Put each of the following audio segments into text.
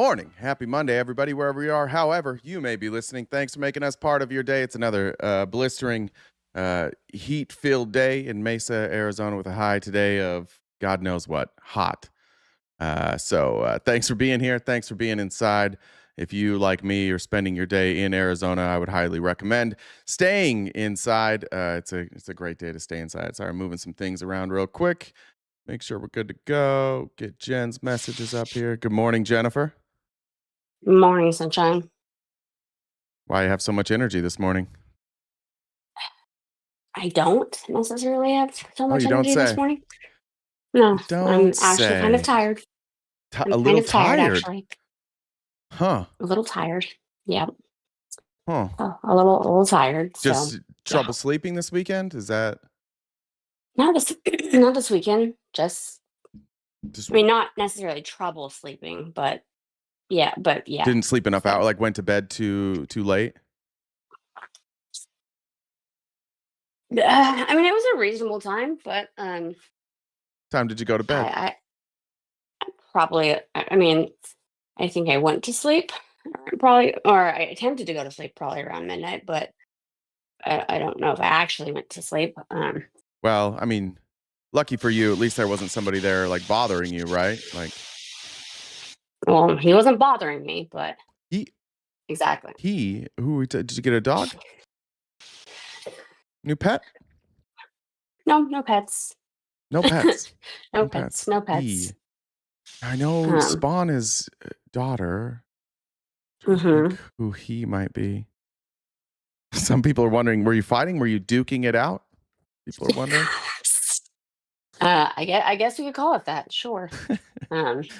morning. Happy Monday, everybody, wherever you are, however you may be listening. Thanks for making us part of your day. It's another blistering, heat-filled day in Mesa, Arizona, with a high today of God knows what, hot. So thanks for being here. Thanks for being inside. If you, like me, are spending your day in Arizona, I would highly recommend staying inside. It's a great day to stay inside. Sorry, I'm moving some things around real quick. Make sure we're good to go. Get Jen's messages up here. Good morning, Jennifer. Morning, sunshine. Why you have so much energy this morning? I don't necessarily have so much you don't energy this say. morning. No, You don't I'm actually kind of say. tired. A I'm little kind of tired, tired. actually. Huh. A little tired. Yeah. Huh. A little tired. Just So trouble sleeping this weekend? Is that not this weekend. just I mean, not necessarily trouble sleeping, but yeah. didn't sleep enough So, hours? Like went to bed too late? I mean, it was a reasonable time, but Time did you go to bed? I probably. I mean, I think I went to sleep probably, or I attempted to go to sleep probably around midnight, but I don't know if I actually went to sleep. Well, I mean, lucky for you, at least there wasn't somebody there like bothering you, right? Like Well, he wasn't bothering me, but exactly. Did you get a dog? New pet? No pets. No pets. No pets. No pets. He. I know Spawn is daughter. Mm-hmm. Who he might be. Some people are wondering, were you fighting? Were you duking it out? People are wondering. I guess we could call it that. Sure.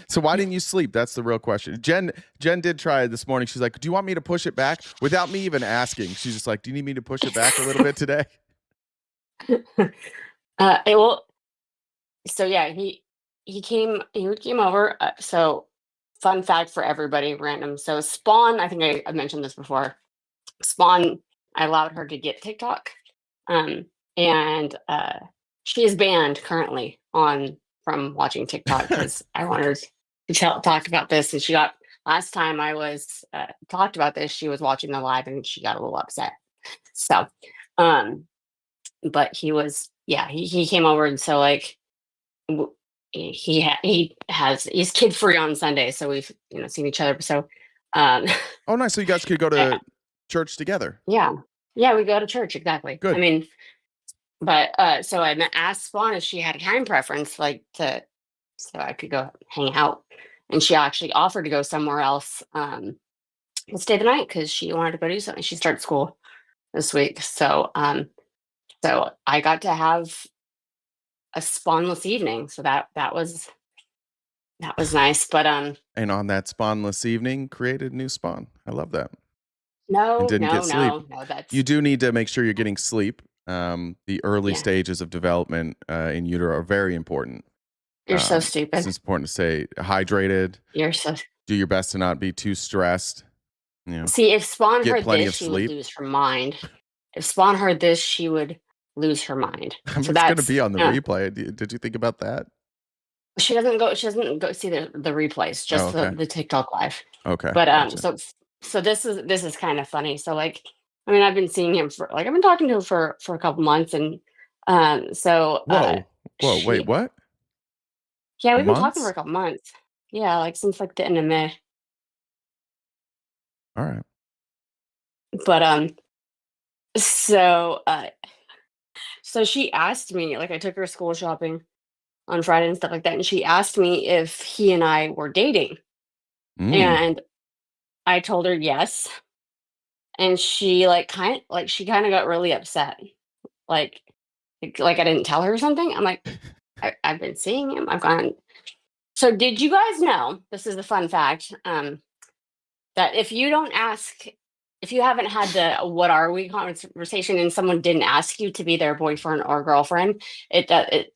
So why didn't you sleep? That's the real question. Jen did try this morning. She's like, do you want me to push it back? Without me even asking. She's just like, do you need me to push it back a little bit today? So yeah, he came over. So fun fact for everybody, random. So Spawn, I think I mentioned this before. Spawn, I allowed her to get TikTok, and she is banned currently from watching TikTok because I wanted to talk about this, and she got last time I was talked about this, she was watching the live and she got a little upset. So, but he came over, and so like he's kid free on Sunday, so we've seen each other. So, oh nice. So you guys could go to church together. Yeah, we go to church, exactly. Good. I mean, but so I asked Spawn if she had a time preference, so I could go hang out, and she actually offered to go somewhere else and stay the night because she wanted to go do something. She started school this week, so I got to have a Spawnless evening, so that was nice. But and on that Spawnless evening, created new Spawn. I love that. No, and didn't get sleep. that's You do need to make sure you're getting sleep. The early stages of development in utero are very important. You're so stupid. It's important to stay hydrated. Do your best to not be too stressed. See, if Spawn heard this, she would lose her mind. If Spawn heard this, she would lose her mind. It's going to be on the replay. Did you think about that? She doesn't go see the replays, just the TikTok live. Okay. But gotcha. So this is kind of funny. So like, I mean, I've been seeing him I've been talking to him for a couple months, and so whoa, wait, what? Yeah, we've been talking for a couple months. Yeah, like since like the end of May. All right. But so she asked me, like, I took her school shopping on Friday and stuff like that, and she asked me if he and I were dating, and I told her yes, and she kind of got really upset, like I didn't tell her or something. I'm like, I've been seeing him. I've gone. So did you guys know? This is the fun fact. That if you don't ask, if you haven't had the "what are we" conversation, and someone didn't ask you to be their boyfriend or girlfriend,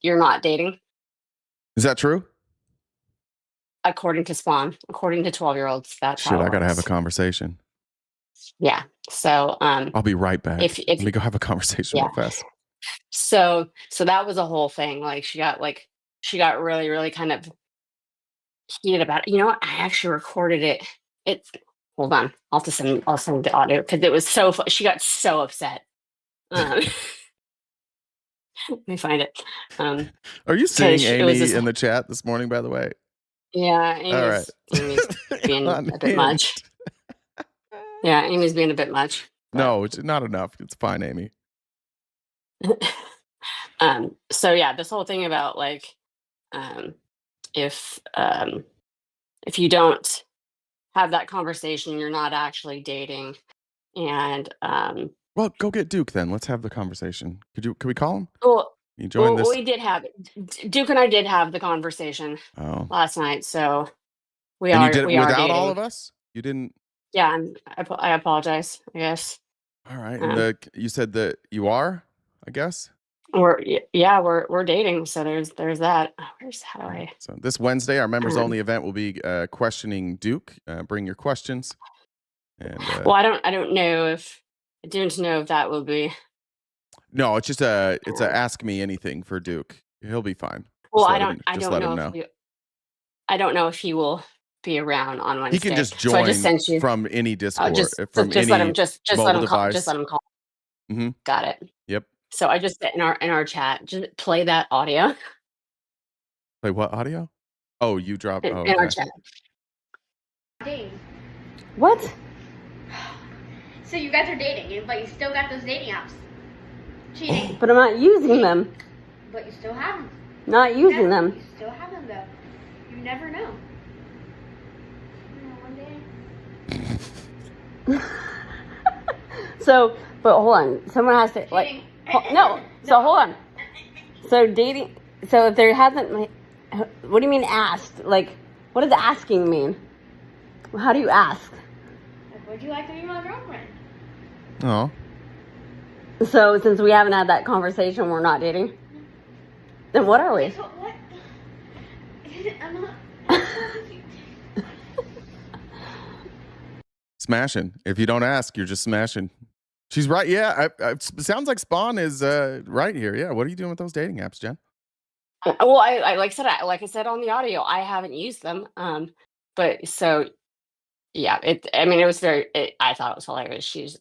you're not dating. Is that true? According to Spawn, according to 12-year-olds, that's shit. I gotta have a conversation. Yeah. So I'll be right back. Let me go have a conversation real fast. So that was a whole thing. Like she got really, really kind of heated about it. You know what? I actually recorded it. It's hold on. I'll send the audio because it was so she got so upset. Let me find it. Are you Because seeing it was Amy this. in the chat this morning, by the way? Yeah, All right. Amy's being a bit much. Unhinged. Yeah, Amy's being a bit much. No, it's not enough. It's fine, Amy. So yeah, this whole thing about like um if you don't have that conversation, you're not actually dating. And Well, go get Duke then. Let's have the conversation. Could we call him? well, You join this? we did have Duke and I did have the conversation Oh. last night, so we And are you did it we are without all dating. of us? You didn't. Yeah, I apologize. I guess All right. And you said that you are, I guess. we're dating. So there's that. How do I? So this Wednesday, our members only event will be questioning Duke. Bring your questions. And Well, I don't know if I don't know if that will be. no, it's just it's a ask me anything for Duke. He'll be fine. Well, Just I don't let him know know. if I don't know if he will be around on Wednesday. He can just So I just join sent you from any Discord, just from just let any him just let mobile him call device. just let him call. Mm-hmm. Got it. Yep. So I just in our chat, just play that audio. Play what audio? Oh, you dropped. In, Oh, in our okay. chat. Dating. What? So you guys are dating, but you still got those dating apps. Cheating. But I'm not using them. But you still have them. Not using them. You still have them though. You never know. You know, one day. So, but hold on. Someone has to like. No. So hold on. So dating. So if there hasn't, like, what do you mean asked? Like, what does asking mean? How do you ask? Like, would you like to be my girlfriend? Oh. So since we haven't had that conversation, we're not dating. Then what are we? So what? I'm not. Smashing. If you don't ask, you're just smashing. She's right. Yeah. It sounds like Spawn is right here. Yeah. What are you doing with those dating apps, Jen? Well, I like I said on the audio, I haven't used them. But so yeah, I mean, it was I thought it was hilarious.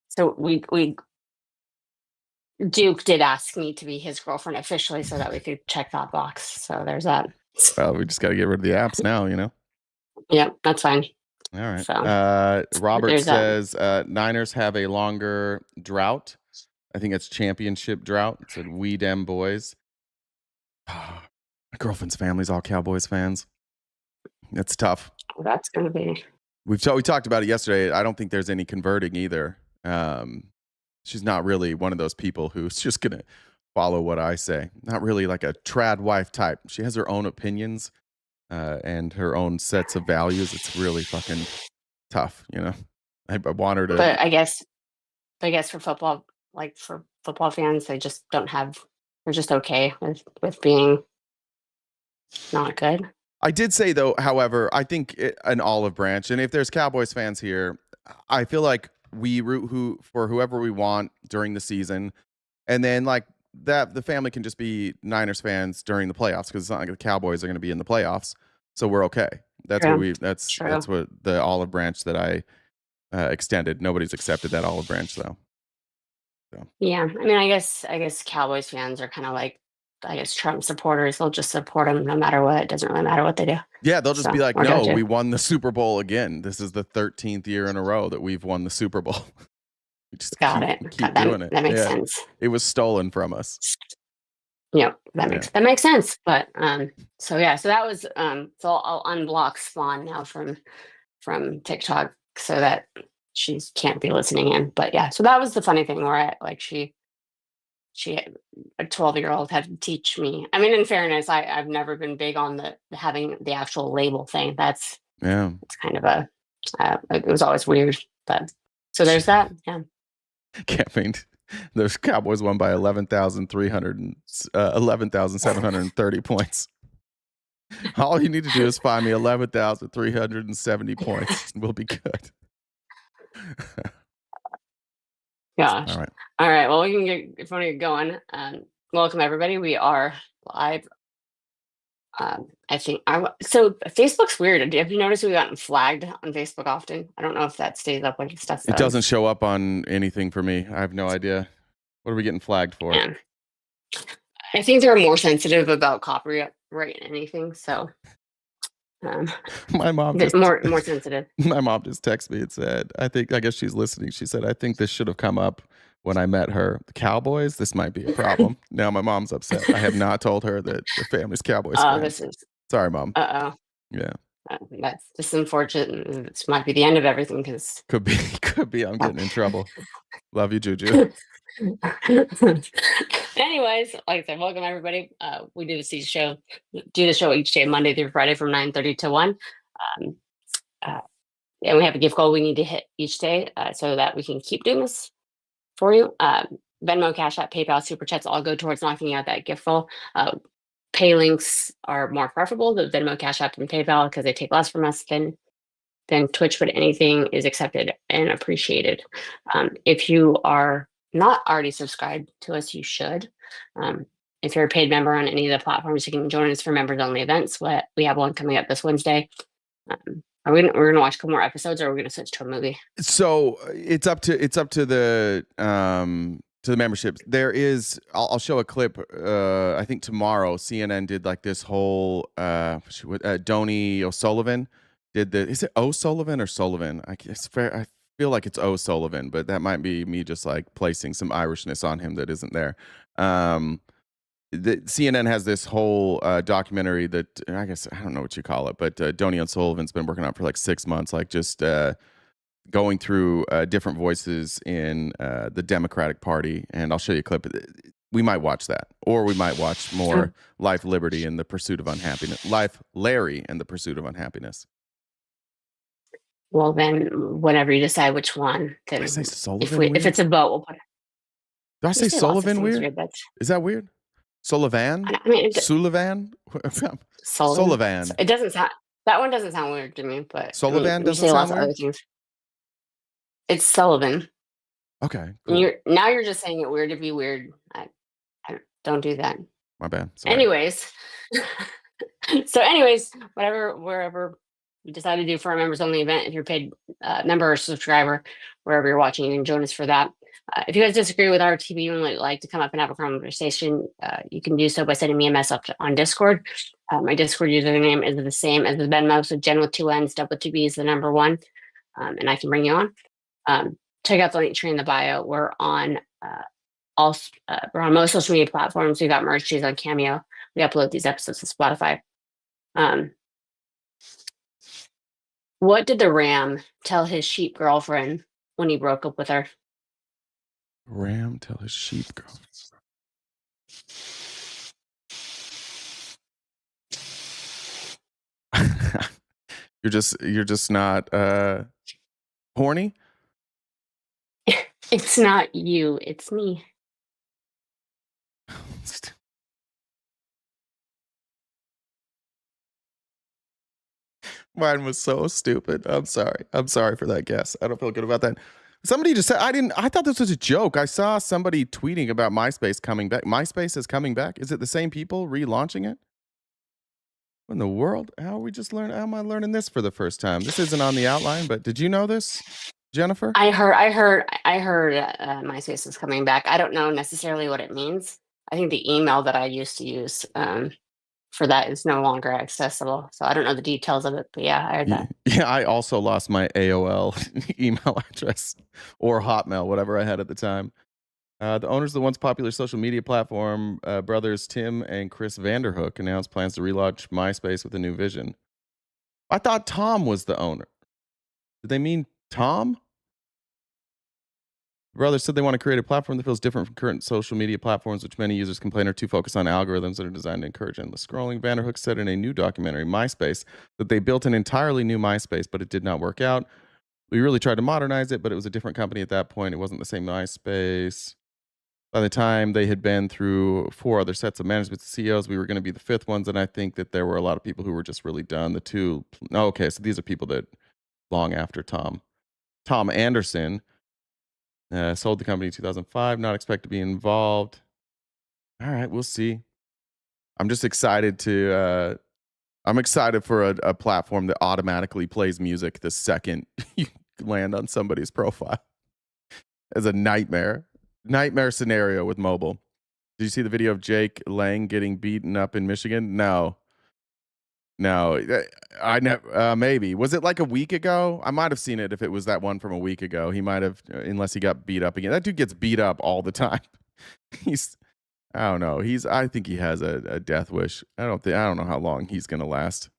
So we Duke did ask me to be his girlfriend officially so that we could check that box. So there's that. Well, we just got to get rid of the apps now, you know? Yeah, that's fine. All right. So Robert there's that. says Niners have a longer drought. I think it's championship drought. It said we dem boys. My girlfriend's family's all Cowboys fans. It's tough. That's going to be. We talked about it yesterday. I don't think there's any converting either. She's not really one of those people who's just going to follow what I say. Not really like a trad wife type. She has her own opinions and her own sets of values. It's really fucking tough, you know? I want her to. But I guess for football, like for football fans, they just don't have. They're just okay with being not good. I did say, though, however, I think an olive branch, and if there's Cowboys fans here, I feel like we root for whoever we want during the season, and then like that, the family can just be Niners fans during the playoffs because it's not like the Cowboys are going to be in the playoffs, so we're okay. That's True. that's what the olive branch that I extended. Nobody's accepted that olive branch though. So. Yeah, I mean, I guess Cowboys fans are kind of like, I guess Trump supporters. They'll just support him no matter what. It doesn't really matter what they do. Yeah, they'll just be like, no, we we won the Super Bowl again. This is the 13th year in a row that we've won the Super Bowl. We just keep doing it. That makes sense. It was stolen from us. Yep, that makes sense. But so that was so I'll unblock Spawn now from TikTok so that she can't be listening in. But yeah, so that was the funny thing where she a 12-year-old had to teach me. I mean, in fairness, I've never been big on the having the actual label thing. It's kind of it was always weird. But so there's that. Yeah. Can't mean those Cowboys won by 11,730 points. All you need to do is find me 11,370 points. We'll be good. Gosh. All right. Well, we can if you want to get going. Welcome everybody. We are live I think so Facebook's weird. Have you noticed we've gotten flagged on Facebook often? I don't know if that stays up like the stuff It doesn't show up on anything for me. I have no idea. What are we getting flagged for? Yeah. I think they're more sensitive about copyright and anything. So My mom they're just more sensitive. my mom just texted me and said, I guess she's listening. She said, I think this should have come up when I met her. The Cowboys, this might be a problem. Now my mom's upset. I have not told her that the family's Cowboys fans. This is Sorry, Mom. uh-oh. Yeah. That's just unfortunate. This might be the end of everything because Could be I'm getting in trouble. Love you, Juju. Anyways, like I said, welcome everybody. We do the show each day, Monday through Friday from 9:30 to 1. And we have a gift goal we need to hit each day so that we can keep doing this for you. Venmo, Cash App, PayPal, Super Chats all go towards knocking out that gift goal. Pay links are more preferable, the Venmo, Cash App, and PayPal, because they take less from us than Twitch, but anything is accepted and appreciated. If you are not already subscribed to us, you should. If you're a paid member on any of the platforms, you can join us for members only events. We have one coming up this Wednesday. We're gonna watch a couple more episodes, or we're gonna switch to a movie. So it's up to the memberships. There is, I'll show a clip. I think tomorrow CNN did like this whole Donny O'Sullivan did is it O'Sullivan or Sullivan? I feel like it's O'Sullivan, but that might be me just like placing some Irishness on him that isn't there. The CNN has this whole documentary that I guess I don't know what you call it, but Donny O'Sullivan's been working on for like 6 months, like just going through different voices in the Democratic Party, and I'll show you a clip. We might watch that, or we might watch more Life, Liberty, and the Pursuit of Unhappiness. Life, Larry, and the Pursuit of Unhappiness. Well, then, whenever you decide which one, then Did I say Sullivan? if it's a vote, we'll put it. Do I say Sullivan weird? Is that weird? Sullivan? I mean, Sullivan? Sullivan. It doesn't sound. That one doesn't sound weird to me, but Sullivan doesn't say sound lots weird? of other things. It's Sullivan. Okay. Cool. You're just saying it weird to be weird. I don't do that. My bad. Sorry. Anyways, wherever you decide to do for a members only event, if you're paid member or subscriber, wherever you're watching, you can join us for that. If you guys disagree with our TV and would like to come up and have a conversation, you can do so by sending me a message on Discord. My Discord username is the same as the Venmo, so Jen with 2 N's, double 2 B's, the number 1, and I can bring you on. Check out the link tree in the bio. We're on most social media platforms. We've got merch on Cameo. We upload these episodes to Spotify. What did the ram tell his sheep girlfriend when he broke up with her? Ram tell his sheep girlfriend. You're just not horny? It's not you, it's me. Mine was so stupid. I'm sorry. I'm sorry for that guess. I don't feel good about that. Somebody just said, I thought this was a joke. I saw somebody tweeting about MySpace coming back. MySpace is coming back? Is it the same people relaunching it? What in the world? How am I learning this for the first time? This isn't on the outline, but did you know this, Jennifer? I heard MySpace is coming back. I don't know necessarily what it means. I think the email that I used to use for that is no longer accessible. So I don't know the details of it, but yeah, I heard that. Yeah, I also lost my AOL email address or Hotmail, whatever I had at the time. The owners of the once popular social media platform, brothers Tim and Chris Vanderhook, announced plans to relaunch MySpace with a new vision. I thought Tom was the owner. Did they mean Tom? The brothers said they want to create a platform that feels different from current social media platforms, which many users complain are too focused on algorithms that are designed to encourage endless scrolling. Vanderhook said in a new documentary, MySpace, that they built an entirely new MySpace, but it did not work out. We really tried to modernize it, but it was a different company at that point. It wasn't the same MySpace. By the time they had been through 4 other sets of management CEOs, we were going to be the 5th ones, and I think that there were a lot of people who were just really done. Okay, so these are people that long after Tom. Tom Anderson sold the company in 2005, not expect to be involved. All right, we'll see. I'm just excited to I'm excited for a platform that automatically plays music the second you land on somebody's profile. As a nightmare scenario with mobile. Did you see the video of Jake Lang getting beaten up in Michigan? No. I never. Maybe was it like a week ago? I might have seen it if it was that one from a week ago. He might have, unless he got beat up again. That dude gets beat up all the time. He's. I don't know. I think he has a death wish. I don't know how long he's gonna last.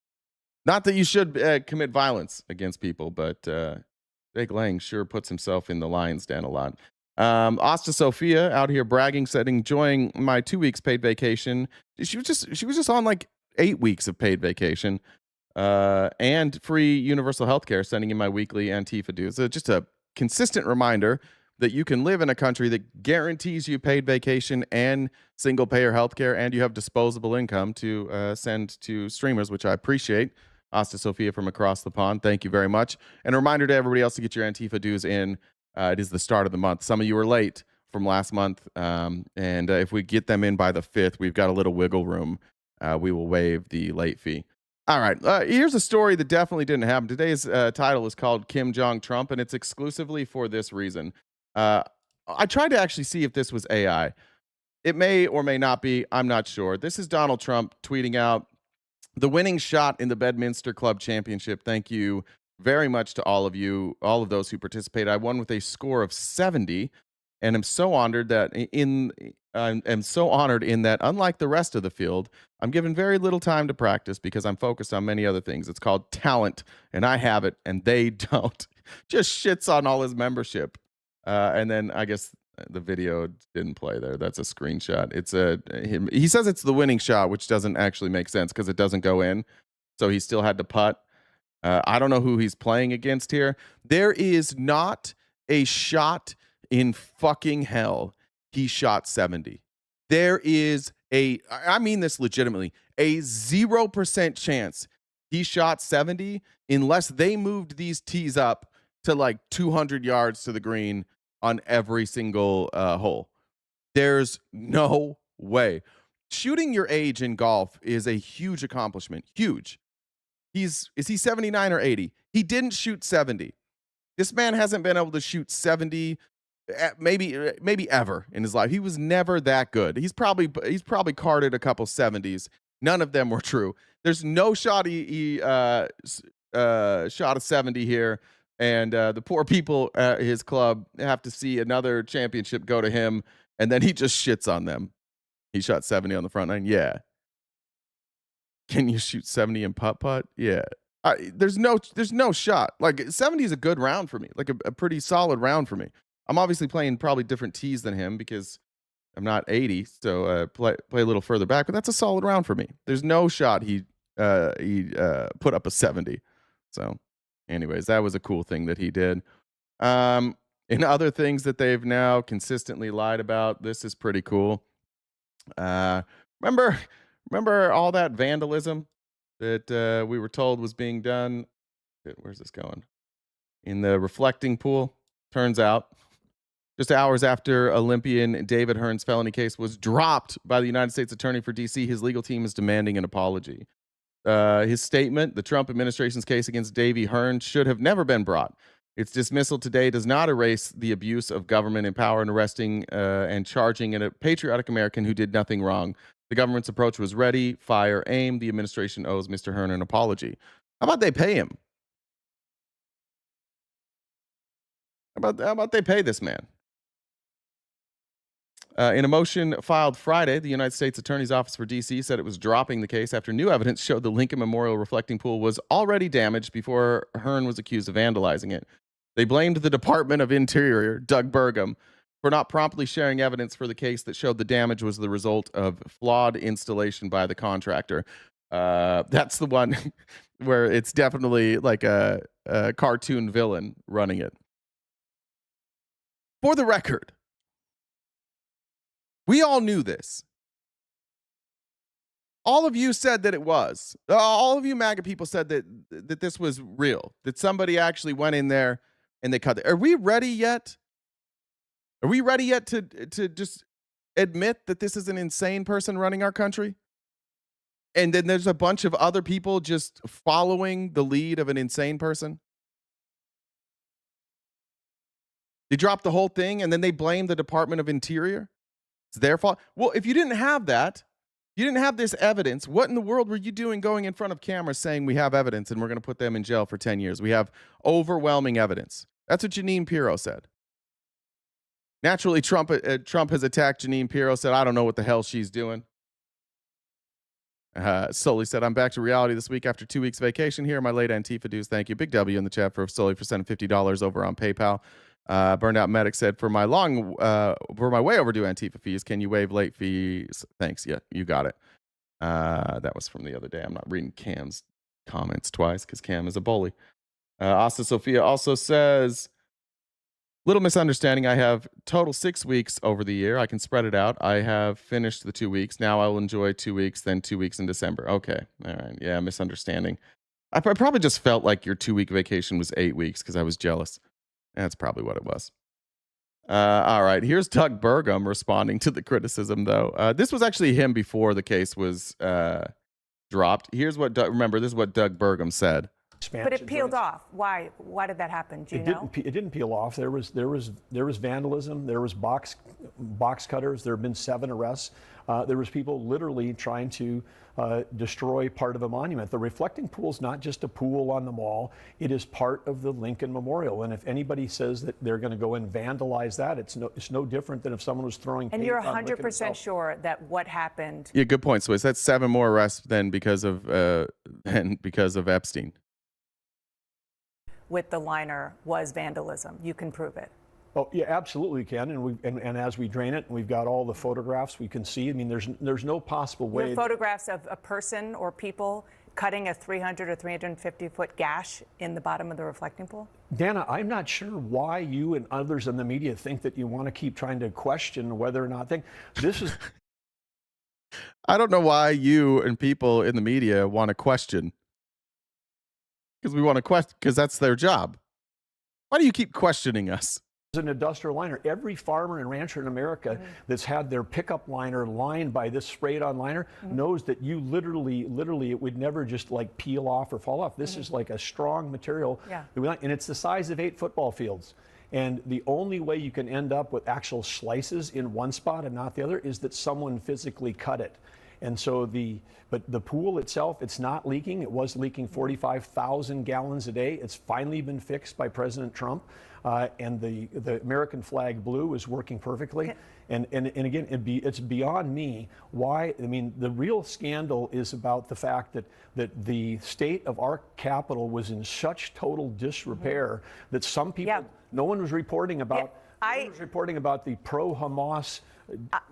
Not that you should commit violence against people, but Jake Lang sure puts himself in the lion's den a lot. Asta Sophia out here bragging, said enjoying my 2 weeks paid vacation. She was just on like 8 weeks of paid vacation, and free universal health care, sending in my weekly Antifa dues. So just a consistent reminder that you can live in a country that guarantees you paid vacation and single payer health care, and you have disposable income to send to streamers, which I appreciate. Asta Sophia from across the pond, thank you very much. And a reminder to everybody else to get your Antifa dues in. It is the start of the month. Some of you are late from last month, and if we get them in by the 5th, we've got a little wiggle room. We will waive the late fee. All right, here's a story that definitely didn't happen. Today's title is called Jong Trump, and it's exclusively for this reason. I tried to actually see if this was AI. It may or may not be. I'm not sure. This is Donald Trump tweeting out the winning shot in the Bedminster Club Championship. Thank you very much to all of you, all of those who participated. I won with a score of 70, and I'm so honored that unlike the rest of the field, I'm given very little time to practice because I'm focused on many other things. It's called talent, and I have it, and they don't. Just shits on all his membership. And then I guess the video didn't play there. That's a screenshot. He says it's the winning shot, which doesn't actually make sense because it doesn't go in. So he still had to putt. I don't know who he's playing against here. There is not a shot in fucking hell he shot 70. There is I mean this legitimately, a 0% chance he shot 70 unless they moved these tees up to like 200 yards to the green on every single hole. There's no way. Shooting your age in golf is a huge accomplishment. Huge. Is he 79 or 80? He didn't shoot 70. This man hasn't been able to shoot 70 maybe ever in his life. He was never that good. He's probably carded a couple 70s. None of them were true. There's no shot he shot a 70 here. And the poor people at his club have to see another championship go to him, and then he just shits on them. He shot 70 on the front nine. Yeah. Can you shoot 70 in putt-putt? Yeah. There's no shot. Like 70 is a good round for me, like a pretty solid round for me. I'm obviously playing probably different tees than him because I'm not 80, so play a little further back, but that's a solid round for me. There's no shot he put up a 70. So anyways, that was a cool thing that he did. In other things that they've now consistently lied about, this is pretty cool. Remember all that vandalism that we were told was being done? Where's this going? In the reflecting pool. Turns out, just hours after Olympian David Hearn's felony case was dropped by the United States Attorney for D.C., his legal team is demanding an apology. His statement, the Trump administration's case against Davey Hearn should have never been brought. Its dismissal today does not erase the abuse of government in power in arresting and charging a patriotic American who did nothing wrong. The government's approach was ready, fire, aim. The administration owes Mr. Hearn an apology. How about they pay him? How about they pay this man? In a motion filed Friday, the United States Attorney's Office for D.C. said it was dropping the case after new evidence showed the Lincoln Memorial reflecting pool was already damaged before Hearn was accused of vandalizing it. They blamed the Department of Interior, Doug Burgum, for not promptly sharing evidence for the case that showed the damage was the result of flawed installation by the contractor. That's the one where it's definitely like a cartoon villain running it. For the record, we all knew this. All of you said that it was. All of you MAGA people said that this was real, that somebody actually went in there and they cut it. Are we ready yet? Are we ready yet to just admit that this is an insane person running our country? And then there's a bunch of other people just following the lead of an insane person. They dropped the whole thing and then they blame the Department of Interior. It's their fault. Well, if you didn't have that, you didn't have this evidence, what in the world were you doing going in front of cameras saying we have evidence and we're going to put them in jail for 10 years? We have overwhelming evidence. That's what Jeanine Pirro said. Naturally, Trump has attacked Jeanine Pirro, said, I don't know what the hell she's doing. Sully said, I'm back to reality this week after 2 weeks vacation. Here are my late Antifa dues. Thank you. Big W in the chat for Sully for sending $50 over on PayPal. Burned Out Medic said, for my way overdue Antifa fees, can you waive late fees? Thanks. Yeah, you got it. That was from the other day. I'm not reading Cam's comments twice because Cam is a bully. Asta Sophia also says, little misunderstanding. I have total 6 weeks over the year. I can spread it out. I have finished the 2 weeks. Now I will enjoy 2 weeks, then 2 weeks in December. Okay. All right. Yeah, misunderstanding. I probably just felt like your 2 week vacation was 8 weeks because I was jealous. That's probably what it was. All right. Here's Doug Burgum responding to the criticism, though. This was actually him before the case was dropped. Here's what remember, this is what Doug Burgum said. But it peeled off. Why did that happen? Do you know? It didn't peel off. There was vandalism. There was box cutters. There have been 7 arrests. There was people literally trying to destroy part of a monument. The reflecting pool is not just a pool on the mall. It is part of the Lincoln Memorial. And if anybody says that they're going to go and vandalize that, it's no different than if someone was throwing. And you're 100% sure that what happened? Yeah, good point, Swiss. That's 7 more arrests than because of Epstein. With the liner was vandalism. You can prove it. Oh yeah, absolutely can. And as we drain it, and we've got all the photographs we can see. I mean, there's no possible way. There are photographs of a person or people cutting a 300 or 350 foot gash in the bottom of the reflecting pool? Dana, I'm not sure why you and others in the media think that you want to keep trying to question whether or not this is. I don't know why you and people in the media want to question. Because we want to question, because that's their job. Why do you keep questioning us? An industrial liner. Every farmer and rancher in America that's had their pickup liner lined by this sprayed on liner knows that you literally it would never just like peel off or fall off. This is like a strong material. Yeah. And it's the size of 8 football fields. And the only way you can end up with actual slices in one spot and not the other is that someone physically cut it. And so but the pool itself, it's not leaking. It was leaking 45,000 gallons a day. It's finally been fixed by President Trump. And the American flag blue is working perfectly. And again, it's beyond me why. I mean, the real scandal is about the fact that the state of our capital was in such total disrepair that some people, no one was reporting about. No one was reporting about the pro-Hamas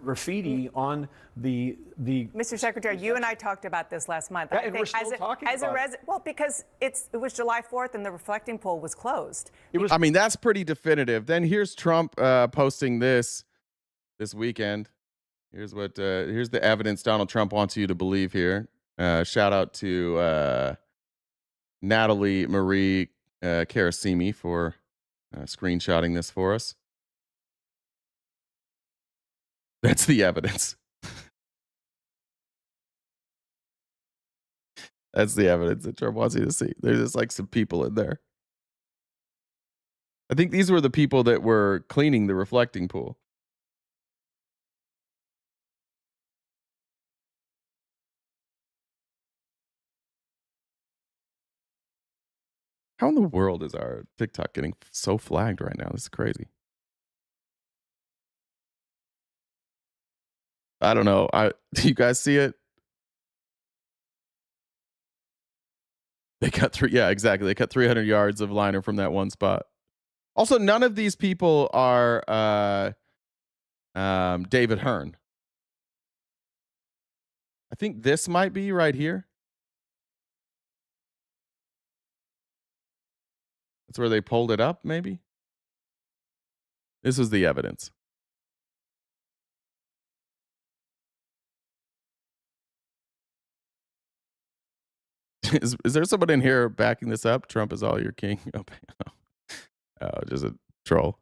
graffiti on the. Mr. Secretary, you and I talked about this last month. Yeah, and we're still talking about it. Well, because it was July 4th and the reflecting pool was closed. I mean, that's pretty definitive. Then here's Trump posting this weekend. Here's the evidence Donald Trump wants you to believe here. Shout out to Natalie Marie Karasimi for screenshotting this for us. That's the evidence. That's the evidence that Trump wants you to see. There's just like some people in there. I think these were the people that were cleaning the reflecting pool. How in the world is our TikTok getting so flagged right now? This is crazy. I don't know. Do you guys see it? They cut exactly. They cut 300 yards of liner from that one spot. Also, none of these people are David Hearn. I think this might be right here. That's where they pulled it up, maybe. This was the evidence. Is there someone in here backing this up? Trump is all your king. Oh, just a troll.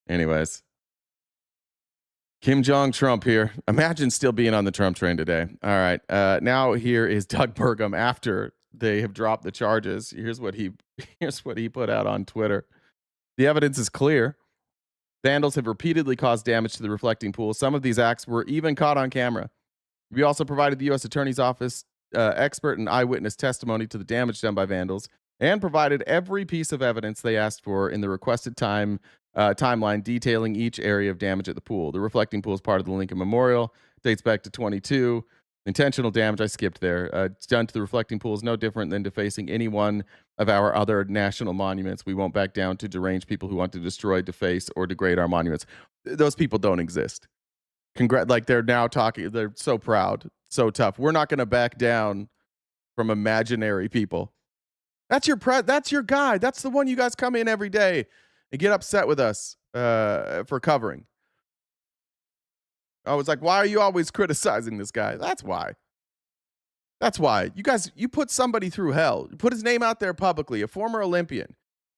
Anyways, Jong Trump here. Imagine still being on the Trump train today. All right. Now here is Doug Burgum after they have dropped the charges. Here's what he put out on Twitter. The evidence is clear. Vandals have repeatedly caused damage to the reflecting pool. Some of these acts were even caught on camera. We also provided the U.S. Attorney's Office expert and eyewitness testimony to the damage done by vandals and provided every piece of evidence they asked for in the requested timeline detailing each area of damage at the pool. The reflecting pool is part of the Lincoln Memorial, dates back to 22. Intentional damage, I skipped there. Done to the reflecting pool is no different than defacing any one of our other national monuments. We won't back down to deranged people who want to destroy, deface, or degrade our monuments. Those people don't exist. Like they're now talking, they're so proud, so tough. We're not going to back down from imaginary people. That's your guy. That's the one you guys come in every day and get upset with us for covering. I was like, why are you always criticizing this guy? That's why. You put somebody through hell. You put his name out there publicly, a former Olympian.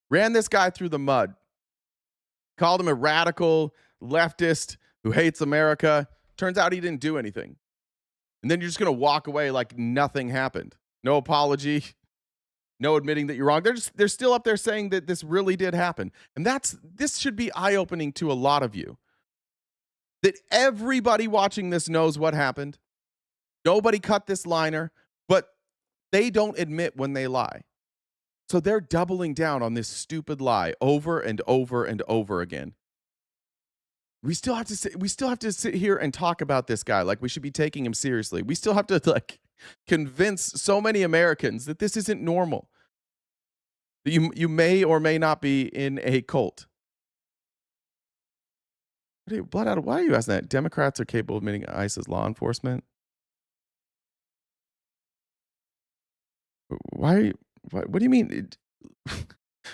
Ran this guy through the mud. Called him a radical leftist who hates America. Turns out he didn't do anything. And then you're just going to walk away like nothing happened. No apology. No admitting that you're wrong. They're still up there saying that this really did happen. And this should be eye-opening to a lot of you. That everybody watching this knows what happened. Nobody cut this liner, but they don't admit when they lie. So they're doubling down on this stupid lie over and over and over again. We still have to sit here and talk about this guy like we should be taking him seriously. We still have to convince so many Americans that this isn't normal. That you may or may not be in a cult. Why are you asking that? Democrats are capable of admitting ICE as law enforcement? What do you mean?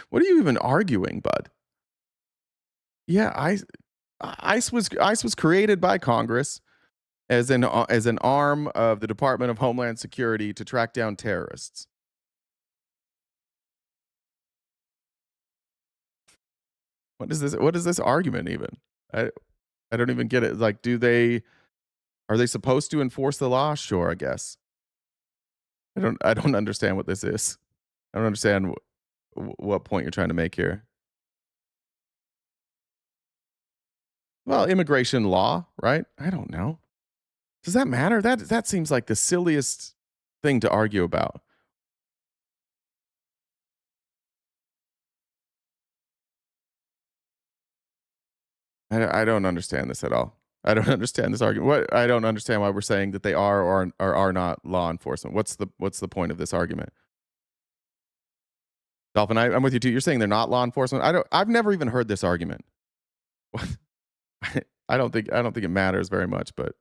What are you even arguing, bud? Yeah, ICE was created by Congress as an arm of the Department of Homeland Security to track down terrorists. What is this argument even? I don't even get it. Like, are they supposed to enforce the law? Sure, I guess. I don't understand what this is. I don't understand what point you're trying to make here. Well, immigration law, right? I don't know. Does that matter? That seems like the silliest thing to argue about. I don't understand this at all. I don't understand this argument. I don't understand why we're saying that they are or are not law enforcement. What's the point of this argument? Dolphin, I'm with you too. You're saying they're not law enforcement. I've never even heard this argument. I don't think it matters very much, but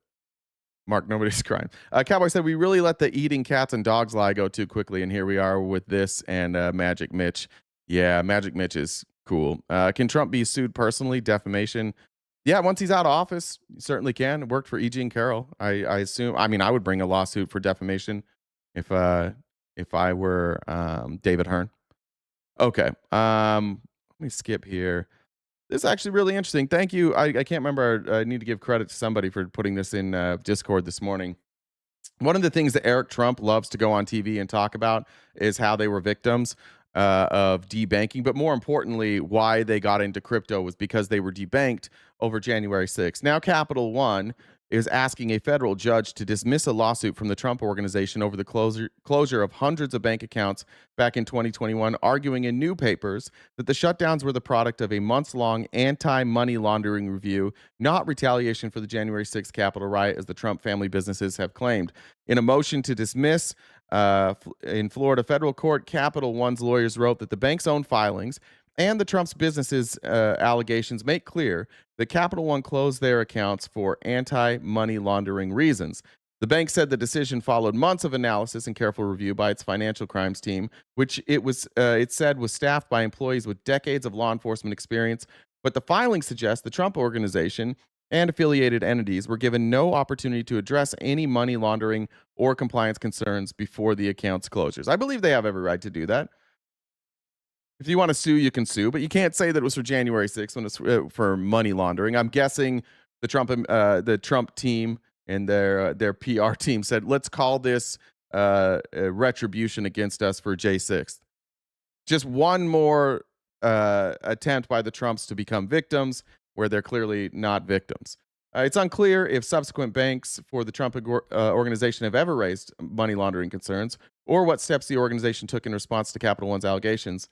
Mark, nobody's crying. Cowboy said we really let the eating cats and dogs lie go too quickly, and here we are with this and Magic Mitch. Yeah, Magic Mitch is cool. Can Trump be sued personally? Defamation? Yeah, once he's out of office, he certainly can. It worked for E.G. and Carroll. I assume. I mean, I would bring a lawsuit for defamation if I were David Hearn. Okay. Let me skip here. This is actually really interesting. Thank you. I can't remember. I need to give credit to somebody for putting this in Discord this morning. One of the things that Eric Trump loves to go on TV and talk about is how they were victims of debanking, but more importantly, why they got into crypto was because they were debanked over January 6th. Now, Capital One is asking a federal judge to dismiss a lawsuit from the Trump organization over the closure of hundreds of bank accounts back in 2021, arguing in new papers that the shutdowns were the product of a months-long anti-money laundering review, not retaliation for the January 6th Capitol riot, as the Trump family businesses have claimed. In a motion to dismiss in Florida federal court, Capital One's lawyers wrote that the bank's own filings and the Trump's businesses allegations make clear that Capital One closed their accounts for anti-money laundering reasons. The bank said the decision followed months of analysis and careful review by its financial crimes team, which it said was staffed by employees with decades of law enforcement experience. But the filings suggest the Trump organization and affiliated entities were given no opportunity to address any money laundering or compliance concerns before the account's closures. I believe they have every right to do that. If you want to sue, you can sue, but you can't say that it was for January 6th when it's for money laundering. I'm guessing The Trump team and their PR team said, let's call this retribution against us for J6th. Just one more attempt by the Trumps to become victims where they're clearly not victims. It's unclear if subsequent banks for the Trump organization have ever raised money laundering concerns or what steps the organization took in response to Capital One's allegations.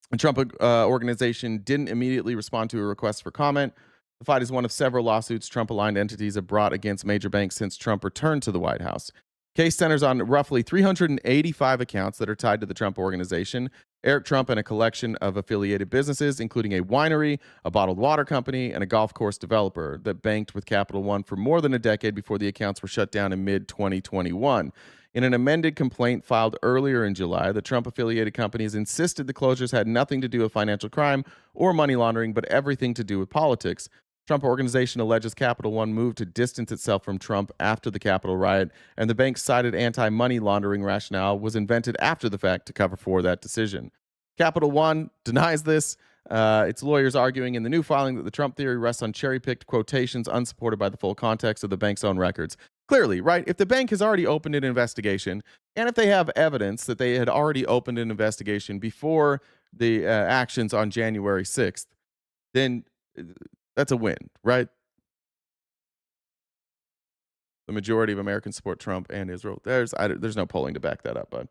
The Trump organization didn't immediately respond to a request for comment. The fight is one of several lawsuits Trump-aligned entities have brought against major banks since Trump returned to the White House. Case centers on roughly 385 accounts that are tied to the Trump organization, Eric Trump, and a collection of affiliated businesses, including a winery, a bottled water company, and a golf course developer that banked with Capital One for more than a decade before the accounts were shut down in mid-2021. In an amended complaint filed earlier in July, the Trump-affiliated companies insisted the closures had nothing to do with financial crime or money laundering, but everything to do with politics. Trump organization alleges Capital One moved to distance itself from Trump after the Capitol riot, and the bank cited anti-money laundering rationale was invented after the fact to cover for that decision. Capital One denies this. Its lawyers arguing in the new filing that the Trump theory rests on cherry-picked quotations unsupported by the full context of the bank's own records. Clearly, right, if the bank has already opened an investigation, and if they have evidence that they had already opened an investigation before the actions on January 6th, then that's a win, right? The majority of Americans support Trump and Israel. There's no polling to back that up, bud.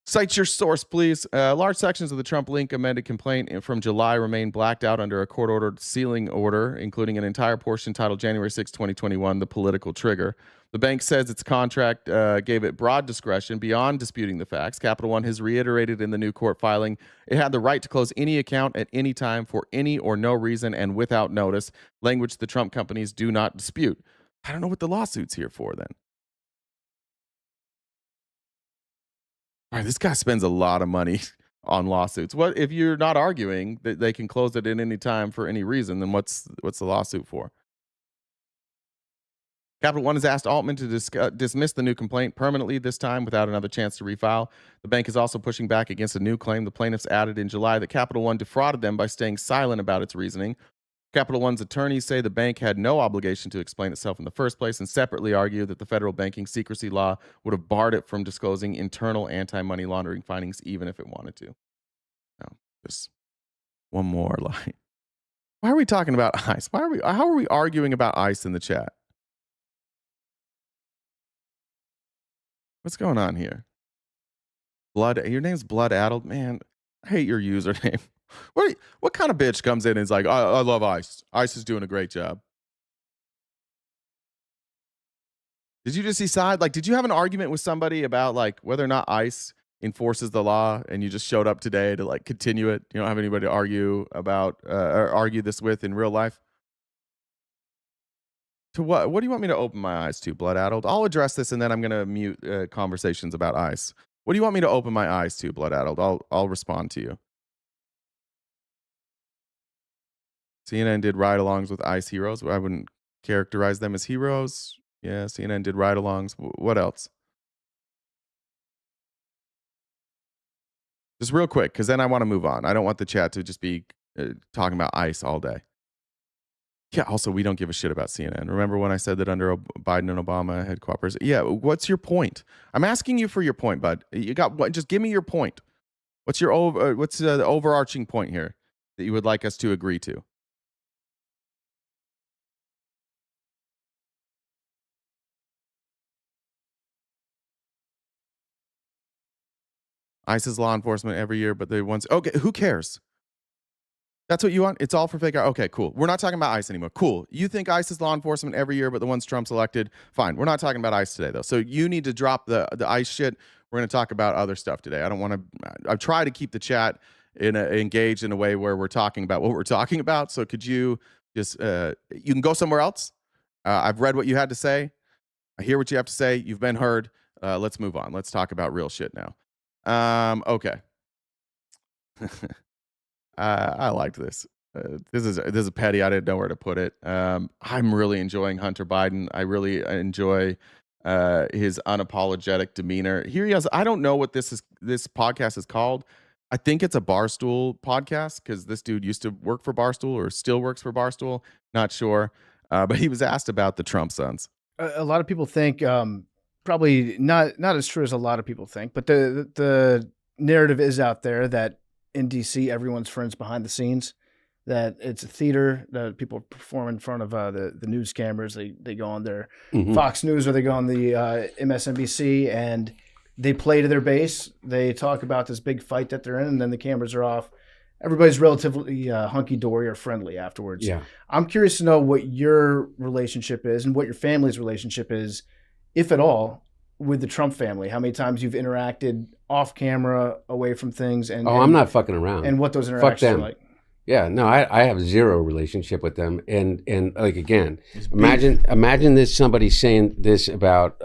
Cite your source, please. Large sections of the Trump link amended complaint from July remain blacked out under a court-ordered sealing order, including an entire portion titled January 6, 2021, the political trigger. The bank says its contract gave it broad discretion beyond disputing the facts. Capital One has reiterated in the new court filing it had the right to close any account at any time for any or no reason and without notice, language the Trump companies do not dispute. I don't know what the lawsuit's here for then. All right, this guy spends a lot of money on lawsuits. What if you're not arguing that they can close it at any time for any reason? Then what's the lawsuit for? Capital One has asked Altman to dismiss the new complaint permanently, this time without another chance to refile. The bank is also pushing back against a new claim the plaintiffs added in July that Capital One defrauded them by staying silent about its reasoning. Capital One's attorneys say the bank had no obligation to explain itself in the first place and separately argue that the federal banking secrecy law would have barred it from disclosing internal anti-money laundering findings even if it wanted to. No, just one more line. Why are we talking about ICE? How are we arguing about ICE in the chat? What's going on here? Your name's Blood Addled? Man, I hate your username. What kind of bitch comes in and is like, I love ICE. ICE is doing a great job. Did you just decide, did you have an argument with somebody about whether or not ICE enforces the law and you just showed up today to continue it? You don't have anybody to argue about or argue this with in real life? To what? What do you want me to open my eyes to, Blood Addled? I'll address this and then I'm going to mute conversations about ICE. What do you want me to open my eyes to, Blood Addled? I'll respond to you. CNN did ride-alongs with ICE heroes. I wouldn't characterize them as heroes. Yeah, CNN did ride-alongs. What else? Just real quick, because then I want to move on. I don't want the chat to just be talking about ICE all day. Yeah, also, we don't give a shit about CNN. Remember when I said that under Biden and Obama had cooperation? Yeah, what's your point? I'm asking you for your point, bud. You got what? Just give me your point. What's the overarching point here that you would like us to agree to? ICE's law enforcement every year, but they once. Okay, who cares? That's what you want? It's all for fake. Okay, cool. We're not talking about ICE anymore. Cool. You think ICE is law enforcement every year, but the ones Trump's elected? Fine. We're not talking about ICE today, though. So you need to drop the ICE shit. We're going to talk about other stuff today. I don't want to. I try to keep the chat engaged in a way where we're talking about what we're talking about. So could you just you can go somewhere else? I've read what you had to say. I hear what you have to say. You've been heard. Let's move on. Let's talk about real shit now. Okay. I liked this. This is petty. I didn't know where to put it. I'm really enjoying Hunter Biden. I really enjoy his unapologetic demeanor. Here he is. I don't know what this podcast is called. I think it's a Barstool podcast because this dude used to work for Barstool or still works for Barstool. Not sure. But he was asked about the Trump sons. A lot of people think, probably not as true as a lot of people think, but the narrative is out there that in DC everyone's friends behind the scenes, that it's a theater, that people perform in front of the news cameras. They go on their Fox News or they go on the MSNBC and they play to their base. They talk about this big fight that they're in, and then the cameras are off. Everybody's relatively hunky-dory or friendly afterwards. Yeah. I'm curious to know what your relationship is and what your family's relationship is, if at all, with the Trump family. How many times you've interacted off camera, away from things, and I'm not fucking around. and what those interactions are like. Yeah, no, I have zero relationship with them. And like, again, imagine this somebody saying this about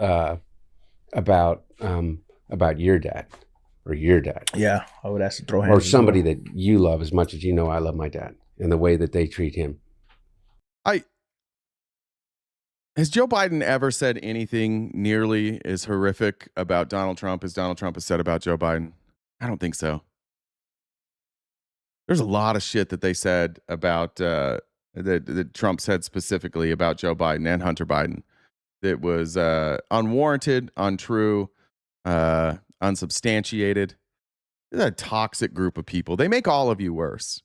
your dad. Or your dad. Yeah, I would ask to throw hands. Or somebody that you love as much as you know I love my dad, and the way that they treat him. Has Joe Biden ever said anything nearly as horrific about Donald Trump as Donald Trump has said about Joe Biden? I don't think so. There's a lot of shit that they said about that Trump said specifically about Joe Biden and Hunter Biden that was unwarranted, untrue, unsubstantiated. They're a toxic group of people. They make all of you worse.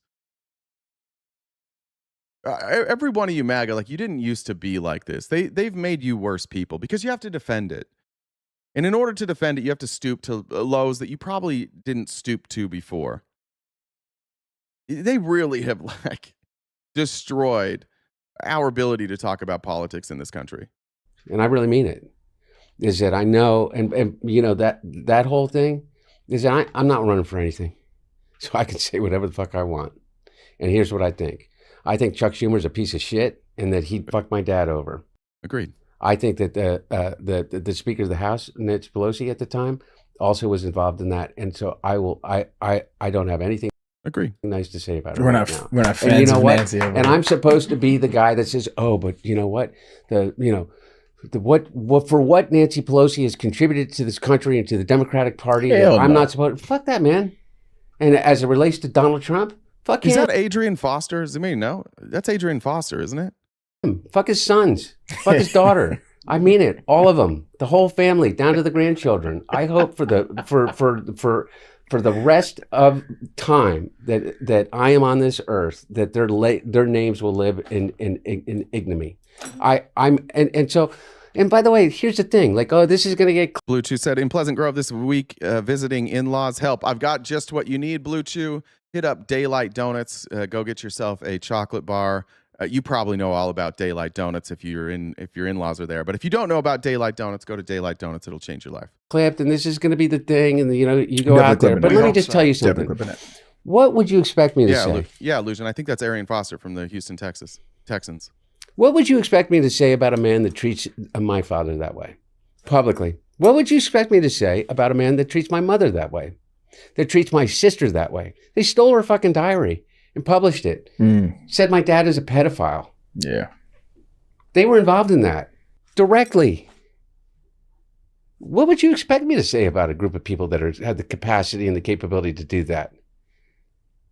Every one of you MAGA, like, you didn't used to be like this. They've made you worse people because you have to defend it. And in order to defend it, you have to stoop to lows that you probably didn't stoop to before. They really have, like, destroyed our ability to talk about politics in this country. And I really mean it. Is that I know, and you know, that whole thing is that I'm not running for anything. So I can say whatever the fuck I want. And here's what I think. I think Chuck Schumer's a piece of shit and that he'd fuck my dad over. Agreed. I think that the Speaker of the House, Nancy Pelosi at the time, also was involved in that. And so I don't have anything nice to say about it. We're right not now. we're not And fans you know of what? Nancy. And I'm supposed to be the guy that says, oh, but you know what? What for what Nancy Pelosi has contributed to this country and to the Democratic Party, I'm not supposed. Fuck that, man. And as it relates to Donald Trump, fuck him. Is that Adrian Foster? Does anybody know? That's Adrian Foster, isn't it? Fuck his sons. Fuck his daughter. I mean it. All of them. The whole family, down to the grandchildren. I hope for the rest of time that I am on this earth, that their names will live in ignominy. And by the way, here's the thing. Like, oh, this is going to get... Blue Chew said, in Pleasant Grove this week, visiting in-laws help. I've got just what you need, Blue Chew. Hit up Daylight Donuts. Go get yourself a chocolate bar. You probably know all about Daylight Donuts if your in-laws are there. But if you don't know about Daylight Donuts, go to Daylight Donuts. It'll change your life. Clipped, and this is going to be the thing, and you go out there. But let me just tell you something. What would you expect me to say? Yeah, Lucian. I think that's Arian Foster from the Houston Texans. What would you expect me to say about a man that treats my father that way, publicly? What would you expect me to say about a man that treats my mother that way, that treats my sister that way? They stole her fucking diary and published it. Said my dad is a pedophile. Yeah. They were involved in that directly. What would you expect me to say about a group of people that have the capacity and the capability to do that?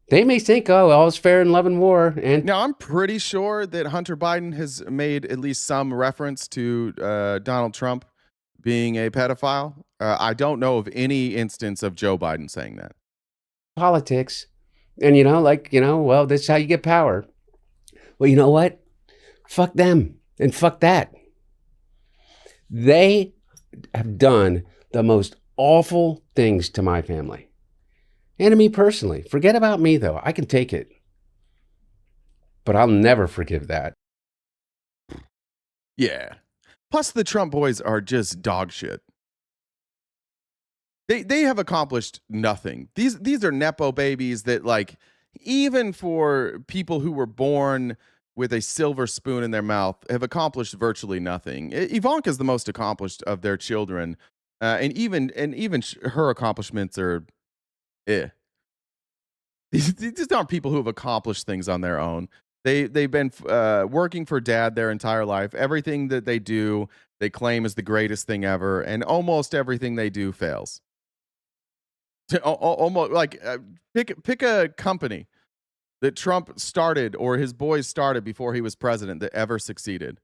They may think, oh, all's fair in love and war. And now, I'm pretty sure that Hunter Biden has made at least some reference to Donald Trump being a pedophile. I don't know of any instance of Joe Biden saying that. Politics. And, well, that's how you get power. Well, you know what? Fuck them and fuck that. They have done the most awful things to my family. And to me personally. Forget about me, though. I can take it. But I'll never forgive that. Yeah. Plus, the Trump boys are just dog shit. They have accomplished nothing. These are Nepo babies that, like, even for people who were born with a silver spoon in their mouth, have accomplished virtually nothing. Ivanka's the most accomplished of their children. And even her accomplishments are... These aren't people who have accomplished things on their own. They've been working for dad their entire life. Everything that they do, they claim is the greatest thing ever, and almost everything they do fails. Almost like pick a company that Trump started or his boys started before he was president that ever succeeded?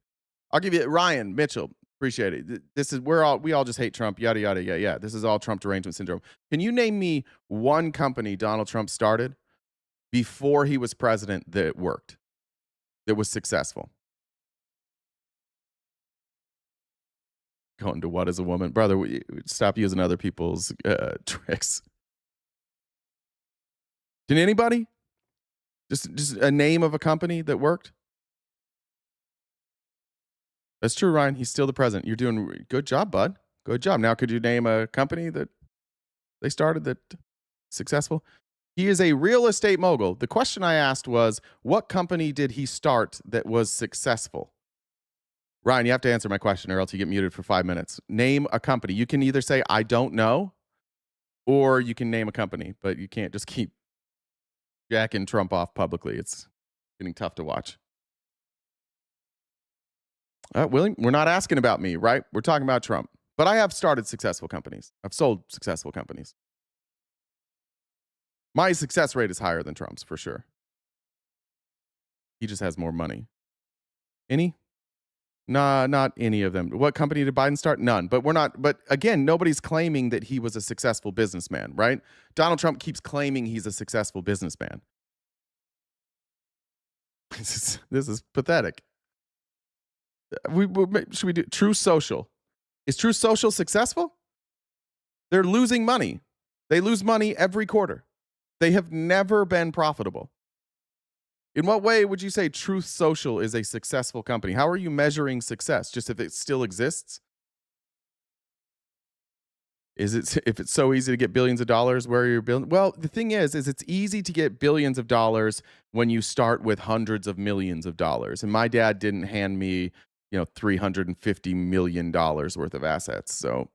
I'll give you Ryan Mitchell. Appreciate it. This is we all just hate Trump. Yada yada yada. Yeah, this is all Trump derangement syndrome. Can you name me one company Donald Trump started before he was president that worked, that was successful? Going to what as a woman, brother? Stop using other people's tricks. Can anybody? Just a name of a company that worked? That's true, Ryan. He's still the president. You're doing good job, bud. Good job. Now, could you name a company that they started that successful? He is a real estate mogul. The question I asked was, what company did he start that was successful? Ryan, you have to answer my question or else you get muted for 5 minutes. Name a company. You can either say, I don't know, or you can name a company, but you can't just keep jacking Trump off publicly. It's getting tough to watch. William, we're not asking about me, right? We're talking about Trump. But I have started successful companies. I've sold successful companies. My success rate is higher than Trump's, for sure. He just has more money. Any? Nah, not any of them. What company did Biden start? None. But we're not. But again, nobody's claiming that he was a successful businessman, right? Donald Trump keeps claiming he's a successful businessman. This is pathetic. Should we do True Social? Is True Social successful? They're losing money. They lose money every quarter. They have never been profitable. In what way would you say Truth Social is a successful company? How are you measuring success? Just if it still exists? Is it, if it's so easy to get billions of dollars, where are your billions? Well, the thing is it's easy to get billions of dollars when you start with hundreds of millions of dollars. And my dad didn't hand me, $350 million worth of assets. So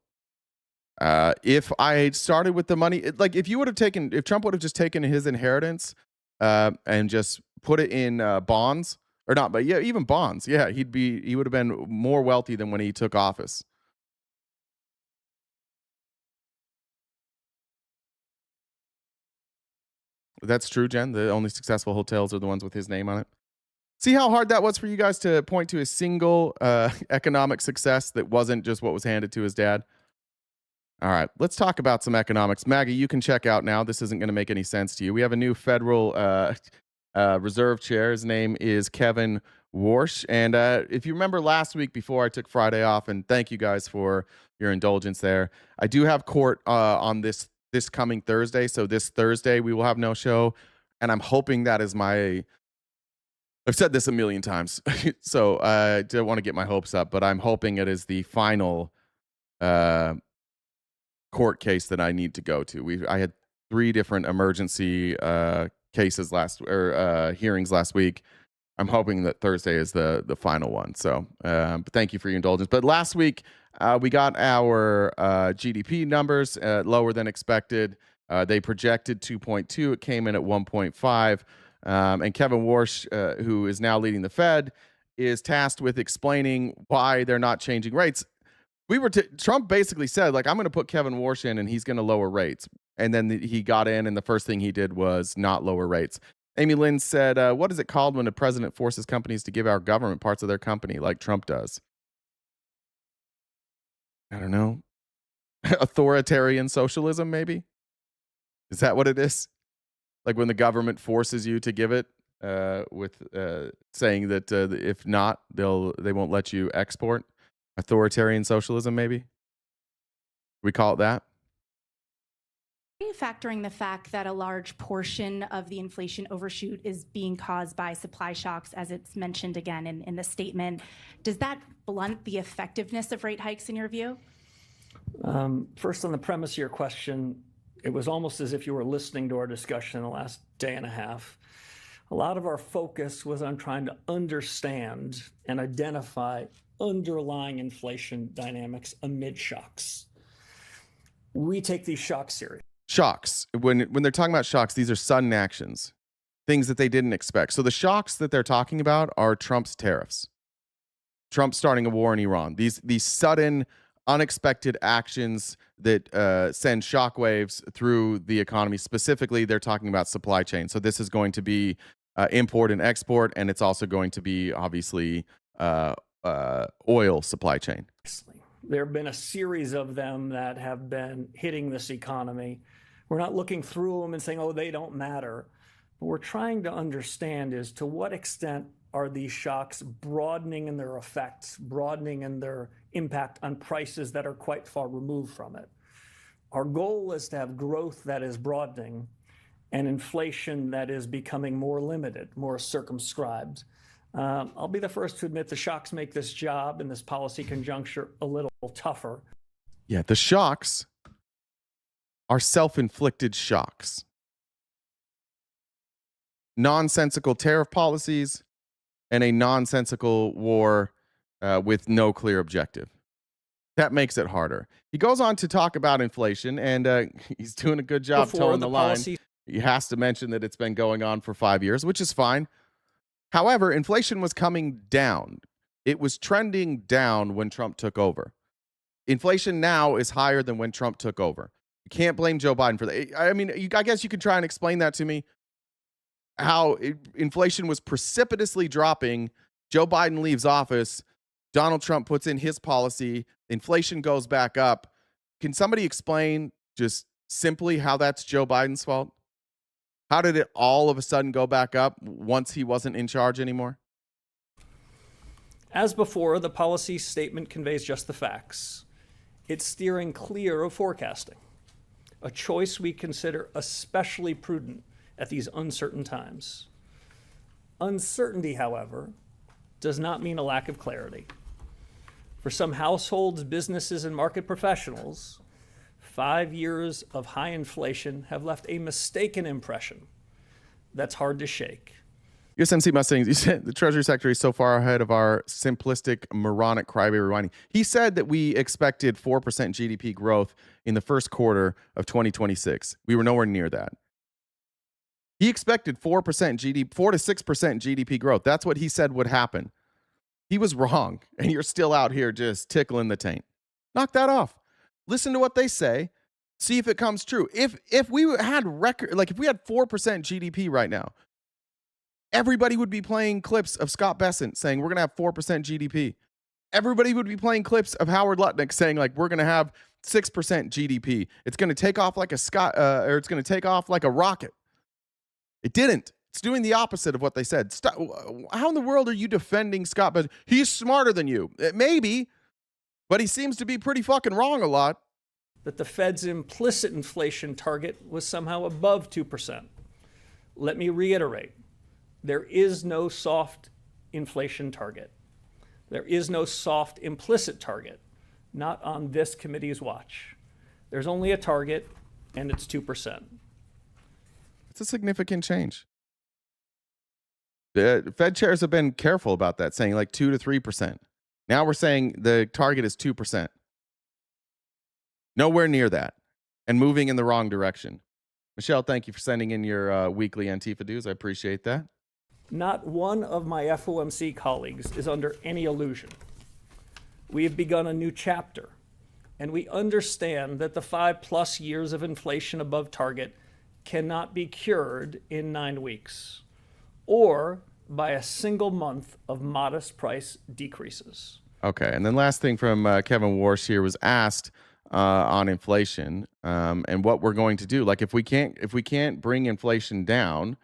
if I started with the money, if Trump would have just taken his inheritance and just put it in bonds, or not, but yeah, even bonds. Yeah, he would have been more wealthy than when he took office. That's true, Jen. The only successful hotels are the ones with his name on it. See how hard that was for you guys to point to a single economic success that wasn't just what was handed to his dad? All right, let's talk about some economics. Maggie, you can check out now. This isn't going to make any sense to you. We have a new Federal Reserve Chair. His name is Kevin Warsh. And if you remember last week before I took Friday off, and thank you guys for your indulgence there, I do have court on this coming Thursday. So this Thursday we will have no show. And I'm hoping that is I've said this a million times, so I don't want to get my hopes up, but I'm hoping it is the final court case that I need to go to. I had 3 different emergency cases hearings last week. I'm hoping that Thursday is the final one. So but thank you for your indulgence. But last week we got our GDP numbers lower than expected. They projected 2.2. It came in at 1.5. And Kevin Warsh, who is now leading the Fed, is tasked with explaining why they're not changing rates. Trump basically said, I'm going to put Kevin Warsh in and he's going to lower rates. And then he got in and the first thing he did was not lower rates. Amy Lynn said, what is it called when the president forces companies to give our government parts of their company like Trump does? I don't know. Authoritarian socialism, maybe? Is that what it is? Like when the government forces you to give it, with saying that if not, they won't let you export. Authoritarian socialism, maybe? We call it that? Are you factoring the fact that a large portion of the inflation overshoot is being caused by supply shocks, as it's mentioned again in the statement? Does that blunt the effectiveness of rate hikes in your view? First, on the premise of your question, it was almost as if you were listening to our discussion in the last day and a half. A lot of our focus was on trying to understand and identify underlying inflation dynamics amid shocks. We take these shocks serious. Shocks. When they're talking about shocks, these are sudden actions, things that they didn't expect. So the shocks that they're talking about are Trump's tariffs, Trump starting a war in Iran. These sudden, unexpected actions that send shockwaves through the economy. Specifically, they're talking about supply chain. So this is going to be import and export, and it's also going to be obviously oil supply chain. There have been a series of them that have been hitting this economy. We're not looking through them and saying, oh, they don't matter. What we're trying to understand is to what extent are these shocks broadening in their effects, broadening in their impact on prices that are quite far removed from it. Our goal is to have growth that is broadening and inflation that is becoming more limited, more circumscribed. I'll be the first to admit the shocks make this job and this policy conjuncture a little tougher. Yeah, the shocks are self-inflicted shocks. Nonsensical tariff policies and a nonsensical war with no clear objective. That makes it harder. He goes on to talk about inflation, and he's doing a good job towing the line. He has to mention that it's been going on for 5 years, which is fine. However, inflation was coming down. It was trending down when Trump took over. Inflation now is higher than when Trump took over. You can't blame Joe Biden for that. I mean, I guess you could try and explain that to me. How inflation was precipitously dropping. Joe Biden leaves office. Donald Trump puts in his policy. Inflation goes back up. Can somebody explain just simply how that's Joe Biden's fault? How did it all of a sudden go back up once he wasn't in charge anymore? As before, the policy statement conveys just the facts. It's steering clear of forecasting, a choice we consider especially prudent at these uncertain times. Uncertainty, however, does not mean a lack of clarity. For some households, businesses, and market professionals, 5 years of high inflation have left a mistaken impression that's hard to shake. USMC Mustangs, you said the Treasury Secretary is so far ahead of our simplistic, moronic crybaby whining. He said that we expected 4% GDP growth in the first quarter of 2026. We were nowhere near that. He expected 4% GDP, 4 to 6% GDP growth. That's what he said would happen. He was wrong, and you're still out here just tickling the taint. Knock that off. Listen to what they say. See if it comes true. If we had if we had 4% GDP right now, everybody would be playing clips of Scott Bessent saying we're going to have 4% GDP. Everybody would be playing clips of Howard Lutnick saying like we're going to have 6% GDP. It's going to take off like it's going to take off like a rocket. It didn't. It's doing the opposite of what they said. How in the world are you defending Scott Bessent? He's smarter than you. Maybe, but he seems to be pretty fucking wrong a lot. That the Fed's implicit inflation target was somehow above 2%. Let me reiterate. There is no soft inflation target. There is no soft implicit target, not on this committee's watch. There's only a target, and it's 2%. It's a significant change. The Fed chairs have been careful about that, saying like 2 to 3%. Now we're saying the target is 2%. Nowhere near that, and moving in the wrong direction. Michelle, thank you for sending in your weekly Antifa dues. I appreciate that. Not one of my FOMC colleagues is under any illusion. We have begun a new chapter, and we understand that the 5+ years of inflation above target cannot be cured in 9 weeks or by a single month of modest price decreases. Okay, and then last thing from Kevin Warsh here was asked on inflation and what we're going to do. Like if we can't bring inflation down,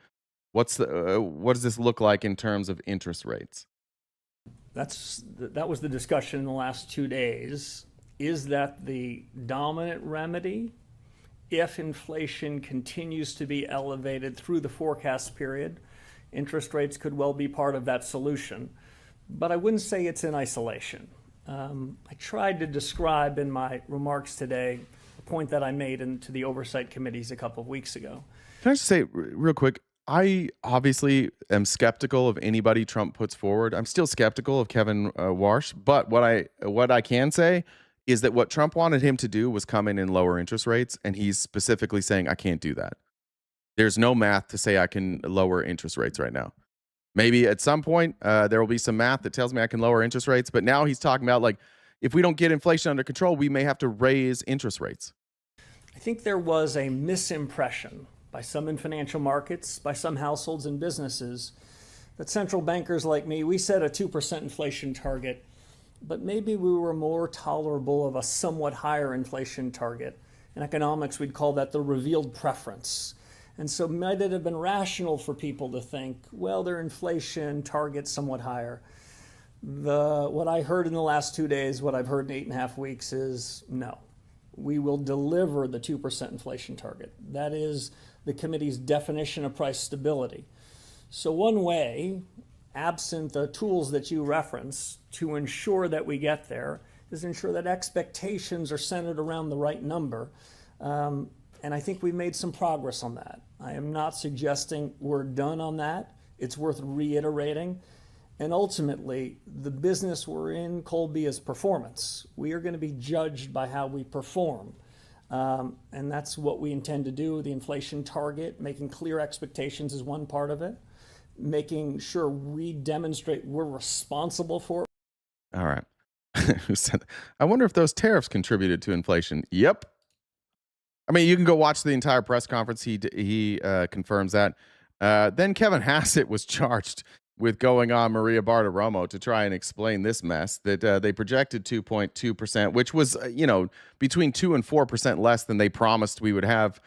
what does this look like in terms of interest rates? That was the discussion in the last 2 days. Is that the dominant remedy if inflation continues to be elevated through the forecast period? Interest rates could well be part of that solution, but I wouldn't say it's in isolation. I tried to describe in my remarks today a point that I made into the oversight committees a couple of weeks ago. Can I just say real quick, I obviously am skeptical of anybody Trump puts forward. I'm still skeptical of Kevin Warsh, but what I can say is that what Trump wanted him to do was come in and lower interest rates, and he's specifically saying, I can't do that. There's no math to say I can lower interest rates right now. Maybe at some point there will be some math that tells me I can lower interest rates, but now he's talking about like if we don't get inflation under control, we may have to raise interest rates. I think there was a misimpression by some in financial markets, by some households and businesses, that central bankers like me, we set a 2% inflation target, but maybe we were more tolerable of a somewhat higher inflation target. In economics, we'd call that the revealed preference. And so might it have been rational for people to think, well, their inflation target's somewhat higher. What I heard in the last 2 days, what I've heard in 8.5 weeks is no. We will deliver the 2% inflation target. That is the committee's definition of price stability. So one way, absent the tools that you reference, to ensure that we get there is ensure that expectations are centered around the right number. And I think we've made some progress on that. I am not suggesting we're done on that. It's worth reiterating. And ultimately, the business we're in, Colby, is performance. We are going to be judged by how we perform. And that's what we intend to do. The inflation target, making clear expectations is one part of it. Making sure we demonstrate we're responsible for it. All right. Who said? I wonder if those tariffs contributed to inflation. Yep. I mean, you can go watch the entire press conference. He confirms that. Then Kevin Hassett was charged with going on Maria Bartiromo to try and explain this mess that they projected 2.2%, which was, between 2 and 4% less than they promised we would have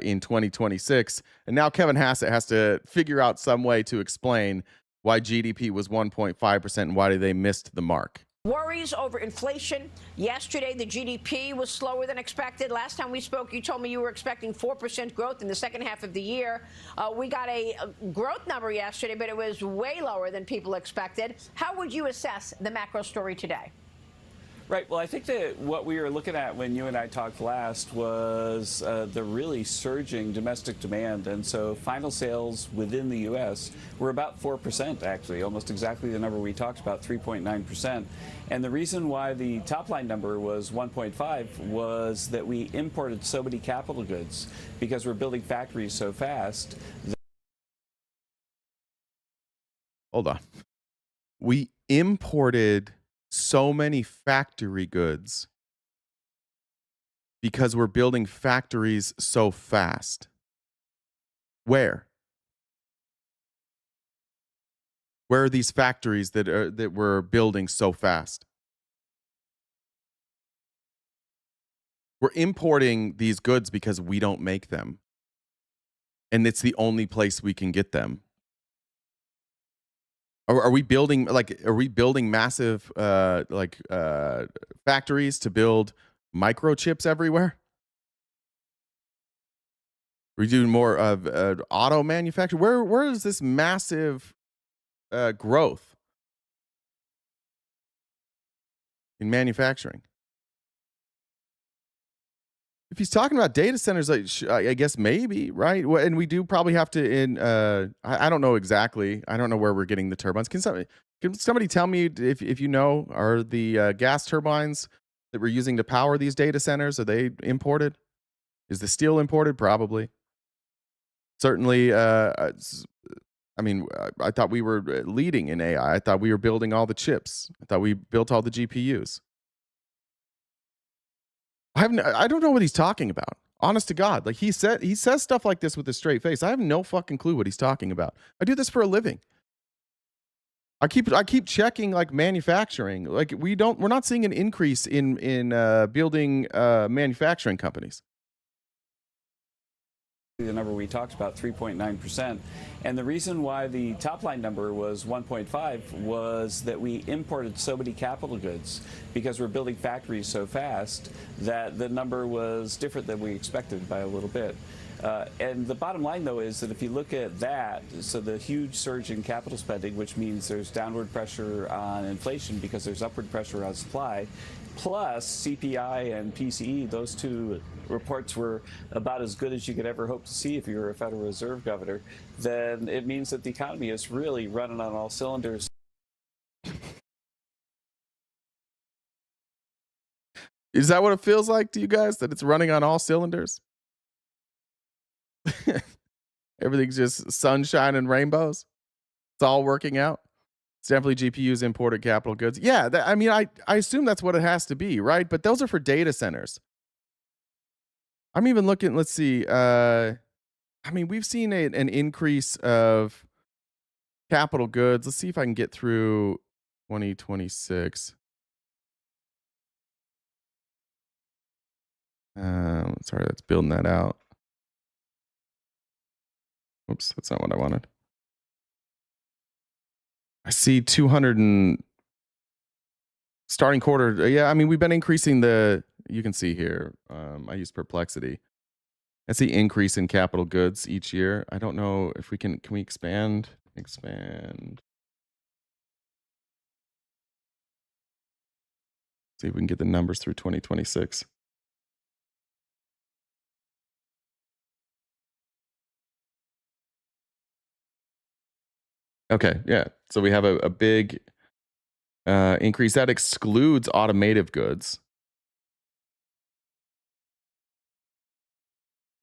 in 2026. And now Kevin Hassett has to figure out some way to explain why GDP was 1.5% and why they missed the mark. Worries over inflation. Yesterday, the GDP was slower than expected. Last time we spoke, you told me you were expecting 4% growth in the second half of the year. We got a growth number yesterday, but it was way lower than people expected. How would you assess the macro story today? Right. Well, I think that what we were looking at when you and I talked last was the really surging domestic demand. And so final sales within the U.S. were about 4%, actually, almost exactly the number we talked about, 3.9%. And the reason why the top line number was 1.5 was that we imported so many capital goods because we're building factories so fast. Hold on. We imported so many factory goods because we're building factories so fast. Where? Where are these factories that we're building so fast? We're importing these goods because we don't make them. And it's the only place we can get them. Are we building massive factories to build microchips everywhere? Are we doing more of auto manufacturing? Where is this massive growth in manufacturing? If he's talking about data centers, I guess maybe, right? And we do probably have to. I don't know exactly. I don't know where we're getting the turbines. Can somebody tell me if you know? Are the gas turbines that we're using to power these data centers, are they imported? Is the steel imported? Probably. Certainly. I thought we were leading in AI. I thought we were building all the chips. I thought we built all the GPUs. I don't know what he's talking about. Honest to God. Like he says stuff like this with a straight face. I have no fucking clue what he's talking about. I do this for a living. I keep checking like manufacturing. Like we're not seeing an increase in building manufacturing companies. The number we talked about, 3.9%. And the reason why the top line number was 1.5 was that we imported so many capital goods because we're building factories so fast that the number was different than we expected by a little bit. And the bottom line, though, is that if you look at that, so the huge surge in capital spending, which means there's downward pressure on inflation because there's upward pressure on supply, plus CPI and PCE, those two reports were about as good as you could ever hope to see if you were a Federal Reserve governor, then it means that the economy is really running on all cylinders. Is that what it feels like to you guys, that it's running on all cylinders? Everything's just sunshine and rainbows. It's all working out. It's definitely GPUs, imported capital goods. Yeah, I mean, I assume that's what it has to be, right? But those are for data centers. I'm even looking, let's see. I mean, we've seen an increase of capital goods. Let's see if I can get through 2026. Sorry, that's building that out. Oops, that's not what I wanted. I see 200 and starting quarter. Yeah, I mean, we've been increasing you can see here. I use Perplexity. That's the increase in capital goods each year. I don't know if can we expand? Expand. See if we can get the numbers through 2026. Okay, yeah. So we have a big increase that excludes automotive goods.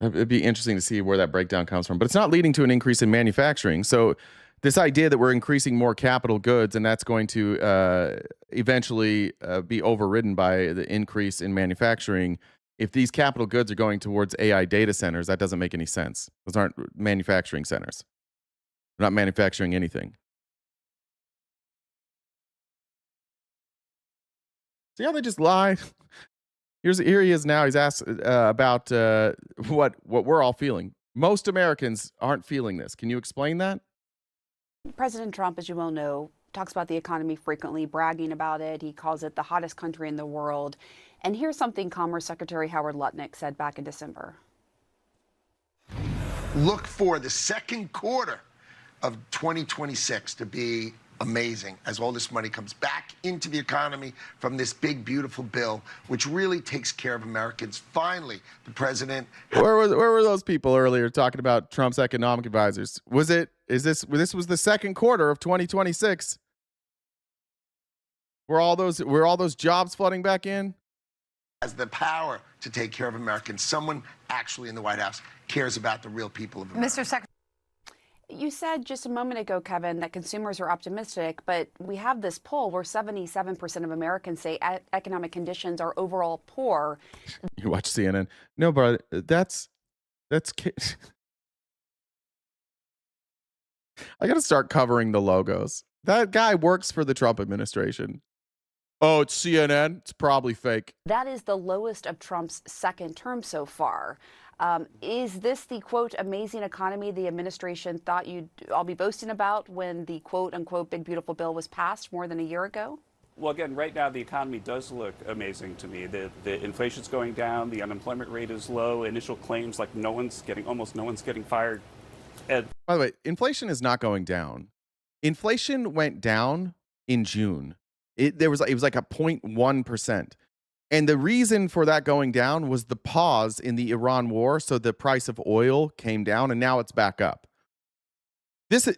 It'd be interesting to see where that breakdown comes from, but it's not leading to an increase in manufacturing. So this idea that we're increasing more capital goods and that's going to eventually be overridden by the increase in manufacturing. If these capital goods are going towards AI data centers, that doesn't make any sense. Those aren't manufacturing centers. They're not manufacturing anything. See how they just lie? Here he is now. He's asked about what we're all feeling. Most Americans aren't feeling this. Can you explain that? President Trump, as you well know, talks about the economy frequently, bragging about it. He calls it the hottest country in the world. And here's something Commerce Secretary Howard Lutnick said back in December. Look for the second quarter of 2026 to be amazing as all this money comes back into the economy from this big, beautiful bill, which really takes care of Americans. Finally, the president. Where were those people earlier talking about Trump's economic advisors? This was the second quarter of 2026? Were all those jobs flooding back in? Has the power to take care of Americans. Someone actually in the White House cares about the real people of America. Mr. Secretary. You said just a moment ago, Kevin, that consumers are optimistic, but we have this poll where 77% of Americans say economic conditions are overall poor. You watch CNN. No, bro, that's I got to start covering the logos. That guy works for the Trump administration. Oh, it's CNN. It's probably fake. That is the lowest of Trump's second term so far. Is this the, quote, amazing economy the administration thought you'd all be boasting about when the, quote, unquote, big, beautiful bill was passed more than a year ago? Well, again, right now the economy does look amazing to me. The inflation's going down, the unemployment rate is low, initial claims like almost no one's getting fired. And by the way, inflation is not going down. Inflation went down in June. It was like a 0.1%. And the reason for that going down was the pause in the Iran war. So the price of oil came down and now it's back up. This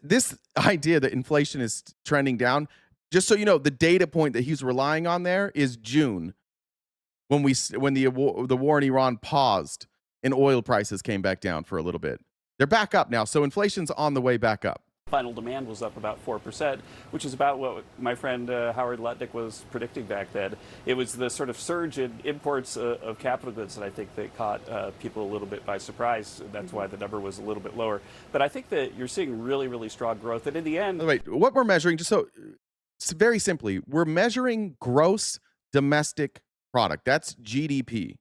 idea that inflation is trending down, just so you know, the data point that he's relying on there is June, when the war in Iran paused and oil prices came back down for a little bit. They're back up now. So inflation's on the way back up. final demand was up about 4%, which is about what my friend Howard Lutnick was predicting back then. It was the sort of surge in imports of capital goods that I think that caught people a little bit by surprise. That's why the number was a little bit lower. But I think that you're seeing really, really strong growth. And in the end... Wait, what we're measuring, just so very simply, we're measuring gross domestic product. That's GDP,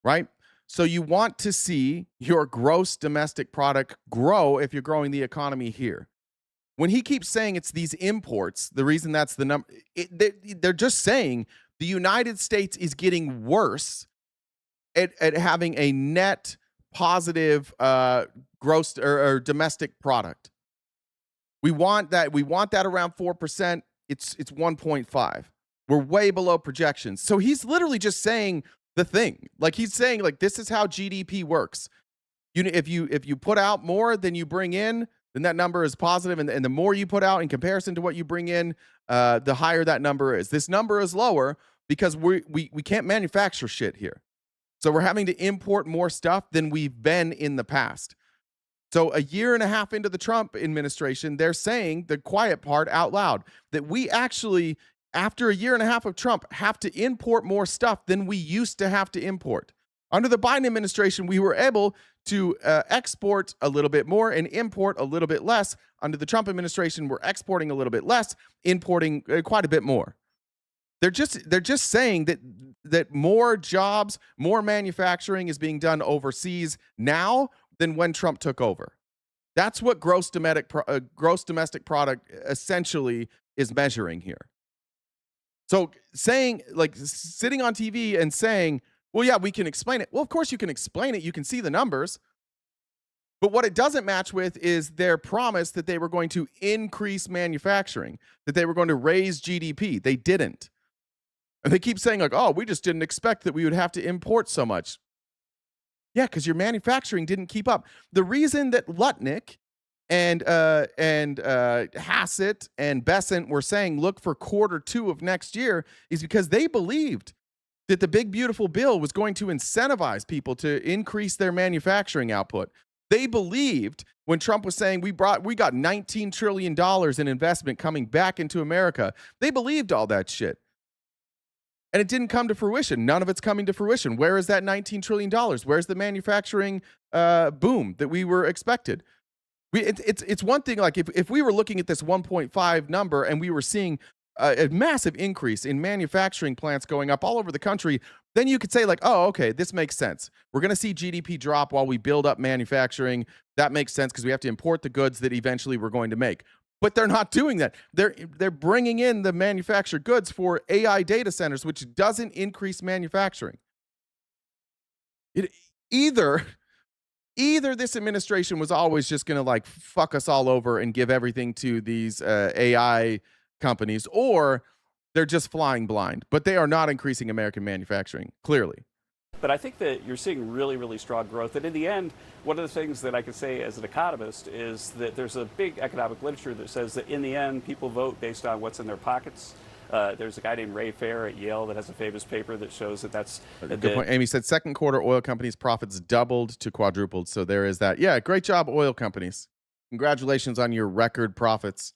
right? So you want to see your gross domestic product grow if you're growing the economy here. When he keeps saying it's these imports, the reason that's the number, they're just saying the United States is getting worse at having a net positive gross or domestic product. We want that around 4%. It's 1.5. We're way below projections. So he's literally just saying the thing. Like he's saying, like, this is how GDP works. If you put out more than you bring in, then that number is positive, and the more you put out in comparison to what you bring in, the higher that number is. This number is lower because we can't manufacture shit here. So we're having to import more stuff than we've been in the past. So a year and a half into the Trump administration, they're saying the quiet part out loud, that we actually, after a year and a half of Trump, have to import more stuff than we used to have to import. Under the Biden administration, we were able to export a little bit more and import a little bit less. Under the Trump administration, we're exporting a little bit less, importing quite a bit more. They're just saying that more jobs, more manufacturing is being done overseas now than when Trump took over. That's what gross domestic product essentially is measuring here. So saying, like, sitting on TV and saying, well, yeah, we can explain it. Well, of course you can explain it. You can see the numbers. But what it doesn't match with is their promise that they were going to increase manufacturing, that they were going to raise GDP. They didn't. And they keep saying, like, oh, we just didn't expect that we would have to import so much. Yeah, because your manufacturing didn't keep up. The reason that Lutnick and Hassett and Bessent were saying look for Q2 of next year is because they believed that the big beautiful bill was going to incentivize people to increase their manufacturing output. They believed when Trump was saying we got $19 trillion in investment coming back into America. They believed all that shit. And it didn't come to fruition. None of it's coming to fruition. Where is that $19 trillion? Where's the manufacturing boom that we were expected? It's one thing, like if we were looking at this 1.5 number and we were seeing a massive increase in manufacturing plants going up all over the country, then you could say, like, oh, okay, this makes sense. We're going to see GDP drop while we build up manufacturing. That makes sense because we have to import the goods that eventually we're going to make. But they're not doing that. They're bringing in the manufactured goods for AI data centers, which doesn't increase manufacturing. Either this administration was always just going to, like, fuck us all over and give everything to these AI companies, or they're just flying blind. But they are not increasing American manufacturing, clearly. But I think that you're seeing really, really strong growth. And in the end, one of the things that I can say as an economist is that there's a big economic literature that says that in the end, people vote based on what's in their pockets. There's a guy named Ray Fair at Yale that has a famous paper that shows that that's... Good point. Amy said second quarter oil companies' profits doubled to quadrupled. So there is that. Yeah, great job, oil companies. Congratulations on your record profits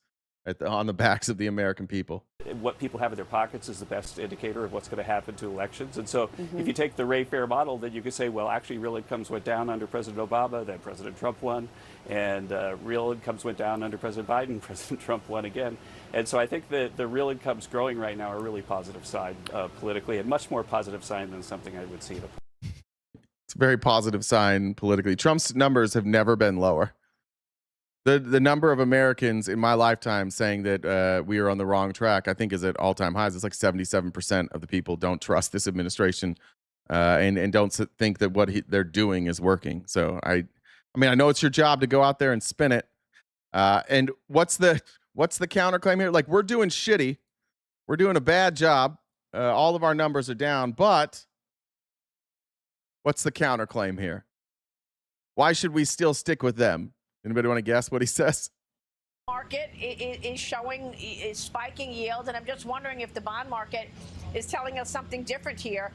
on the backs of the American people. What people have in their pockets is the best indicator of what's going to happen to elections. And so if you take the Ray Fair model, then you could say, well, actually real incomes went down under President Obama, then President Trump won, and real incomes went down under President Biden, President Trump won again. And so I think that the real incomes growing right now are a really positive sign politically, and much more positive sign than something I would see. It's a very positive sign politically. Trump's numbers have never been lower. The number of Americans in my lifetime saying that we are on the wrong track, I think, is at all-time highs. It's like 77% of the people don't trust this administration and don't think that what they're doing is working. So I mean, I know it's your job to go out there and spin it. And what's the counterclaim here? Like, we're doing shitty. We're doing a bad job. All of our numbers are down. But what's the counterclaim here? Why should we still stick with them? Anybody want to guess what he says? Market is spiking yields, and I'm just wondering if the bond market is telling us something different here.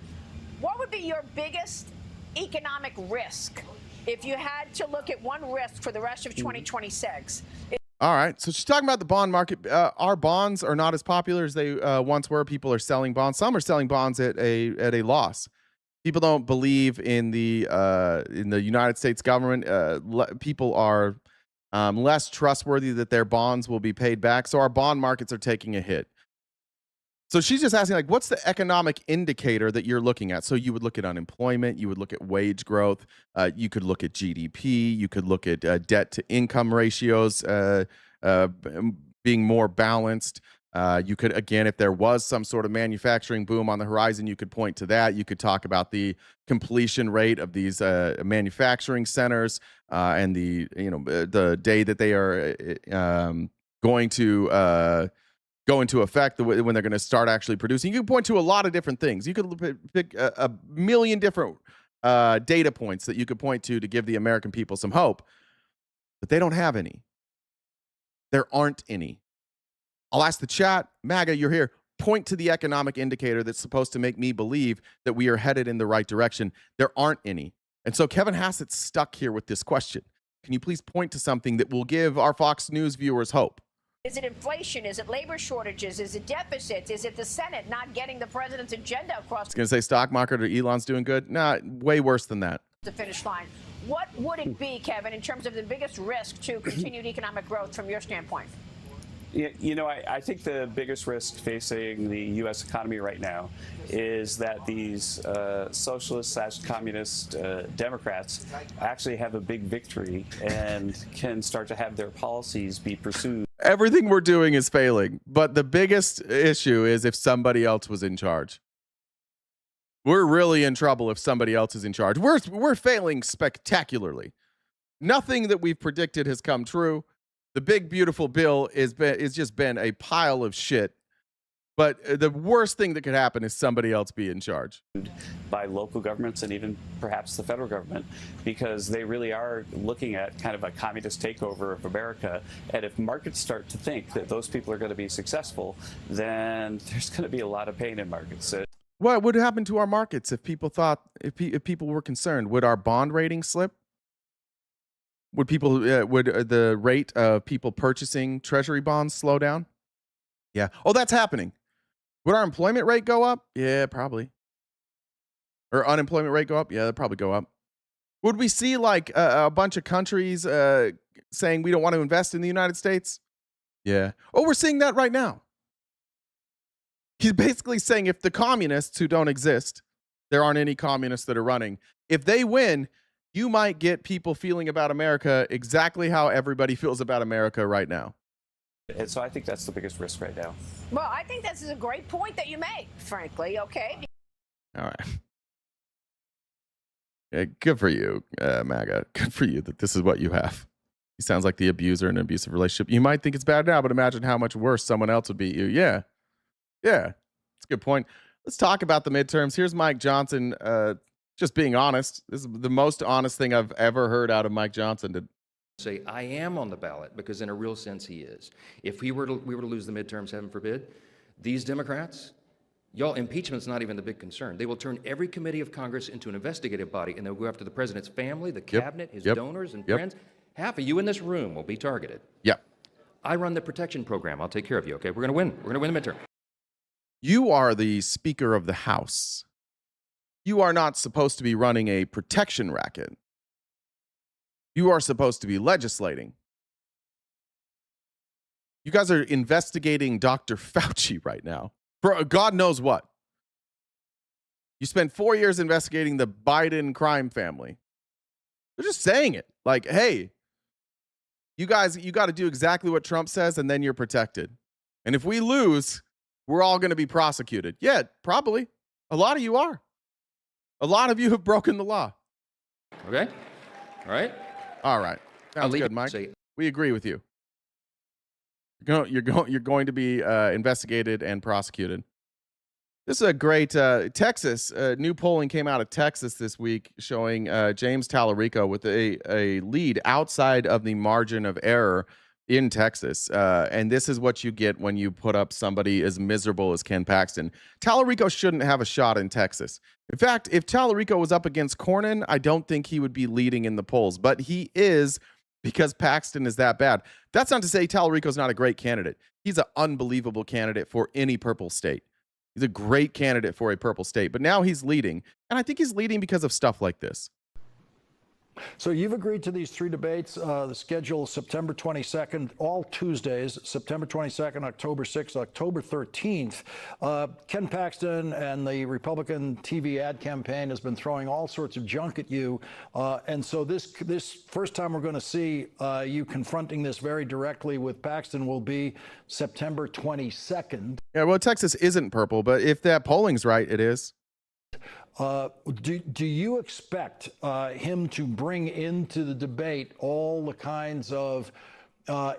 What would be your biggest economic risk if you had to look at one risk for the rest of 2026? All right, so she's talking about the bond market. Our bonds are not as popular as they once were. People are selling bonds. Some are selling bonds at a loss. People don't believe in the United States government. People are less trustworthy that their bonds will be paid back. So our bond markets are taking a hit. So she's just asking, like, what's the economic indicator that you're looking at? So you would look at unemployment. You would look at wage growth. You could look at GDP. You could look at debt to income ratios being more balanced. You could, again, if there was some sort of manufacturing boom on the horizon, you could point to that. You could talk about the completion rate of these manufacturing centers and the day that they are going to go into effect, when they're going to start actually producing. You can point to a lot of different things. You could pick a million different data points that you could point to give the American people some hope, but they don't have any. There aren't any. I'll ask the chat, MAGA, you're here. Point to the economic indicator that's supposed to make me believe that we are headed in the right direction. There aren't any. And so Kevin Hassett's stuck here with this question Can you please point to something that will give our Fox News viewers hope? Is it inflation? Is it labor shortages? Is it deficits? Is it the Senate not getting the president's agenda across I was going to say stock market or Elon's doing good. Nah, way worse than that. the finish line? What would it be, Kevin, in terms of the biggest risk to continued economic growth from your standpoint? You know, I think the biggest risk facing the U.S. economy right now is that these socialist/communist Democrats actually have a big victory and can start to have their policies be pursued. Everything we're doing is failing, but the biggest issue is if somebody else was in charge. We're really in trouble if somebody else is in charge. We're failing spectacularly. Nothing that we've predicted has come true. The big beautiful bill is just been a pile of shit. But the worst thing that could happen is somebody else be in charge. By local governments and even perhaps the federal government, because they really are looking at kind of a communist takeover of America. And if markets start to think that those people are going to be successful, then there's going to be a lot of pain in markets. What would happen to our markets if people thought, if people were concerned? Would our bond rating slip? Would the rate of people purchasing treasury bonds slow down? Yeah. Oh, that's happening. Would our employment rate go up? Yeah, probably. Or unemployment rate go up? Yeah, that'd probably go up. Would we see like a bunch of countries saying we don't want to invest in the United States? Yeah. Oh, we're seeing that right now. He's basically saying if the communists who don't exist, there aren't any communists that are running, if they win, you might get people feeling about America exactly how everybody feels about America right now. And so I think that's the biggest risk right now. Well, I think this is a great point that you make, frankly, okay? All right. Yeah, good for you, MAGA. Good for you that this is what you have. He sounds like the abuser in an abusive relationship. You might think it's bad now, but imagine how much worse someone else would beat you. Yeah. Yeah. That's a good point. Let's talk about the midterms. Here's Mike Johnson just being honest. This is the most honest thing I've ever heard out of Mike Johnson. To say I am on the ballot, because in a real sense he is. If we were to lose the midterms, heaven forbid, these Democrats, y'all, impeachment's not even the big concern. They will turn every committee of Congress into an investigative body, and they'll go after the president's family, the cabinet, his donors and friends. Half of you in this room will be targeted. Yep. I run the protection program. I'll take care of you, okay? We're going to win. We're going to win the midterm. You are the Speaker of the House. You are not supposed to be running a protection racket. You are supposed to be legislating. You guys are investigating Dr. Fauci right now for God knows what. You spent 4 years investigating the Biden crime family. They're just saying it like, hey, you got to do exactly what Trump says and then you're protected. And if we lose, we're all going to be prosecuted. Yeah, probably. A lot of you are. A lot of you have broken the law. Okay? All right? All right. Sounds good, Mike. We agree with you. You're going to be investigated and prosecuted. This is a great Texas. New polling came out of Texas this week showing James Tallarico with a lead outside of the margin of error in Texas. And this is what you get when you put up somebody as miserable as Ken Paxton. Tallarico shouldn't have a shot in Texas. In fact, if Tallarico was up against Cornyn, I don't think he would be leading in the polls. But he is, because Paxton is that bad. That's not to say Tallarico's not a great candidate. He's an unbelievable candidate for any purple state. He's a great candidate for a purple state. But now he's leading. And I think he's leading because of stuff like this. So you've agreed to these three debates. The schedule is September 22nd, all Tuesdays, September 22nd, October 6th, October 13th. Ken Paxton and the Republican TV ad campaign has been throwing all sorts of junk at you. And so this first time we're going to see you confronting this very directly with Paxton will be September 22nd. Yeah, well, Texas isn't purple, but if that polling's right, it is. Do you expect him to bring into the debate all the kinds of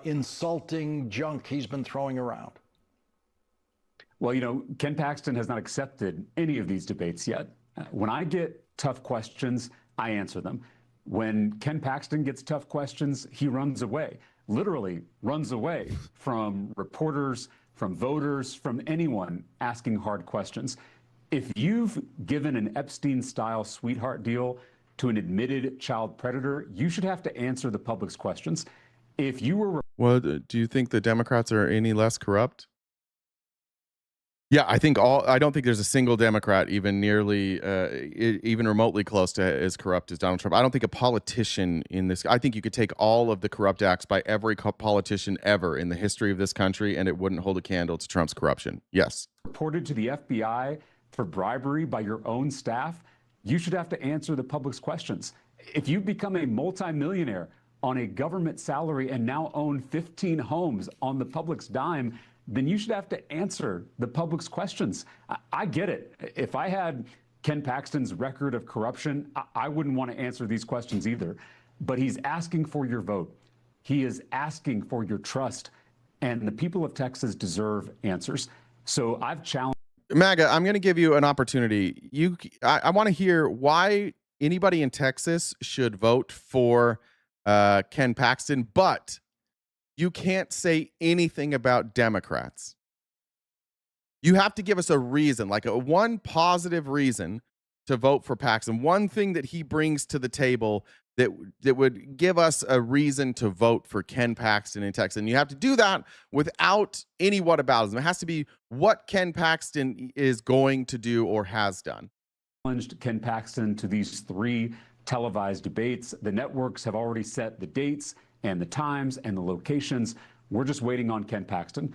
insulting junk he's been throwing around? Well, you know, Ken Paxton has not accepted any of these debates yet. When I get tough questions, I answer them. When Ken Paxton gets tough questions, he runs away, literally runs away from reporters, from voters, from anyone asking hard questions. If you've given an Epstein-style sweetheart deal to an admitted child predator, you should have to answer the public's questions. If you were Well, do you think the Democrats are any less corrupt? Yeah, I don't think there's a single Democrat even nearly, even remotely close to as corrupt as Donald Trump. I don't think a politician I think you could take all of the corrupt acts by every politician ever in the history of this country, and it wouldn't hold a candle to Trump's corruption. Yes. reported to the FBI for bribery by your own staff, you should have to answer the public's questions. If you become a multimillionaire on a government salary and now own 15 homes on the public's dime, then you should have to answer the public's questions. I get it. If I had Ken Paxton's record of corruption, I wouldn't want to answer these questions either. But he's asking for your vote. He is asking for your trust. And the people of Texas deserve answers. So I've challenged. MAGA, I'm going to give you an opportunity. I want to hear why anybody in Texas should vote for Ken Paxton, but you can't say anything about Democrats. You have to give us a reason, like one positive reason to vote for Paxton, one thing that he brings to the table that would give us a reason to vote for Ken Paxton in Texas. And you have to do that without any whataboutism. It has to be what Ken Paxton is going to do or has done. Challenged Ken Paxton to these 3 televised debates. The networks have already set the dates and the times and the locations. We're just waiting on Ken Paxton.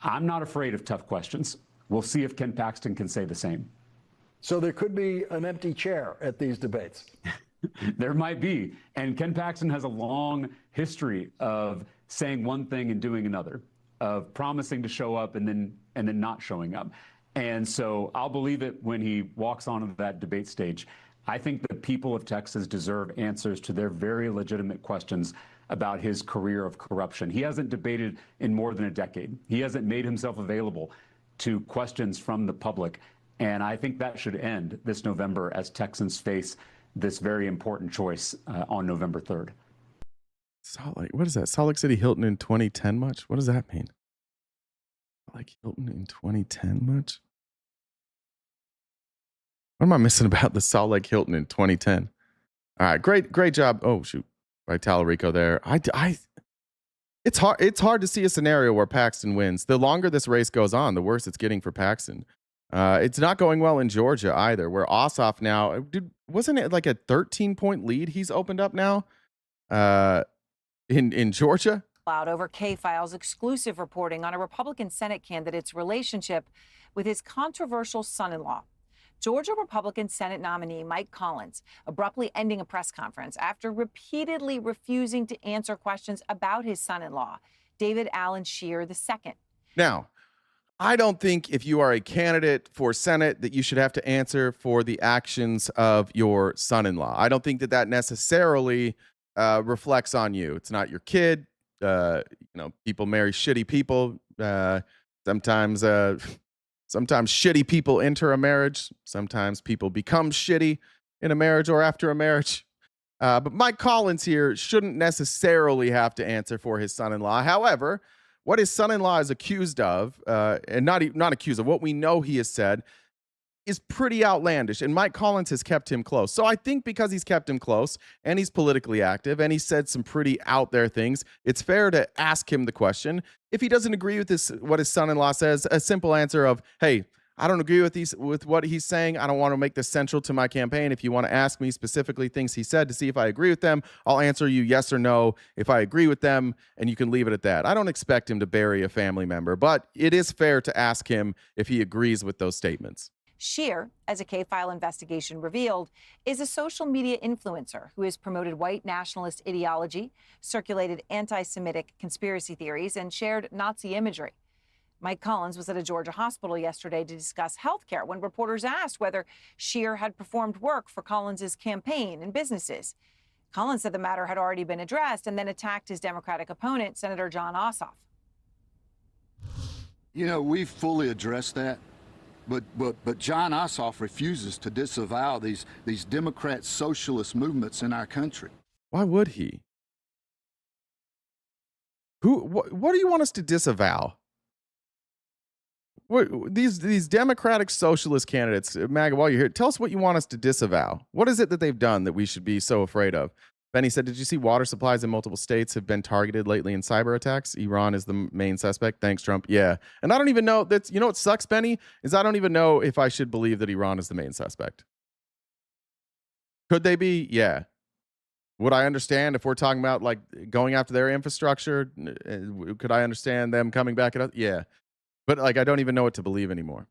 I'm not afraid of tough questions. We'll see if Ken Paxton can say the same. So there could be an empty chair at these debates. There might be. And Ken Paxton has a long history of saying one thing and doing another, of promising to show up and then not showing up. And so I'll believe it when he walks onto that debate stage. I think the people of Texas deserve answers to their very legitimate questions about his career of corruption. He hasn't debated in more than a decade. He hasn't made himself available to questions from the public. And I think that should end this November as Texans face this very important choice on November 3rd. What is that? Salt Lake City Hilton in 2010 much? What does that mean? Like Hilton in 2010 much? What am I missing about the Salt Lake Hilton in 2010? All right, great job. Oh shoot, by Tallarico there. It's hard to see a scenario where Paxton wins. The longer this race goes on, the worse it's getting for Paxton. It's not going well in Georgia either, where Ossoff now, wasn't it like a 13-point lead he's opened up now in Georgia? Out over K-Files exclusive reporting on a Republican Senate candidate's relationship with his controversial son-in-law. Georgia Republican Senate nominee Mike Collins abruptly ending a press conference after repeatedly refusing to answer questions about his son-in-law, David Allen Scheer II. Now, I don't think if you are a candidate for Senate that you should have to answer for the actions of your son-in-law. I don't think that necessarily reflects on you. It's not your kid. People marry shitty people. Sometimes shitty people enter a marriage. Sometimes people become shitty in a marriage or after a marriage. But Mike Collins here shouldn't necessarily have to answer for his son-in-law. However, what his son-in-law is accused of, and not accused of, what we know he has said, is pretty outlandish. And Mike Collins has kept him close. So I think because he's kept him close and he's politically active and he said some pretty out there things, it's fair to ask him the question. If he doesn't agree with what his son-in-law says, a simple answer of, hey, I don't agree with what he's saying. I don't want to make this central to my campaign. If you want to ask me specifically things he said to see if I agree with them, I'll answer you yes or no if I agree with them, and you can leave it at that. I don't expect him to bury a family member, but it is fair to ask him if he agrees with those statements. Scheer, as a K-File investigation revealed, is a social media influencer who has promoted white nationalist ideology, circulated anti-Semitic conspiracy theories, and shared Nazi imagery. Mike Collins was at a Georgia hospital yesterday to discuss health care when reporters asked whether Scheer had performed work for Collins' campaign and businesses. Collins said the matter had already been addressed and then attacked his Democratic opponent, Senator Jon Ossoff. We've fully addressed that. But Jon Ossoff refuses to disavow these Democrat socialist movements in our country. Why would he? What do you want us to disavow? These Democratic Socialist candidates, MAGA, while you're here, tell us what you want us to disavow. What is it that they've done that we should be so afraid of? Benny said, did you see water supplies in multiple states have been targeted lately in cyber attacks? Iran is the main suspect. Thanks, Trump. Yeah. And I don't even know that's, you know what sucks, Benny, is I don't even know if I should believe that Iran is the main suspect. Could they be? Yeah. Would I understand if we're talking about like going after their infrastructure? Could I understand them coming back at us? Yeah. But like, I don't even know what to believe anymore.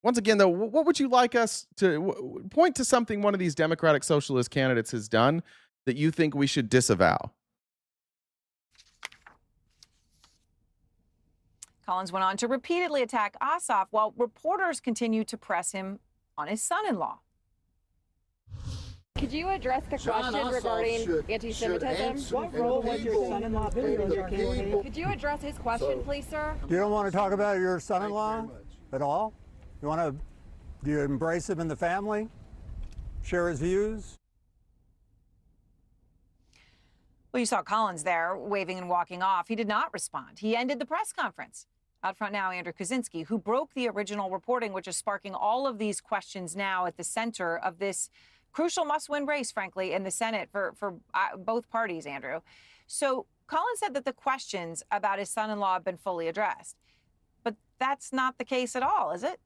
Once again, though, what would you like us to point to something one of these Democratic Socialist candidates has done that you think we should disavow? Collins went on to repeatedly attack Ossoff while reporters continue to press him on his son-in-law. Could you address the question regarding anti-Semitism? What role was your son-in-law playing in your campaign? Could you address his question, please, sir? You don't want to talk about your son-in-law at all? Do you embrace him in the family? Share his views? Well, you saw Collins there waving and walking off. He did not respond. He ended the press conference. Out front now, Andrew Kaczynski, who broke the original reporting, which is sparking all of these questions now at the center of this crucial must-win race, frankly, in the Senate for both parties, Andrew. So Collins said that the questions about his son-in-law have been fully addressed. But that's not the case at all, is it?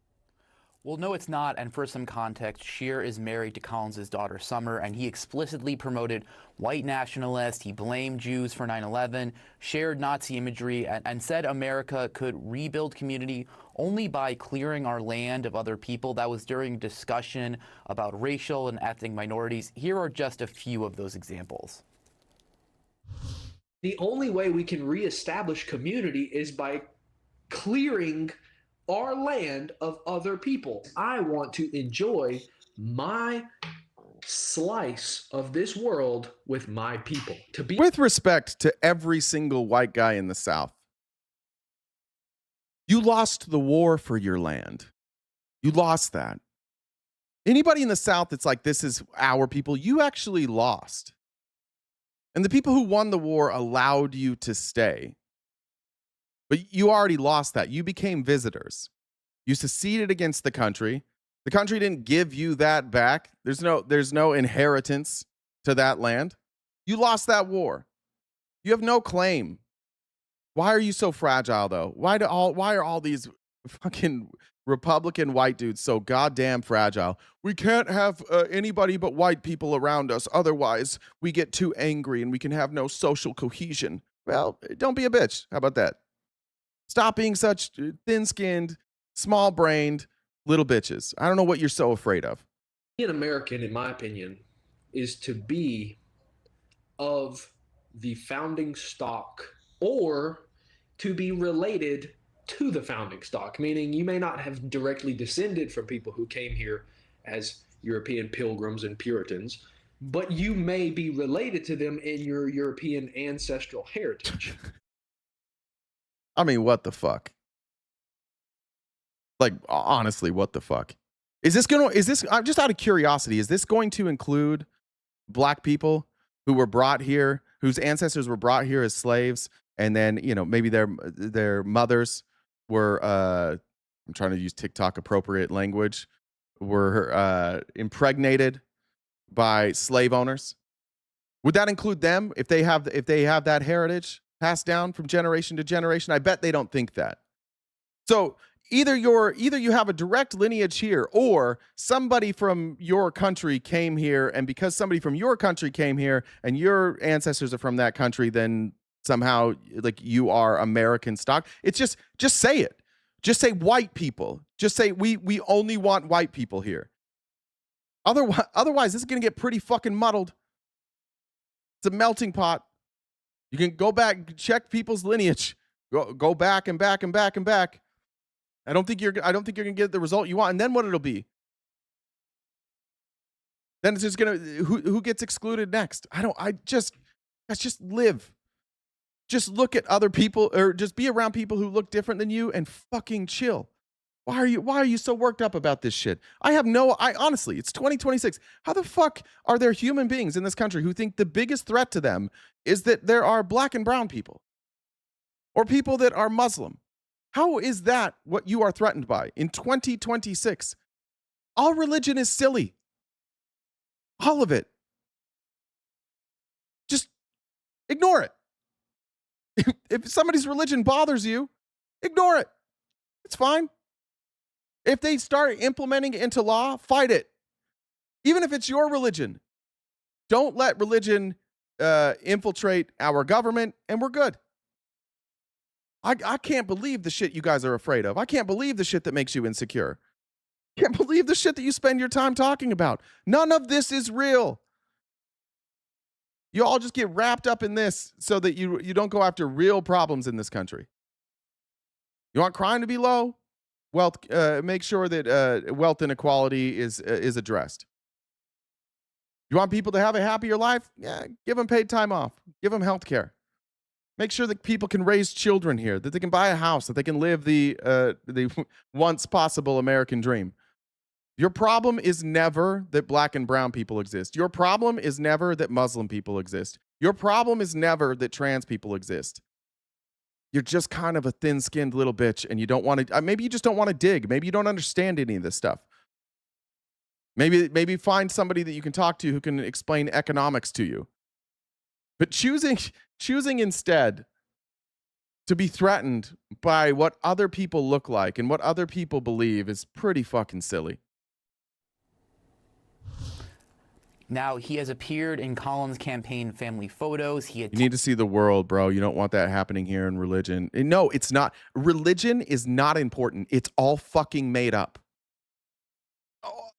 Well, no, it's not. And for some context, Scheer is married to Collins' daughter, Summer, and he explicitly promoted white nationalists. He blamed Jews for 9/11, shared Nazi imagery, and said America could rebuild community only by clearing our land of other people. That was during discussion about racial and ethnic minorities. Here are just a few of those examples. The only way we can reestablish community is by clearing our land of other people. I want to enjoy my slice of this world with my people. With respect to every single white guy in the South, you lost the war for your land. You lost that. Anybody in the South that's like, this is our people, you actually lost. And the people who won the war allowed you to stay. But you already lost that. You became visitors. You seceded against the country. The country didn't give you that back. There's no inheritance to that land. You lost that war. You have no claim. Why are you so fragile, though? Why are all these fucking Republican white dudes so goddamn fragile? We can't have anybody but white people around us. Otherwise, we get too angry and we can have no social cohesion. Well, don't be a bitch. How about that? Stop being such thin-skinned, small-brained little bitches. I don't know what you're so afraid of. Being American, in my opinion, is to be of the founding stock or to be related to the founding stock, meaning you may not have directly descended from people who came here as European pilgrims and Puritans, but you may be related to them in your European ancestral heritage. I mean, what the fuck? Like, honestly, what the fuck? I'm just out of curiosity, is this going to include black people who were brought here, whose ancestors were brought here as slaves, and then, you know, maybe their mothers were, I'm trying to use TikTok appropriate language, were impregnated by slave owners? Would that include them if they have that heritage passed down from generation to generation? I bet they don't think that. So either you have a direct lineage here, or somebody from your country came here, and because somebody from your country came here and your ancestors are from that country, then somehow like you are American stock. It's just say it. Just say white people. Just say we only want white people here. Otherwise, this is going to get pretty fucking muddled. It's a melting pot. You can go back, check people's lineage. Go back and back and back and back. I don't think you're going to get the result you want. And then what it'll be? Then it's just going to who gets excluded next? Let's just live. Just look at other people, or just be around people who look different than you and fucking chill. Why are you so worked up about this shit? Honestly, it's 2026. How the fuck are there human beings in this country who think the biggest threat to them is that there are black and brown people or people that are Muslim How is that what you are threatened by in 2026? All religion is silly. All of it. Just ignore it. If somebody's religion bothers you, ignore it. It's fine. If they start implementing it into law, fight it. Even if it's your religion. Don't let religion infiltrate our government, and we're good. I can't believe the shit you guys are afraid of. I can't believe the shit that makes you insecure. Can't believe the shit that you spend your time talking about. None of this is real. You all just get wrapped up in this so that you don't go after real problems in this country. You want crime to be low? Wealth, make sure that wealth inequality is addressed. You want people to have a happier life? Yeah, give them paid time off. Give them health care. Make sure that people can raise children here, that they can buy a house, that they can live the once possible American dream. Your problem is never that black and brown people exist. Your problem is never that Muslim people exist. Your problem is never that trans people exist. You're just kind of a thin-skinned little bitch, and you don't want to. Maybe you just don't want to dig. Maybe you don't understand any of this stuff. Maybe find somebody that you can talk to who can explain economics to you. But choosing instead to be threatened by what other people look like and what other people believe is pretty fucking silly. Now, he has appeared in Collins' campaign family photos. You need to see the world, bro. You don't want that happening here in religion. No, it's not. Religion is not important. It's all fucking made up.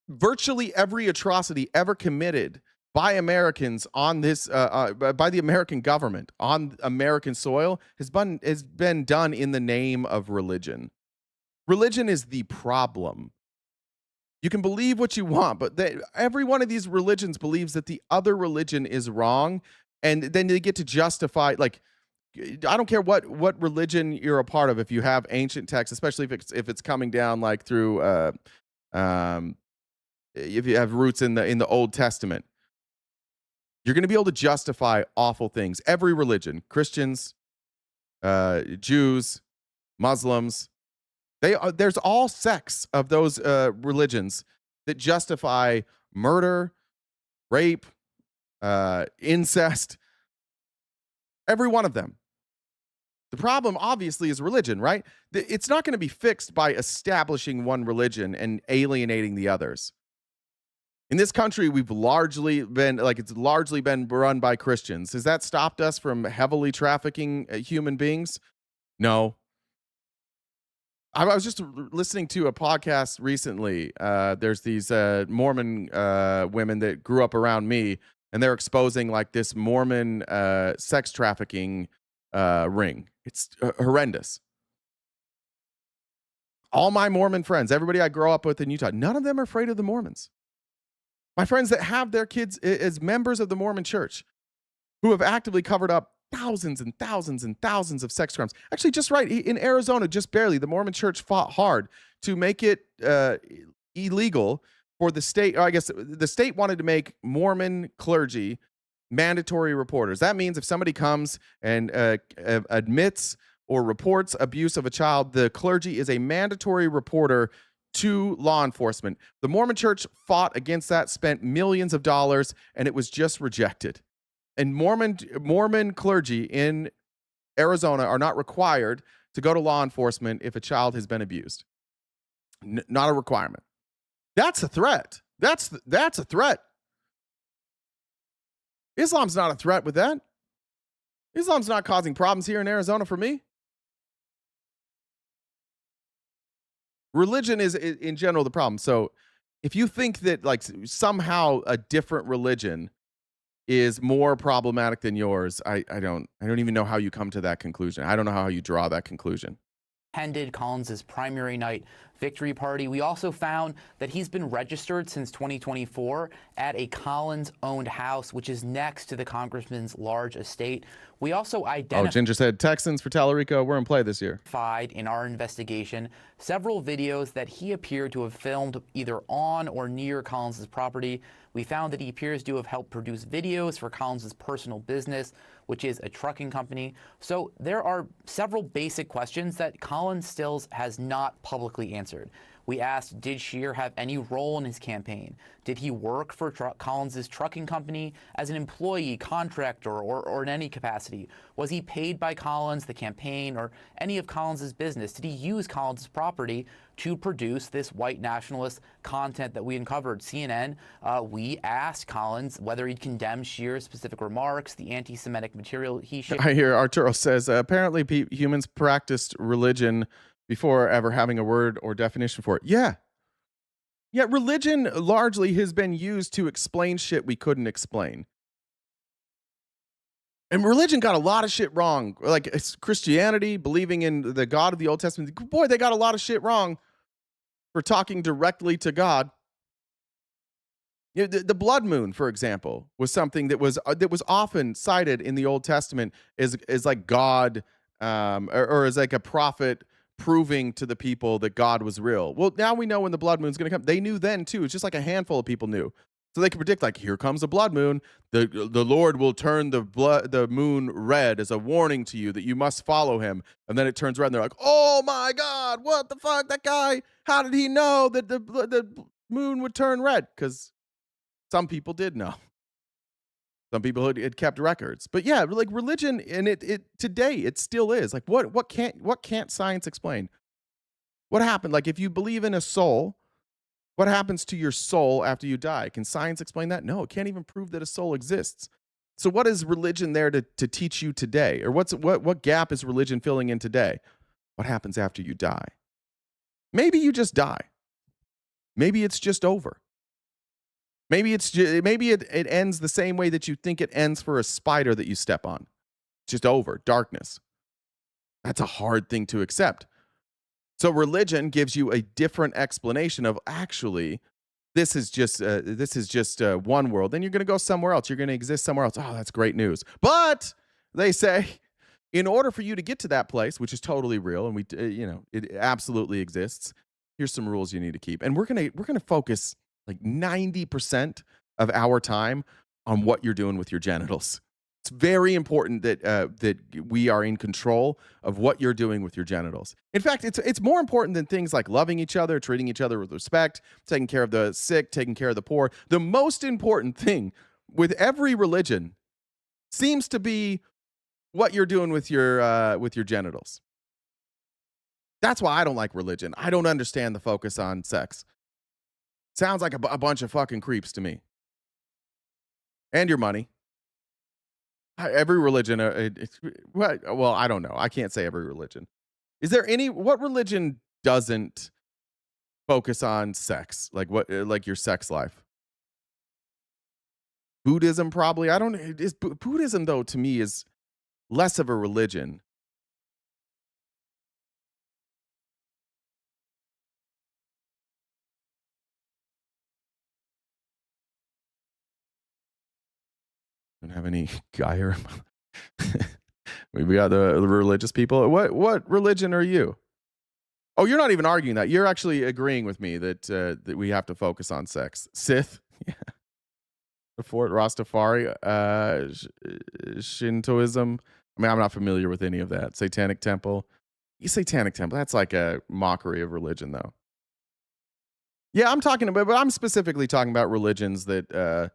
Virtually every atrocity ever committed by Americans on this, by the American government on American soil has been done in the name of religion. Religion is the problem. You can believe what you want, but every one of these religions believes that the other religion is wrong, and then they get to justify, like, I don't care what religion you're a part of. If you have ancient texts, especially if it's coming down like through, if you have roots in the Old Testament, you're going to be able to justify awful things. Every religion, Christians, Jews, Muslims. There's all sects of those religions that justify murder, rape, incest, every one of them. The problem, obviously, is religion, right? It's not going to be fixed by establishing one religion and alienating the others. In this country, it's largely been run by Christians. Has that stopped us from heavily trafficking human beings? No. I was just listening to a podcast recently. There's these Mormon women that grew up around me, and they're exposing like this Mormon sex trafficking ring. It's horrendous. All my Mormon friends, everybody I grow up with in Utah, none of them are afraid of the Mormons. My friends that have their kids as members of the Mormon church who have actively covered up thousands and thousands and thousands of sex crimes. Actually, just right, in Arizona, just barely, the Mormon church fought hard to make it illegal for the state, or I guess the state wanted to make Mormon clergy mandatory reporters. That means if somebody comes and admits or reports abuse of a child, the clergy is a mandatory reporter to law enforcement. The Mormon church fought against that, spent millions of dollars, and it was just rejected. And Mormon clergy in Arizona are not required to go to law enforcement if a child has been abused. Not a requirement. That's a threat. That's a threat. Islam's not a threat with that. Islam's not causing problems here in Arizona for me. Religion is, in general, the problem. So if you think that like somehow a different religion is more problematic than yours, I don't even know how you come to that conclusion. I don't know how you draw that conclusion. Attended Collins' primary night victory party. We also found that he's been registered since 2024 at a Collins-owned house, which is next to the congressman's large estate. We also identified Ginger said, Texans for Tallarico, we're in play this year. In our investigation several videos that he appeared to have filmed either on or near Collins's property. We found that he appears to have helped produce videos for Collins's personal business, which is a trucking company. So there are several basic questions that Collins Stills has not publicly answered. We asked, did Scheer have any role in his campaign? Did he work for Collins's trucking company as an employee, contractor, or in any capacity? Was he paid by Collins, the campaign, or any of Collins's business? Did he use Collins's property to produce this white nationalist content that we uncovered? CNN, we asked Collins whether he'd condemn Scheer's specific remarks, the anti-Semitic material he shared. I hear Arturo says, apparently humans practiced religion before ever having a word or definition for it. Yeah. Yeah, religion largely has been used to explain shit we couldn't explain. And religion got a lot of shit wrong. Like it's Christianity, believing in the God of the Old Testament. Boy, they got a lot of shit wrong for talking directly to God. You know, the blood moon, for example, was something that was often cited in the Old Testament as like God or as like a prophet proving to the people that God was real. Well, now we know when the blood moon's going to come. They knew then too. It's just like a handful of people knew. So they could predict, like, here comes a blood moon. The Lord will turn the moon red as a warning to you that you must follow him. And then it turns red and they're like, oh my God, what the fuck? That guy, how did he know that the moon would turn red? Because some people did know. Some people had kept records. But yeah, like religion, and it today it still is. Like what can't science explain? What happened? Like if you believe in a soul, what happens to your soul after you die? Can science explain that? No, it can't even prove that a soul exists. So what is religion there to teach you today? Or what gap is religion filling in today? What happens after you die? Maybe you just die. Maybe it's just over. Maybe it ends the same way that you think it ends for a spider that you step on. Just over, darkness. That's a hard thing to accept. So religion gives you a different explanation of actually, this is just one world. Then you're going to go somewhere else. You're going to exist somewhere else. Oh, that's great news. But they say, in order for you to get to that place, which is totally real, and it absolutely exists. Here's some rules you need to keep, and we're gonna focus like 90% of our time on what you're doing with your genitals. It's very important that we are in control of what you're doing with your genitals. In fact, it's more important than things like loving each other, treating each other with respect, taking care of the sick, taking care of the poor. The most important thing with every religion seems to be what you're doing with your genitals. That's why I don't like religion. I don't understand the focus on sex. Sounds like a bunch of fucking creeps to me. And your money. Every religion, well, I don't know. I can't say every religion. Is there what religion doesn't focus on sex? Like your sex life? Buddhism probably. I don't know. Buddhism, though, to me is less of a religion. Don't have any guy here. We got the religious people. What religion are you? Oh, you're not even arguing that. You're actually agreeing with me that we have to focus on sex. Sith, yeah. The Fort Rastafari, Shintoism. I mean, I'm not familiar with any of that. Satanic Temple. Satanic Temple. That's like a mockery of religion, though. Yeah, but I'm specifically talking about religions that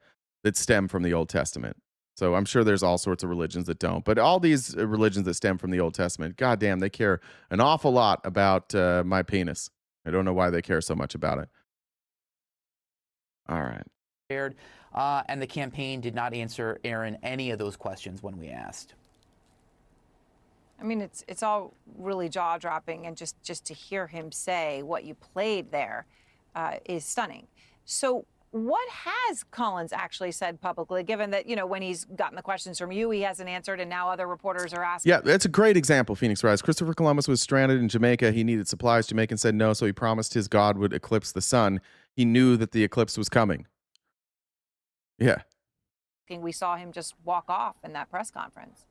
stem from the Old Testament. So I'm sure there's all sorts of religions that don't. But all these religions that stem from the Old Testament, goddamn, they care an awful lot about my penis. I don't know why they care so much about it. All right. And the campaign did not answer, Aaron, any of those questions when we asked. I mean, it's all really jaw-dropping, and just to hear him say what you played there is stunning. So What has Collins actually said publicly, given that, you know, when he's gotten the questions from you, he hasn't answered, and now other reporters are asking? Yeah, that's a great example, Phoenix Rise. Christopher Columbus was stranded in Jamaica. He needed supplies. Jamaicans said no, so he promised his God would eclipse the sun. He knew that the eclipse was coming. Yeah. We saw him just walk off in that press conference.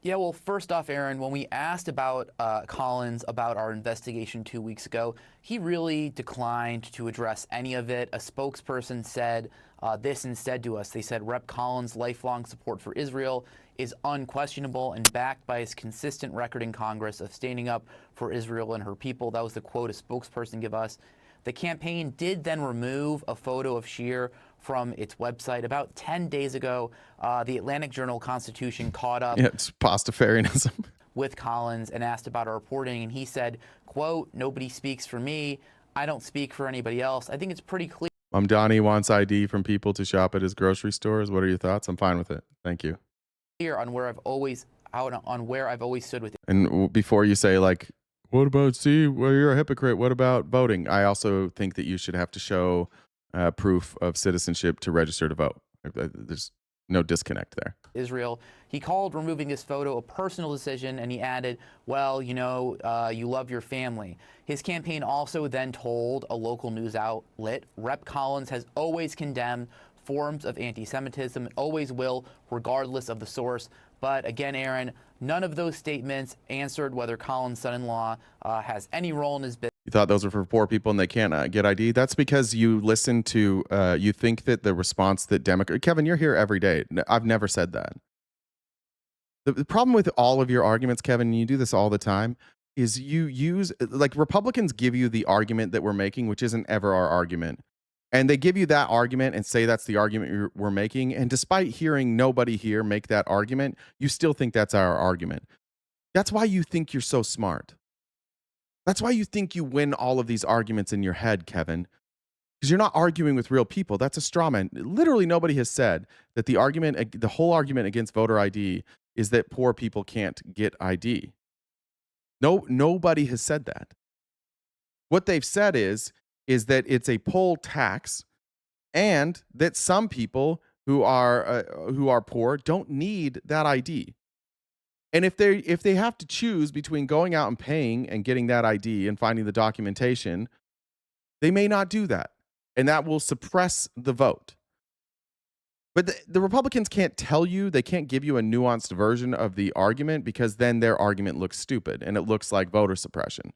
Yeah, well, first off, Aaron, when we asked about Collins about our investigation 2 weeks ago, he really declined to address any of it. A spokesperson said this instead to us. They said Rep. Collins' lifelong support for Israel is unquestionable and backed by his consistent record in Congress of standing up for Israel and her people. That was the quote a spokesperson gave us. The campaign did then remove a photo of Scheer from its website. About 10 days ago, the Atlantic Journal-Constitution caught up It's pastafarianism. with Collins and asked about our reporting, and he said, quote, "Nobody speaks for me. I don't speak for anybody else." I think it's pretty clear. Donnie wants ID from people to shop at his grocery stores. What are your thoughts? I'm fine with it. Thank you. On where I've always stood with it. And before you say, like, what about, well, you're a hypocrite. What about voting? I also think that you should have to show proof of citizenship to register to vote. There's no disconnect there. Israel. He called removing this photo a personal decision, and he added, well, you know, you love your family. His campaign also then told a local news outlet, Rep. Collins has always condemned forms of anti-Semitism and always will, regardless of the source. But again, Aaron, none of those statements answered whether Collins' son-in-law has any role in his business. You thought those were for poor people and they can't get ID? That's because you listen to, you think that the response that Kevin, you're here every day. I've never said that. The problem with all of your arguments, Kevin, and you do this all the time, is you use, like, Republicans give you the argument that we're making, which isn't ever our argument. And they give you that argument and say that's the argument we're making. And despite hearing nobody here make that argument, you still think that's our argument. That's why you think you're so smart. That's why you think you win all of these arguments in your head, Kevin. Because you're not arguing with real people. That's a straw man. Literally nobody has said that the whole argument against voter ID is that poor people can't get ID. No, nobody has said that. What they've said is that it's a poll tax, and that some people who are poor don't need that ID. And if they have to choose between going out and paying and getting that ID and finding the documentation, they may not do that, and that will suppress the vote. But the Republicans can't tell you, they can't give you a nuanced version of the argument, because then their argument looks stupid and it looks like voter suppression.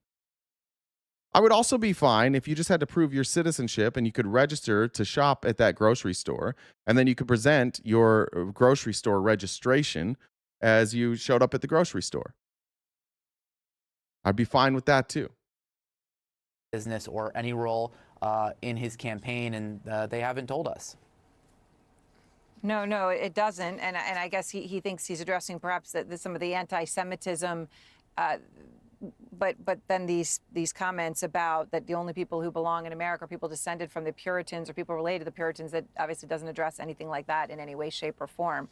I would also be fine if you just had to prove your citizenship and you could register to shop at that grocery store, and then you could present your grocery store registration as you showed up at the grocery store. I'd be fine with that too. Business or any role in his campaign, and they haven't told us. No, it doesn't. And I guess he thinks he's addressing perhaps some of the anti-Semitism, but then these comments about that the only people who belong in America are people descended from the Puritans or people related to the Puritans, that obviously doesn't address anything like that in any way, shape, or form.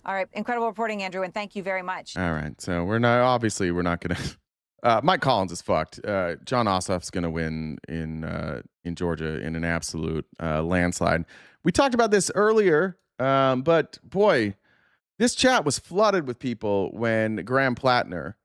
All right, incredible reporting, Andrew, and thank you very much. All right, so we're not going to. Mike Collins is fucked. John Ossoff's going to win in Georgia in an absolute landslide. We talked about this earlier, but boy, this chat was flooded with people when Graham Plattner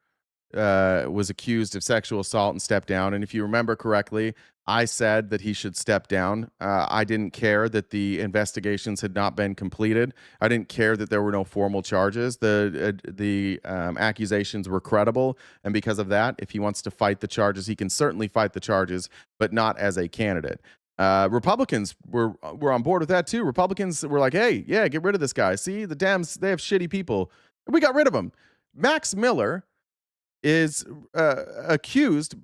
was accused of sexual assault and stepped down. And if you remember correctly, I said that he should step down. I didn't care that the investigations had not been completed. I didn't care that there were no formal charges. The accusations were credible, and because of that, if he wants to fight the charges, he can certainly fight the charges, but not as a candidate. Republicans were on board with that too. Republicans were like, hey, yeah, get rid of this guy. See, the Dems, they have shitty people. We got rid of him. Max Miller is accused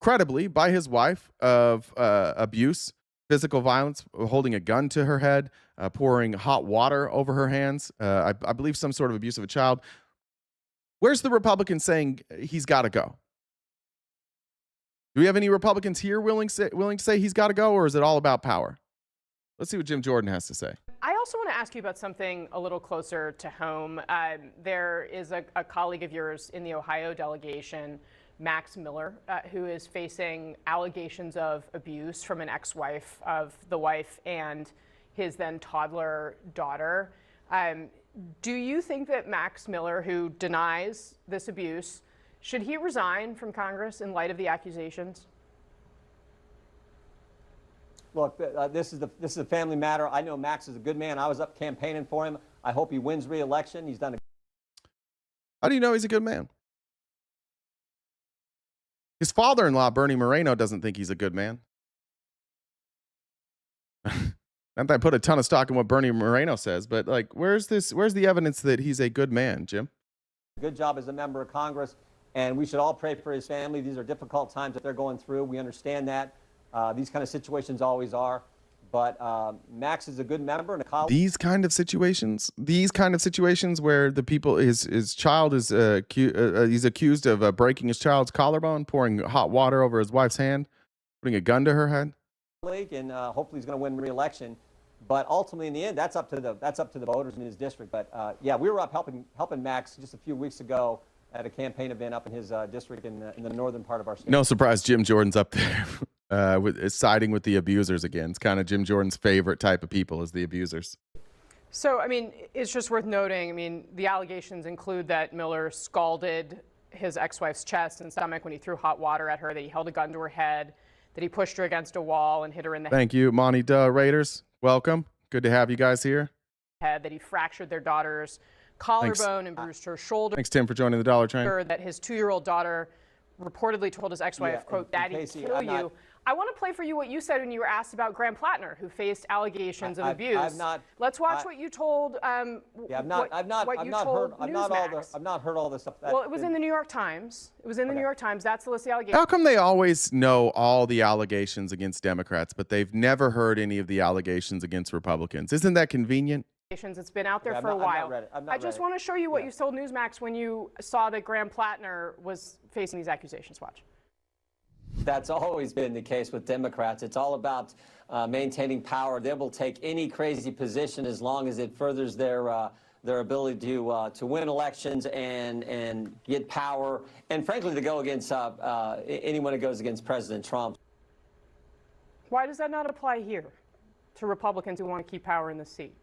credibly by his wife of abuse, physical violence, holding a gun to her head, pouring hot water over her hands, I believe some sort of abuse of a child. Where's the Republican saying he's got to go? Do we have any Republicans here willing to say he's got to go, or is it all about power? Let's see what Jim Jordan has to say. I also want to ask you about something a little closer to home. There is a colleague of yours in the Ohio delegation, Max Miller, who is facing allegations of abuse from an ex-wife of the wife and his then toddler daughter. Do you think that Max Miller, who denies this abuse, should he resign from Congress in light of the accusations? Look, this is a family matter. I know Max is a good man. I was up campaigning for him. I hope he wins re-election. He's done a... How do you know he's a good man? His father-in-law, Bernie Moreno, doesn't think he's a good man. Not that I put a ton of stock in what Bernie Moreno says, but like, where's the evidence that he's a good man, Jim? Good job as a member of Congress, and we should all pray for his family. These are difficult times that they're going through. We understand that. These kind of situations always are. But Max is a good member and a colleague. These kind of situations where the people, his child is he's accused of breaking his child's collarbone, pouring hot water over his wife's hand, putting a gun to her head. And hopefully he's going to win re-election. But ultimately, in the end, that's up to the voters in his district. But yeah, we were up helping Max just a few weeks ago at a campaign event up in his district in the northern part of our state. No surprise, Jim Jordan's up there. Siding with the abusers again. It's kind of Jim Jordan's favorite type of people is the abusers. So, I mean, it's just worth noting, I mean, the allegations include that Miller scalded his ex-wife's chest and stomach when he threw hot water at her, that he held a gun to her head, that he pushed her against a wall and hit her in the Thank you, Monty Raiders. Welcome. Good to have you guys here. head, that he fractured their daughter's collarbone and bruised her shoulder. Thanks, Tim, for joining the Dollar Train. That his 2-year-old daughter reportedly told his ex-wife, quote, "Daddy, Casey, kill you." I want to play for you what you said when you were asked about Graham Plattner, who faced allegations of abuse. Let's watch what you told. I've not heard all this stuff. Well, it was in the New York Times. It was in the New York Times. That's the list of allegations. How come they always know all the allegations against Democrats, but they've never heard any of the allegations against Republicans? Isn't that convenient? It's been out there for a while. I just want to show you what you told Newsmax when you saw that Graham Plattner was facing these accusations. Watch. That's always been the case with Democrats. It's all about maintaining power. They will take any crazy position as long as it furthers their ability to win elections and get power, and frankly, to go against anyone who goes against President Trump. Why does that not apply here to Republicans who want to keep power in the seat?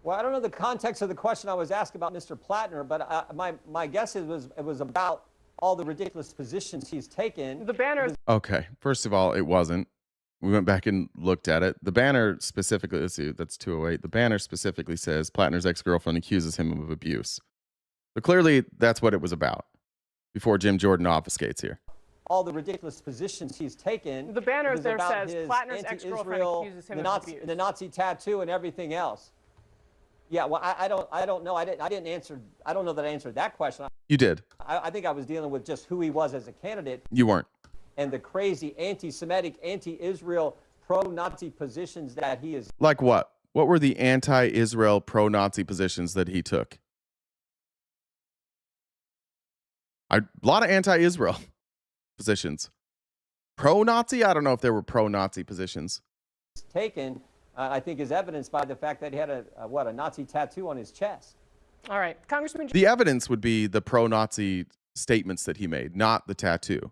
Well, I don't know the context of the question I was asked about Mr. Plattner, but my guess it was about all the ridiculous positions he's taken. The banner. Okay, first of all, it wasn't. We went back and looked at it. The banner specifically, let's see, that's 208. The banner specifically says Plattner's ex-girlfriend accuses him of abuse. So clearly, that's what it was about before Jim Jordan obfuscates here. All the ridiculous positions he's taken. The banner there says Plattner's ex-girlfriend accuses him of abuse. The Nazi tattoo and everything else. Yeah, well, I don't know. I didn't answer. I don't know that I answered that question. You did. I think I was dealing with just who he was as a candidate. You weren't. And the crazy anti-Semitic, anti-Israel, pro-Nazi positions that he is. Like what? What were the anti-Israel, pro-Nazi positions that he took? A lot of anti-Israel positions. Pro-Nazi? I don't know if there were pro-Nazi positions. Taken, I think, is evidenced by the fact that he had a Nazi tattoo on his chest. All right, Congressman. The evidence would be the pro-Nazi statements that he made, not the tattoo.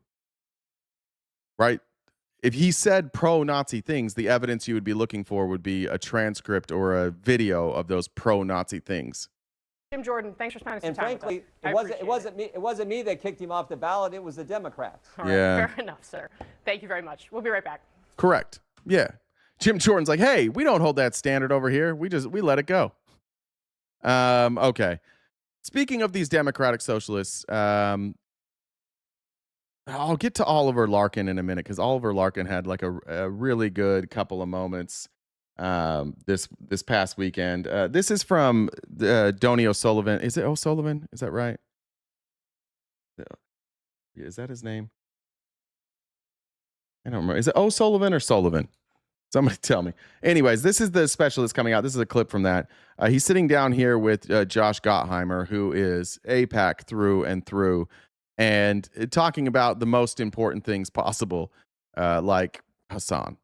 Right? If he said pro-Nazi things, the evidence you would be looking for would be a transcript or a video of those pro-Nazi things. Jim Jordan, thanks for spending some time with us. And frankly, it wasn't me that kicked him off the ballot. It was the Democrats. All right, yeah. Fair enough, sir. Thank you very much. We'll be right back. Correct. Yeah. Jim Jordan's like, hey, we don't hold that standard over here. We let it go. Okay. Speaking of these Democratic socialists, I'll get to Oliver Larkin in a minute because Oliver Larkin had like a really good couple of moments this past weekend. This is from Donnie O'Sullivan. Is it O'Sullivan? Is that right? Is that his name? I don't remember. Is it O'Sullivan or Sullivan? Somebody tell me. Anyways, this is the special that's coming out. This is a clip from that. He's sitting down here with Josh Gottheimer, who is AIPAC through and through, and talking about the most important things possible, like Hassan.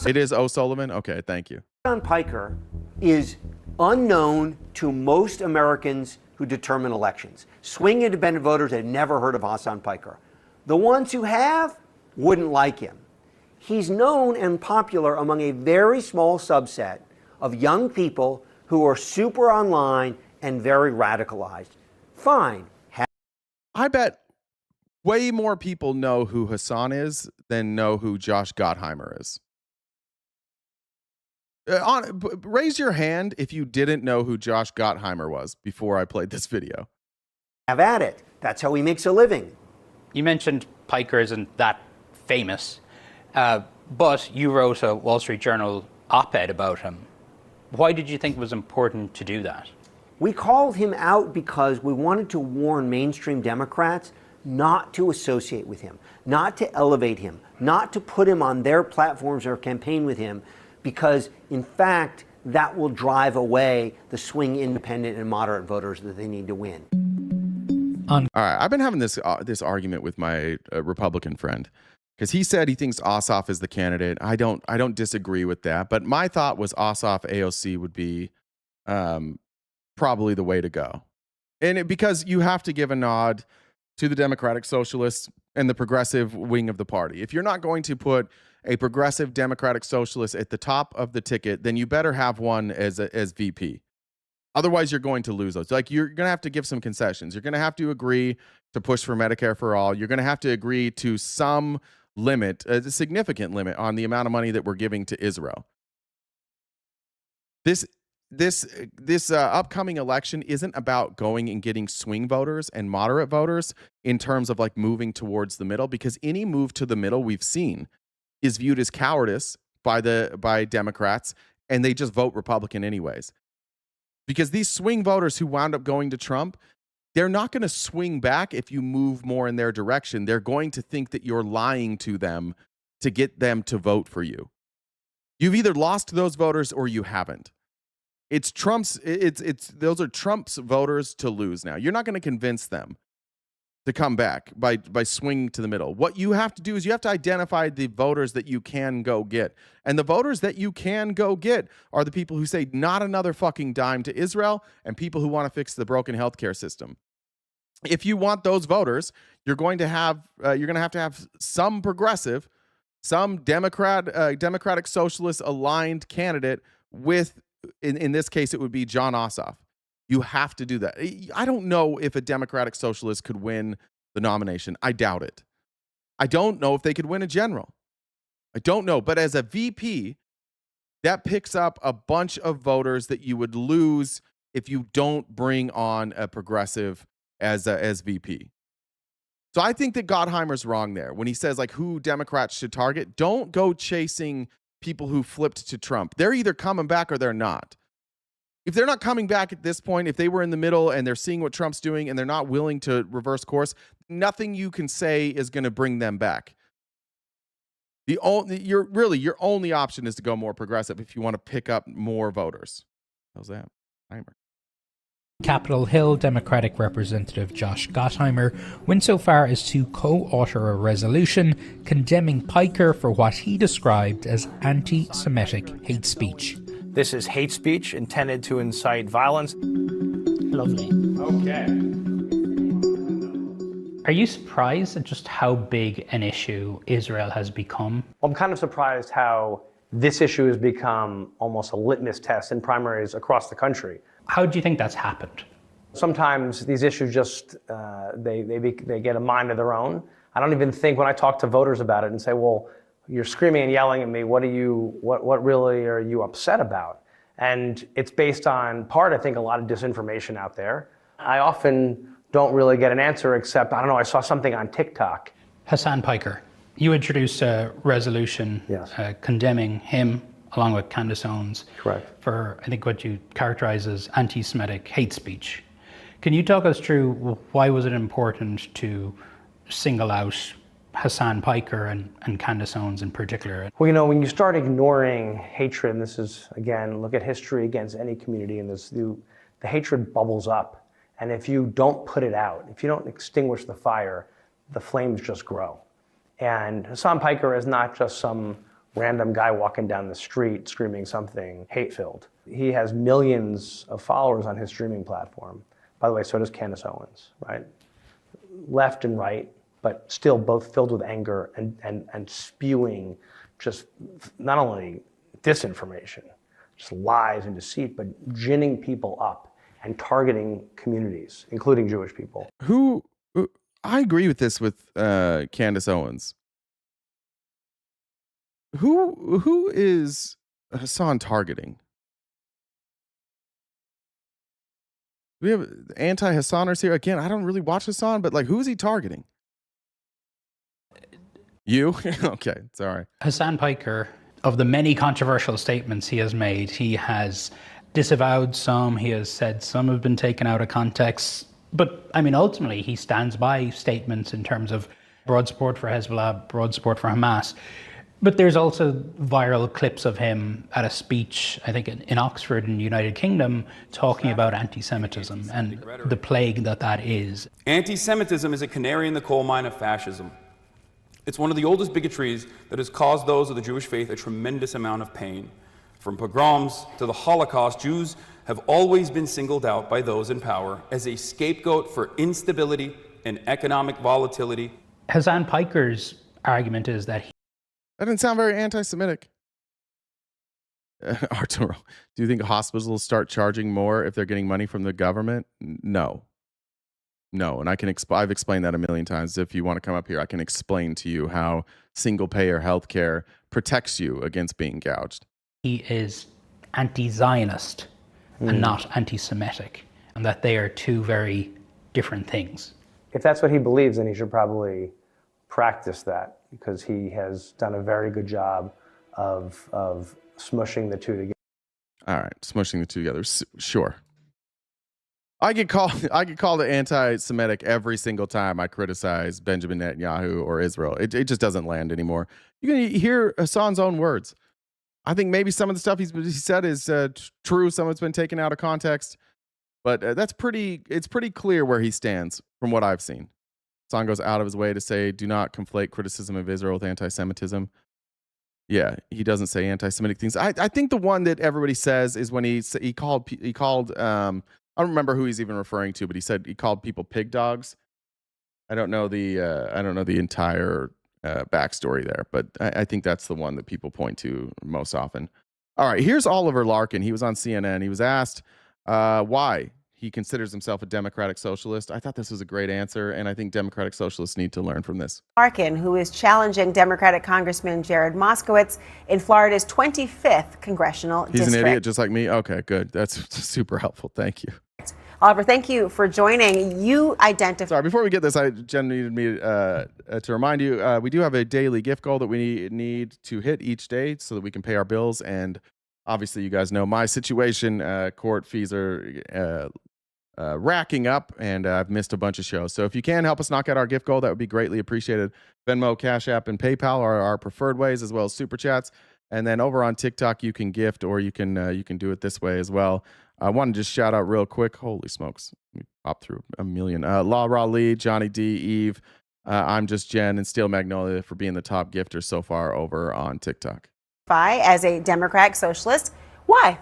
It is O'Sullivan? Okay, thank you. Hassan Piker is unknown to most Americans who determine elections. Swing independent voters had never heard of Hassan Piker. The ones who have wouldn't like him. He's known and popular among a very small subset of young people who are super online and very radicalized. Fine. I bet way more people know who Hassan is than know who Josh Gottheimer is. Raise your hand if you didn't know who Josh Gottheimer was before I played this video. Have at it. That's how he makes a living. You mentioned Piker isn't that famous, but you wrote a Wall Street Journal op-ed about him. Why did you think it was important to do that? We called him out because we wanted to warn mainstream Democrats not to associate with him, not to elevate him, not to put him on their platforms or campaign with him, because in fact, that will drive away the swing independent and moderate voters that they need to win. All right, I've been having this argument with my Republican friend because he said he thinks Ossoff is the candidate. I don't disagree with that, but my thought was Ossoff AOC would be probably the way to go, because you have to give a nod to the Democratic Socialists and the progressive wing of the party. If you're not going to put a progressive Democratic Socialist at the top of the ticket, then you better have one as VP. Otherwise, you're going to lose those. Like, you're going to have to give some concessions. You're going to have to agree to push for Medicare for all. You're going to have to agree to some limit, a significant limit on the amount of money that we're giving to Israel. This upcoming election isn't about going and getting swing voters and moderate voters in terms of like moving towards the middle, because any move to the middle we've seen is viewed as cowardice by Democrats, and they just vote Republican anyways. Because these swing voters who wound up going to Trump, they're not going to swing back if you move more in their direction. They're going to think that you're lying to them to get them to vote for you. You've either lost those voters or you haven't. It's those are Trump's voters to lose now. You're not going to convince them to come back by swinging to the middle. What you have to do is you have to identify the voters that you can go get. And the voters that you can go get are the people who say not another fucking dime to Israel and people who want to fix the broken healthcare system. If you want those voters, you're going to have to have some progressive, some Democratic Socialist aligned candidate with, in this case, it would be Jon Ossoff. You have to do that. I don't know if a Democratic Socialist could win the nomination. I doubt it. I don't know if they could win a general. I don't know. But as a VP, that picks up a bunch of voters that you would lose if you don't bring on a progressive as VP. So I think that Gottheimer's wrong there when he says like who Democrats should target. Don't go chasing people who flipped to Trump. They're either coming back or they're not. If they're not coming back at this point, if they were in the middle and they're seeing what Trump's doing and they're not willing to reverse course, nothing you can say is going to bring them back. Your only option is to go more progressive if you want to pick up more voters. How's that? Timer. Capitol Hill Democratic Representative Josh Gottheimer went so far as to co-author a resolution condemning Piker for what he described as anti-Semitic hate speech. This is hate speech intended to incite violence. Lovely. Okay. Are you surprised at just how big an issue Israel has become? I'm kind of surprised how this issue has become almost a litmus test in primaries across the country. How do you think that's happened? Sometimes these issues just, they get a mind of their own. I don't even think when I talk to voters about it and say, well, you're screaming and yelling at me, what really are you upset about? And it's based on I think, a lot of disinformation out there. I often don't really get an answer except, I don't know, I saw something on TikTok. Hassan Piker, you introduced a resolution condemning him along with Candace Owens. Correct. For, I think, what you characterize as anti-Semitic hate speech. Can you talk us through why was it important to single out Hassan Piker and Candace Owens in particular? Well, when you start ignoring hatred, and this is, again, look at history against any community, and the hatred bubbles up. And if you don't put it out, if you don't extinguish the fire, the flames just grow. And Hassan Piker is not just some random guy walking down the street screaming something hate-filled. He has millions of followers on his streaming platform. By the way, so does Candace Owens, right? Left and right, but still both filled with anger and spewing just not only disinformation, just lies and deceit, but ginning people up and targeting communities, including Jewish people. I agree with this with Candace Owens. Who is Hassan targeting? We have anti-Hassaners here. Again, I don't really watch Hassan, but like, who is he targeting? You? Okay, sorry. Hassan Piker, of the many controversial statements he has made, he has disavowed some, he has said some have been taken out of context. But I mean, ultimately, he stands by statements in terms of broad support for Hezbollah, broad support for Hamas. But there's also viral clips of him at a speech, I think in Oxford in the United Kingdom, talking about anti-Semitism and the plague that is. Anti-Semitism is a canary in the coal mine of fascism. It's one of the oldest bigotries that has caused those of the Jewish faith a tremendous amount of pain. From pogroms to the Holocaust, Jews have always been singled out by those in power as a scapegoat for instability and economic volatility. Hassan Piker's argument is that that didn't sound very anti-Semitic. Arturo, do you think hospitals will start charging more if they're getting money from the government? No. And I've explained that a million times. If you want to come up here, I can explain to you how single-payer healthcare protects you against being gouged. He is anti-Zionist and not anti-Semitic, and that they are two very different things. If that's what he believes, then he should probably practice that, because he has done a very good job of smushing the two together. All right, smushing the two together. Sure. I get called anti-Semitic every single time I criticize Benjamin Netanyahu or Israel. It just doesn't land anymore. You can hear Hassan's own words. I think maybe some of the stuff he said is true. Some of it's been taken out of context, but it's pretty clear where he stands from what I've seen. Hassan goes out of his way to say, do not conflate criticism of Israel with anti-Semitism. Yeah, he doesn't say anti-Semitic things. I think the one that everybody says is when he called I don't remember who he's even referring to, but he said he called people pig dogs. I don't know the entire backstory there, but I think that's the one that people point to most often. All right, here's Oliver Larkin. He was on CNN. He was asked why he considers himself a democratic socialist. I thought this was a great answer, and I think democratic socialists need to learn from this. Larkin, who is challenging Democratic Congressman Jared Moskowitz in Florida's 25th congressional district. He's an idiot just like me? Okay, good. That's super helpful. Thank you. Oliver, thank you for joining. You identify. Sorry, before we get this, Jen needed me to remind you, we do have a daily gift goal that we need to hit each day so that we can pay our bills. And obviously, you guys know my situation. Court fees are racking up, and I've missed a bunch of shows. So if you can help us knock out our gift goal, that would be greatly appreciated. Venmo, Cash App, and PayPal are our preferred ways, as well as Super Chats. And then over on TikTok, you can gift, or you can do it this way as well. I want to just shout out real quick. Holy smokes. Let me pop through a million. La Ra Lee, Johnny D, Eve, I'm Just Jen, and Steel Magnolia for being the top gifters so far over on TikTok. As a Democratic socialist. Why?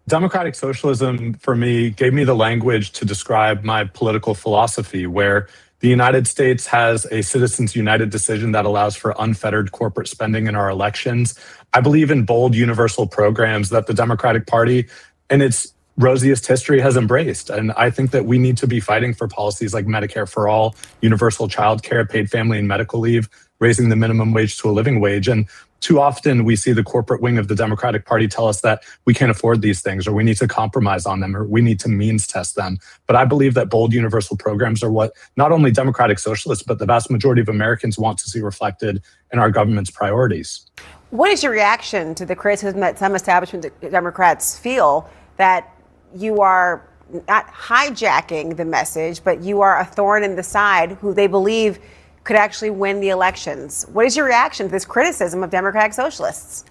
Democratic socialism, for me, gave me the language to describe my political philosophy, where the United States has a Citizens United decision that allows for unfettered corporate spending in our elections. I believe in bold, universal programs that the Democratic Party, in its rosiest history, has embraced. And I think that we need to be fighting for policies like Medicare for all, universal child care, paid family and medical leave, raising the minimum wage to a living wage. And too often we see the corporate wing of the Democratic Party tell us that we can't afford these things, or we need to compromise on them, or we need to means test them. But I believe that bold universal programs are what not only Democratic socialists, but the vast majority of Americans want to see reflected in our government's priorities. What is your reaction to the criticism that some establishment Democrats feel that you are not hijacking the message, but you are a thorn in the side who they believe could actually win the elections? What is your reaction to this criticism of Democratic socialists?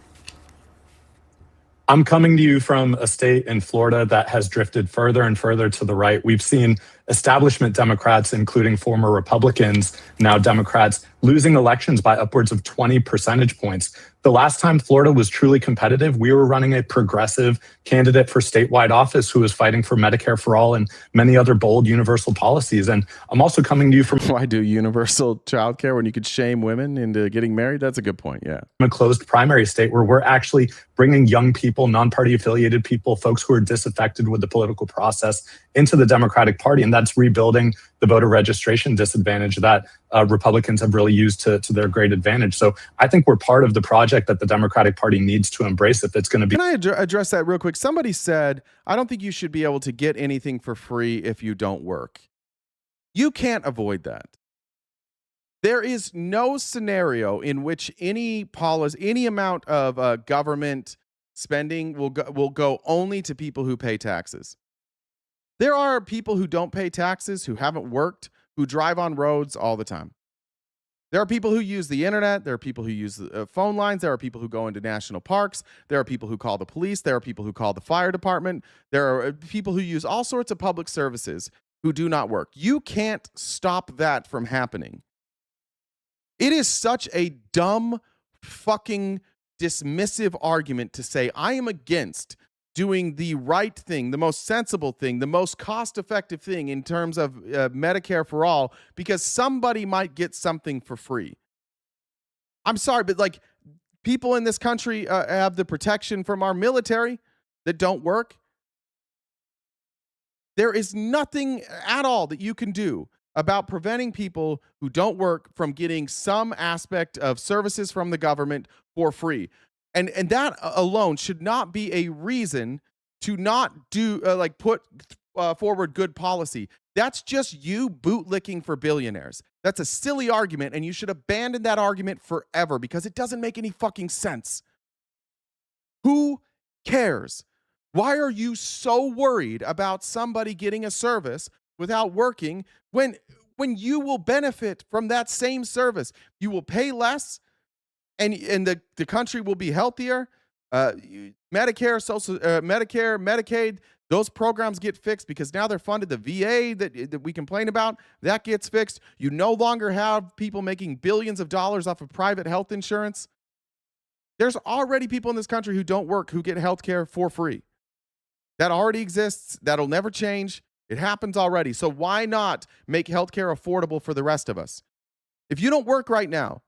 I'm coming to you from a state in Florida that has drifted further and further to the right. We've seen establishment Democrats, including former Republicans, now Democrats, losing elections by upwards of 20 percentage points. The last time Florida was truly competitive, we were running a progressive candidate for statewide office who was fighting for Medicare for all and many other bold universal policies. And I'm also coming to you from Why do universal childcare when you could shame women into getting married? That's a good point. Yeah. a closed primary state where we're actually bringing young people, non-party affiliated people, folks who are disaffected with the political process into the Democratic Party. And that's rebuilding the voter registration disadvantage that Republicans have really used to their great advantage. So I think we're part of the project that the Democratic Party needs to embrace if it's going to be. Can I address that real quick? Somebody said, I don't think you should be able to get anything for free if you don't work. You can't avoid that. There is no scenario in which any policy, any amount of government spending will go only to people who pay taxes. There are people who don't pay taxes, who haven't worked, who drive on roads all the time. There are people who use the internet. There are people who use phone lines. There are people who go into national parks. There are people who call the police. There are people who call the fire department. There are people who use all sorts of public services who do not work. You can't stop that from happening. It is such a dumb, fucking dismissive argument to say, I am against doing the right thing, the most sensible thing, the most cost-effective thing in terms of Medicare for all, because somebody might get something for free. I'm sorry, but like, people in this country have the protection from our military that don't work. There is nothing at all that you can do about preventing people who don't work from getting some aspect of services from the government for free. And that alone should not be a reason to not do put forward good policy. That's just you bootlicking for billionaires. That's a silly argument, and you should abandon that argument forever because it doesn't make any fucking sense. Who cares? Why are you so worried about somebody getting a service without working when you will benefit from that same service? You will pay less, and the country will be healthier. Medicare, Medicaid, those programs get fixed because now they're funded. The VA that we complain about, that gets fixed. You no longer have people making billions of dollars off of private health insurance. There's already people in this country who don't work who get health care for free. That already exists. That'll never change. It happens already. So why not make healthcare affordable for the rest of us? If you don't work right now,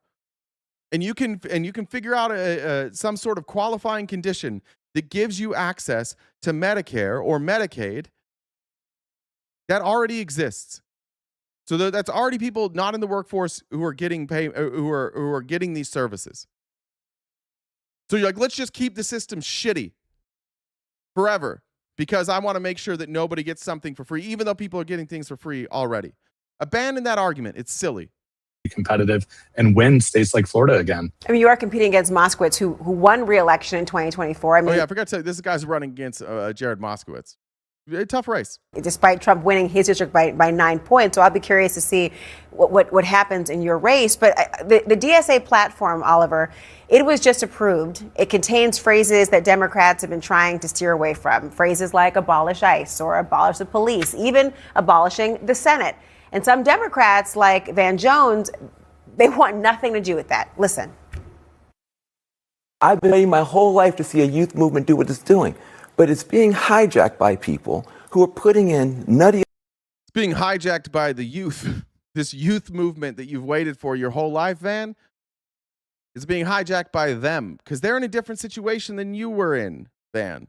and you can figure out some sort of qualifying condition that gives you access to Medicare or Medicaid, that already exists. So that's already people not in the workforce who are getting paid, who are getting these services. So you're like, let's just keep the system shitty forever, because I want to make sure that nobody gets something for free, even though people are getting things for free already. Abandon that argument. It's silly. Competitive and win states like Florida again. I mean, you are competing against Moskowitz, who won re-election in 2024. I mean, oh yeah, I forgot to say, this guy's running against Jared Moskowitz. A tough race. Despite Trump winning his district by 9 points. So I'll be curious to see what happens in your race. But the DSA platform, Oliver, it was just approved. It contains phrases that Democrats have been trying to steer away from. Phrases like abolish ICE or abolish the police, even abolishing the Senate. And some Democrats, like Van Jones, they want nothing to do with that. Listen. I've been waiting my whole life to see a youth movement do what it's doing, but it's being hijacked by people who are putting in nutty. It's being hijacked by the youth. This youth movement that you've waited for your whole life, Van, is being hijacked by them because they're in a different situation than you were in, Van.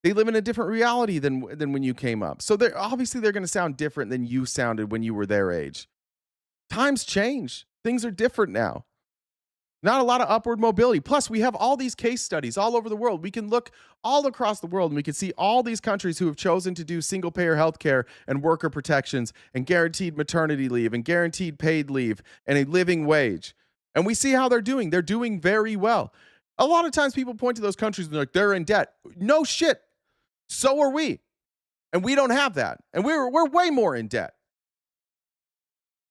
They live in a different reality than when you came up. So they're going to sound different than you sounded when you were their age. Times change. Things are different now. Not a lot of upward mobility. Plus, we have all these case studies all over the world. We can look all across the world and we can see all these countries who have chosen to do single-payer health care and worker protections and guaranteed maternity leave and guaranteed paid leave and a living wage. And we see how they're doing. They're doing very well. A lot of times people point to those countries and they're like, they're in debt. No shit. So are we. And we don't have that. And we're way more in debt.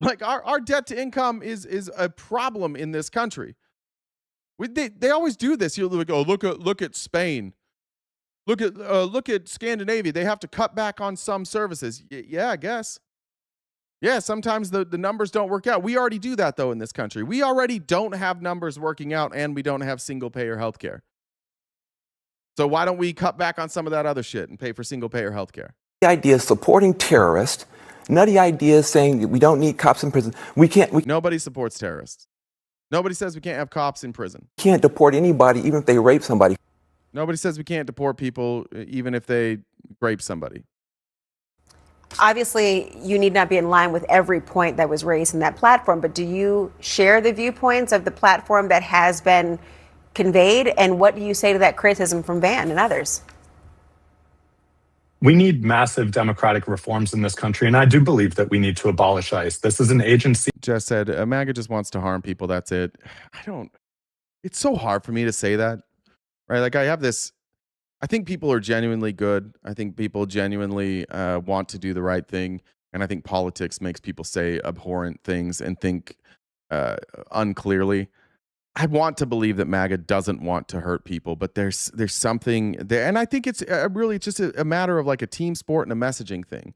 Like our debt to income is a problem in this country. They always do this. You're like, oh, look at Spain. Look at Scandinavia. They have to cut back on some services. Yeah, I guess. Yeah, sometimes the numbers don't work out. We already do that, though, in this country. We already don't have numbers working out, and we don't have single-payer health care. So why don't we cut back on some of that other shit and pay for single-payer health care? The idea of supporting terrorists, nutty ideas saying that we don't need cops in prison. Nobody supports terrorists. Nobody says we can't have cops in prison. Can't deport anybody even if they rape somebody. Nobody says we can't deport people even if they rape somebody. Obviously, you need not be in line with every point that was raised in that platform, but do you share the viewpoints of the platform that has been conveyed? And what do you say to that criticism from Van and others? We need massive democratic reforms in this country, and I do believe that we need to abolish ICE. This is an agency. Jess said, MAGA just wants to harm people. That's it. It's so hard for me to say that, right? Like I think people are genuinely good. I think people genuinely want to do the right thing. And I think politics makes people say abhorrent things and think unclearly. I want to believe that MAGA doesn't want to hurt people, but there's something there. And I think it's really just a matter of like a team sport and a messaging thing.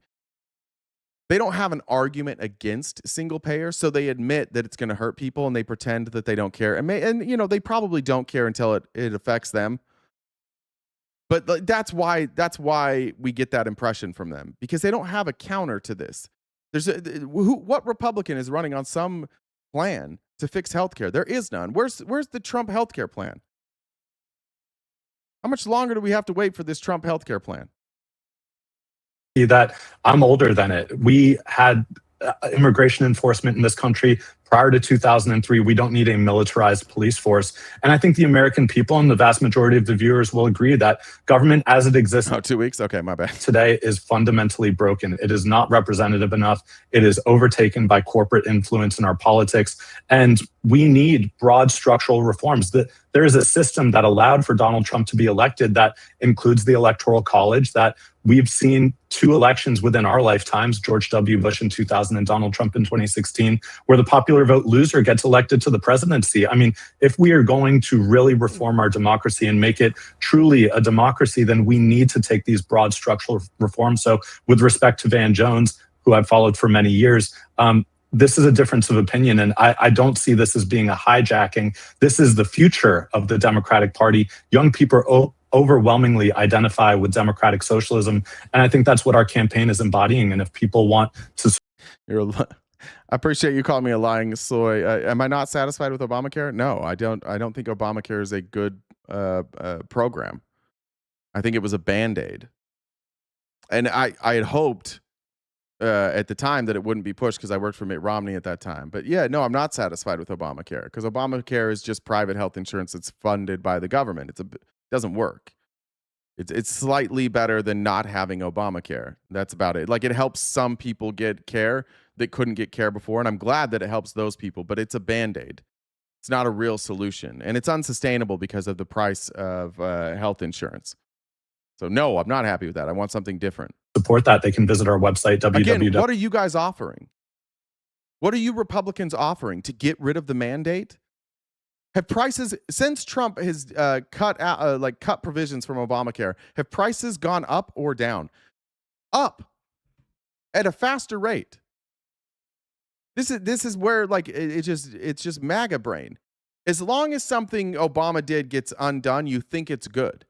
They don't have an argument against single payer, so they admit that it's going to hurt people and they pretend that they don't care. And they probably don't care until it affects them. But that's why we get that impression from them, because they don't have a counter to this. What Republican is running on some plan to fix healthcare? There is none. Where's the Trump healthcare plan? How much longer do we have to wait for this Trump healthcare plan? That I'm older than it. We had immigration enforcement in this country prior to 2003. We don't need a militarized police force. And I think the American people and the vast majority of the viewers will agree that government as it exists 2 weeks? Okay, my bad. Today is fundamentally broken. It is not representative enough. It is overtaken by corporate influence in our politics. And we need broad structural reforms. There is a system that allowed for Donald Trump to be elected that includes the Electoral College, that we've seen 2 elections within our lifetimes, George W. Bush in 2000 and Donald Trump in 2016, where the popular vote loser gets elected to the presidency. I mean, if we are going to really reform our democracy and make it truly a democracy, then we need to take these broad structural reforms. So with respect to Van Jones, who I've followed for many years, this is a difference of opinion, and I don't see this as being a hijacking. This is the future of the Democratic Party. Young people overwhelmingly identify with democratic socialism, and I think that's what our campaign is embodying. And if people want to... I appreciate you calling me a lying soy. Am I not satisfied with Obamacare? No, I don't think Obamacare is a good program. I think it was a Band-Aid. And I had hoped at the time that it wouldn't be pushed because I worked for Mitt Romney at that time. But yeah, no, I'm not satisfied with Obamacare because Obamacare is just private health insurance that's funded by the government. It doesn't work. It's slightly better than not having Obamacare. That's about it. Like, it helps some people get care that couldn't get care before, and I'm glad that it helps those people, but it's a Band-Aid. It's not a real solution, and it's unsustainable because of the price of health insurance. So no, I'm not happy with that. I want something different. Support that. They can visit our website, Again, what are you guys offering? What are you Republicans offering to get rid of the mandate? Have prices, since Trump has cut provisions from Obamacare, have prices gone up or down? Up at a faster rate. This is where, like, it's just MAGA brain. As long as something Obama did gets undone, you think it's good.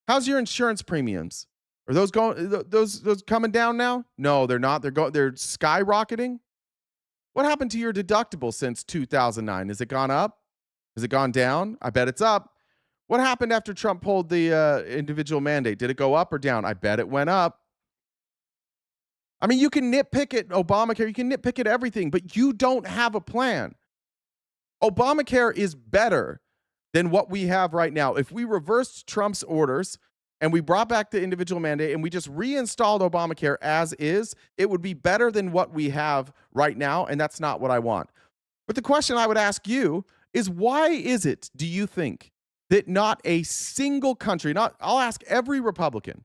How's your insurance premiums? Are those coming down now? No, they're not. They're skyrocketing. What happened to your deductible since 2009? Has it gone up? Has it gone down? I bet it's up. What happened after Trump pulled the individual mandate? Did it go up or down? I bet it went up. I mean, you can nitpick at Obamacare, you can nitpick at everything, but you don't have a plan. Obamacare is better than what we have right now. If we reversed Trump's orders and we brought back the individual mandate and we just reinstalled Obamacare as is, it would be better than what we have right now, and that's not what I want. But the question I would ask you is, why is it, do you think, that not a single country, I'll ask every Republican,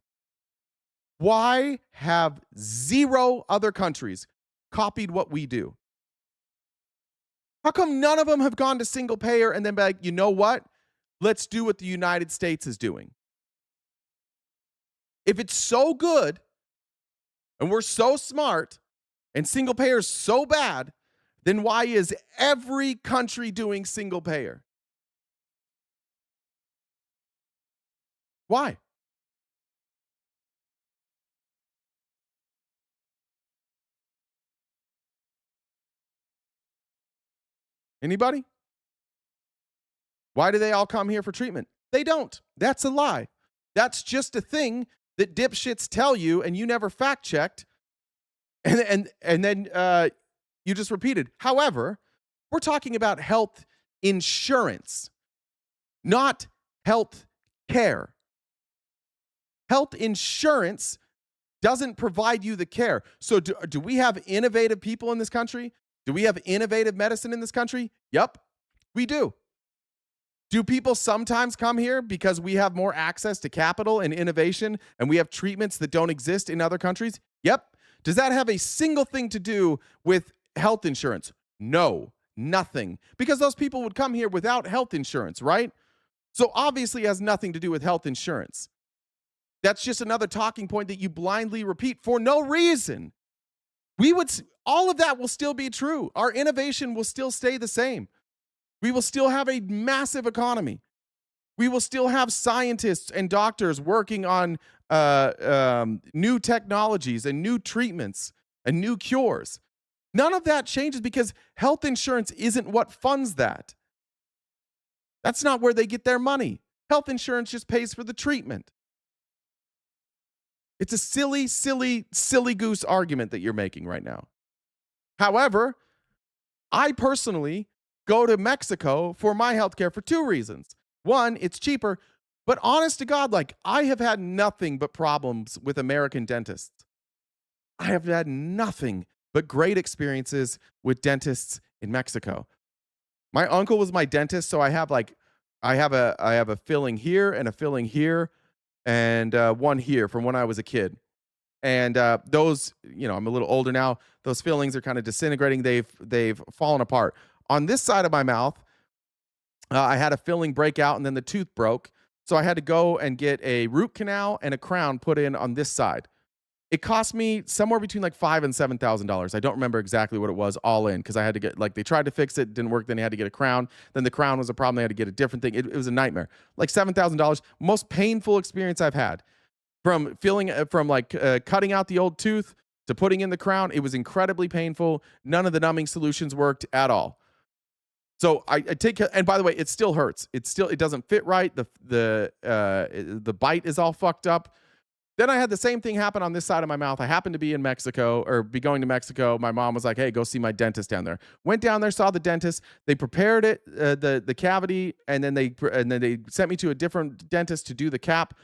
why have 0 other countries copied what we do? How come none of them have gone to single payer and then be like, you know what? Let's do what the United States is doing. If it's so good and we're so smart, and single payer is so bad, then why is every country doing single payer? Why? Anybody? Why do they all come here for treatment? They don't. That's a lie. That's just a thing that dipshits tell you and you never fact checked. And then you just repeated. However, we're talking about health insurance, not health care. Health insurance doesn't provide you the care. So do we have innovative people in this country? Do we have innovative medicine in this country? Yep, we do. Do people sometimes come here because we have more access to capital and innovation and we have treatments that don't exist in other countries? Yep. Does that have a single thing to do with health insurance? No, nothing. Because those people would come here without health insurance, right? So obviously it has nothing to do with health insurance. That's just another talking point that you blindly repeat for no reason. All of that will still be true. Our innovation will still stay the same. We will still have a massive economy. We will still have scientists and doctors working on new technologies and new treatments and new cures. None of that changes because health insurance isn't what funds that. That's not where they get their money. Health insurance just pays for the treatment. It's a silly, silly, silly goose argument that you're making right now. However, I personally go to Mexico for my healthcare for two reasons. One, it's cheaper, but honest to God, like I have had nothing but problems with American dentists. I have had nothing but great experiences with dentists in Mexico. My uncle was my dentist, so I have a filling here and a filling here and one here from when I was a kid. And those, I'm a little older now. Those fillings are kind of disintegrating. They've fallen apart. On this side of my mouth, I had a filling break out and then the tooth broke. So I had to go and get a root canal and a crown put in on this side. It cost me somewhere between like $5,000 and $7,000. I don't remember exactly what it was all in because I had to get, they tried to fix it, didn't work. Then they had to get a crown. Then the crown was a problem. They had to get a different thing. It was a nightmare. Like $7,000. Most painful experience I've had. From cutting out the old tooth to putting in the crown, it was incredibly painful. None of the numbing solutions worked at all. So I take, and by the way, it still hurts. It doesn't fit right. The bite is all fucked up. Then I had the same thing happen on this side of my mouth. I happened to be in Mexico or be going to Mexico. My mom was like, "Hey, go see my dentist down there." Went down there, saw the dentist. They prepared it, the cavity, and then they sent me to a different dentist to do the cap.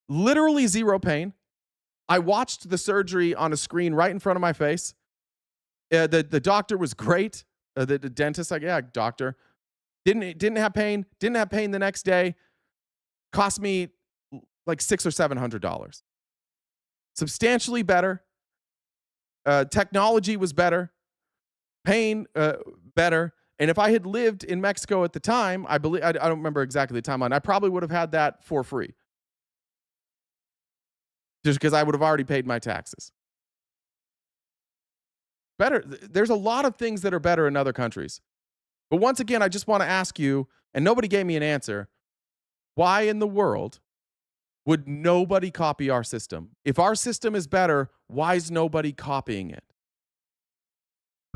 Literally zero pain. I watched the surgery on a screen right in front of my face. The doctor was great. The dentist, like, yeah, doctor. Didn't have pain. Didn't have pain the next day. Cost me like $600 or $700. Substantially better. Technology was better. Pain better. And if I had lived in Mexico at the time, I don't remember exactly the timeline. I probably would have had that for free. Just because I would have already paid my taxes. Better. There's a lot of things that are better in other countries. But once again, I just want to ask you, and nobody gave me an answer, why in the world would nobody copy our system? If our system is better, why is nobody copying it?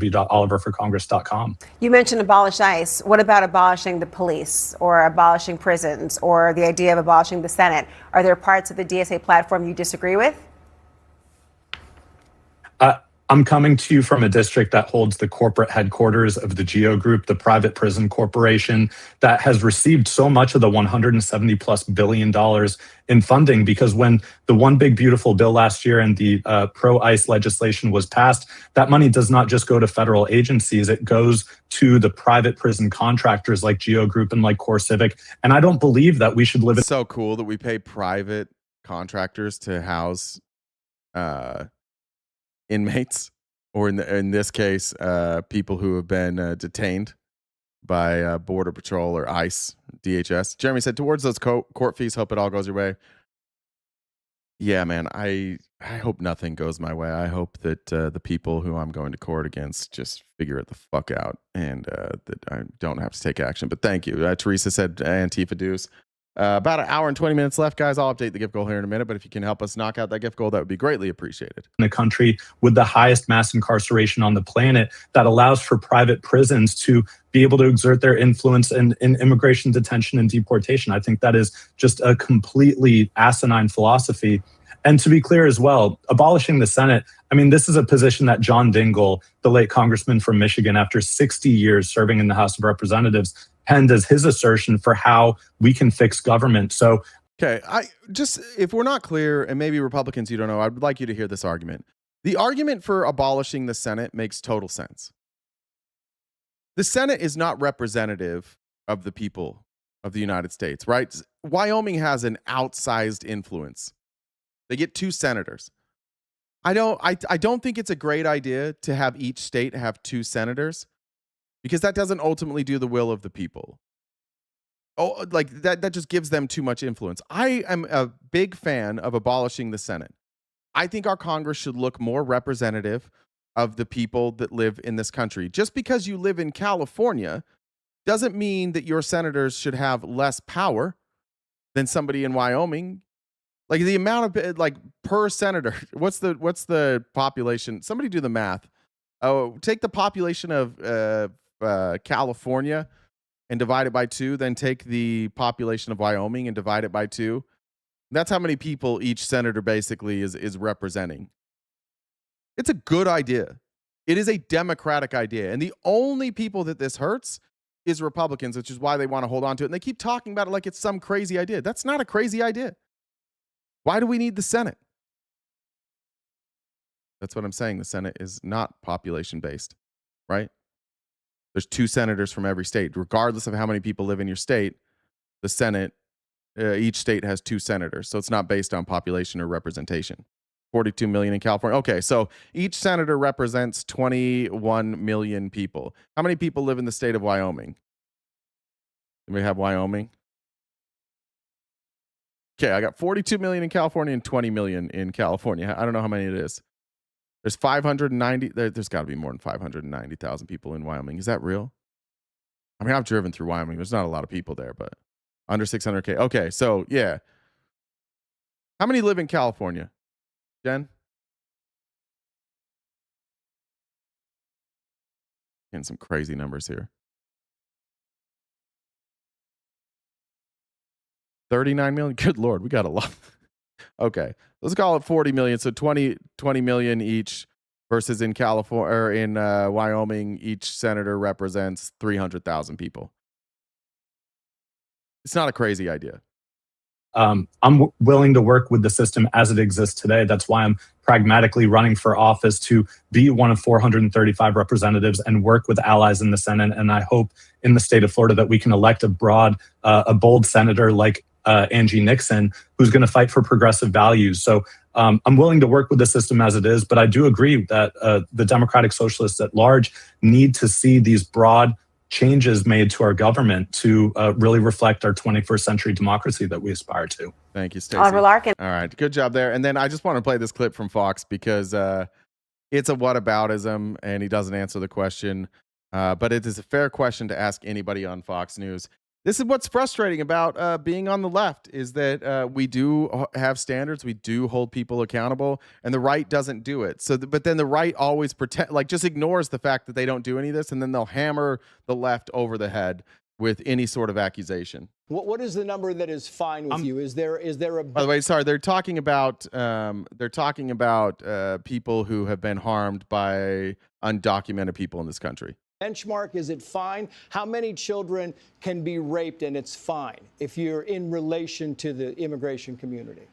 oliverforcongress.com. You mentioned abolish ICE. What about abolishing the police or abolishing prisons or the idea of abolishing the Senate? Are there parts of the DSA platform you disagree with? I'm coming to you from a district that holds the corporate headquarters of the GEO Group, the private prison corporation that has received so much of the $170+ billion in funding, because when the One Big Beautiful Bill last year and the pro-ICE legislation was passed, that money does not just go to federal agencies. It goes to the private prison contractors like GEO Group and like CoreCivic. And I don't believe that we should live in... It's so cool that we pay private contractors to house inmates, or in this case, people who have been detained by Border Patrol or ICE, DHS. Jeremy said, towards those court fees, hope it all goes your way. Yeah, man, I I hope nothing goes my way. I hope that the people who I'm going to court against just figure it the fuck out, and that I don't have to take action. But thank you. Teresa said Antifa deuce. About an hour and 20 minutes left, guys. I'll update the gift goal here in a minute, but if you can help us knock out that gift goal, that would be greatly appreciated. In a country with the highest mass incarceration on the planet that allows for private prisons to be able to exert their influence in immigration detention and deportation. I think that is just a completely asinine philosophy. And to be clear as well, abolishing the Senate, I mean, this is a position that John Dingell, the late congressman from Michigan, after 60 years serving in the House of Representatives, penned as his assertion for how we can fix government. So, okay, if we're not clear, and maybe Republicans you don't know, I'd like you to hear this argument. The argument for abolishing the Senate makes total sense. The Senate is not representative of the people of the United States, right? Wyoming has an outsized influence. They get 2 senators. I don't think it's a great idea to have each state have 2 senators, because that doesn't ultimately do the will of the people. Oh, like that just gives them too much influence. I am a big fan of abolishing the Senate. I think our Congress should look more representative of the people that live in this country. Just because you live in California doesn't mean that your senators should have less power than somebody in Wyoming. Like the amount of per senator, what's the population? Somebody do the math. Oh, take the population of California and divide it by 2, then take the population of Wyoming and divide it by 2. That's how many people each senator basically is representing. It's a good idea. It is a democratic idea. And the only people that this hurts is Republicans, which is why they want to hold on to it. And they keep talking about it like it's some crazy idea. That's not a crazy idea. Why do we need the Senate? That's what I'm saying. The Senate is not population-based, right? There's 2 senators from every state. Regardless of how many people live in your state, the Senate, each state has 2 senators. So it's not based on population or representation. 42 million in California. Okay, so each senator represents 21 million people. How many people live in the state of Wyoming? Do we have Wyoming? Okay, I got 42 million in California and 20 million in California. I don't know how many it is. There's 590. There's got to be more than 590,000 people in Wyoming. Is that real? I mean, I've driven through Wyoming. There's not a lot of people there, but under 600K. Okay, so yeah. How many live in California? Jen? Getting some crazy numbers here. 39 million? Good Lord, we got a lot. Okay, let's call it 40 million. So 20 million each versus in California or in Wyoming, each senator represents 300,000 people. It's not a crazy idea. I'm willing to work with the system as it exists today. That's why I'm pragmatically running for office to be one of 435 representatives and work with allies in the Senate. And I hope in the state of Florida that we can elect a bold senator like Angie Nixon, who's going to fight for progressive values. So I'm willing to work with the system as it is, but I do agree that the Democratic Socialists at large need to see these broad changes made to our government to really reflect our 21st century democracy that we aspire to. Thank you, Stacey. Oliver Larkin. All right, good job there. And then I just want to play this clip from Fox because it's a whataboutism and he doesn't answer the question. But it is a fair question to ask anybody on Fox News. This is what's frustrating about being on the left is that we do have standards. We do hold people accountable, and the right doesn't do it. So, but then the right always just ignores the fact that they don't do any of this, and then they'll hammer the left over the head with any sort of accusation. What is the number that is fine with you? Is there a? By the way, sorry, they're talking about people who have been harmed by undocumented people in this country. Benchmark, is it fine? How many children can be raped and it's fine if you're in relation to the immigration community?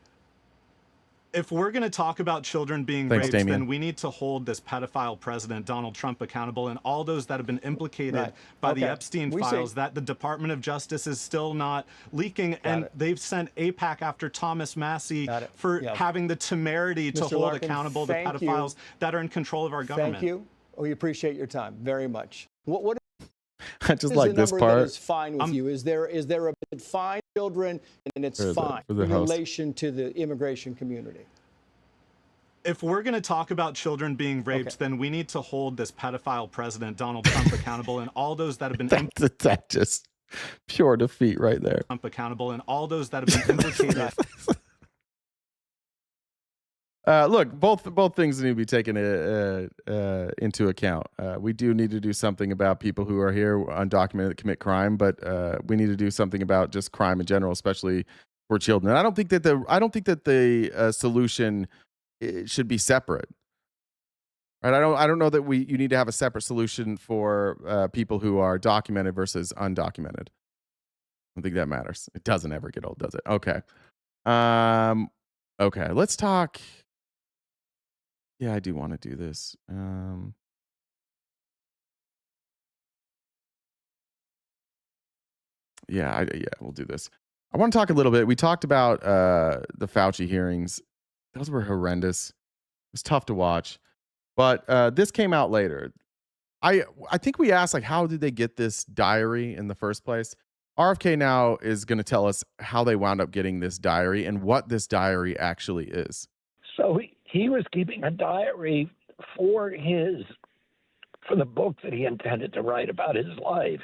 If we're going to talk about children being raped, then we need to hold this pedophile president, Donald Trump, accountable and all those that have been implicated by the Epstein files that the Department of Justice is still not leaking. They've sent AIPAC after Thomas Massey for having the temerity to hold accountable the pedophiles that are in control of our government. Thank you. We appreciate your time very much. What I just like this part. That is fine with you? Is there a fine children and it's fine in relation to the immigration community? if we're going to talk about children being raped, then we need to hold this pedophile president, Donald Trump, accountable, and all those that have been that just pure defeat right there. Trump accountable, and all those that have been implicated. Look, both things need to be taken into account. We do need to do something about people who are here undocumented that commit crime, but we need to do something about just crime in general, especially for children. And I don't think that the solution should be separate. Right? I don't know that you need to have a separate solution for people who are documented versus undocumented. I don't think that matters. It doesn't ever get old, does it? Okay. Okay. Let's talk. Yeah, I do want to do this. Yeah, we'll do this. I want to talk a little bit. We talked about the Fauci hearings. Those were horrendous. It was tough to watch. But this came out later. I think we asked, like, how did they get this diary in the first place? RFK now is going to tell us how they wound up getting this diary and what this diary actually is. So he was keeping a diary for the book that he intended to write about his life.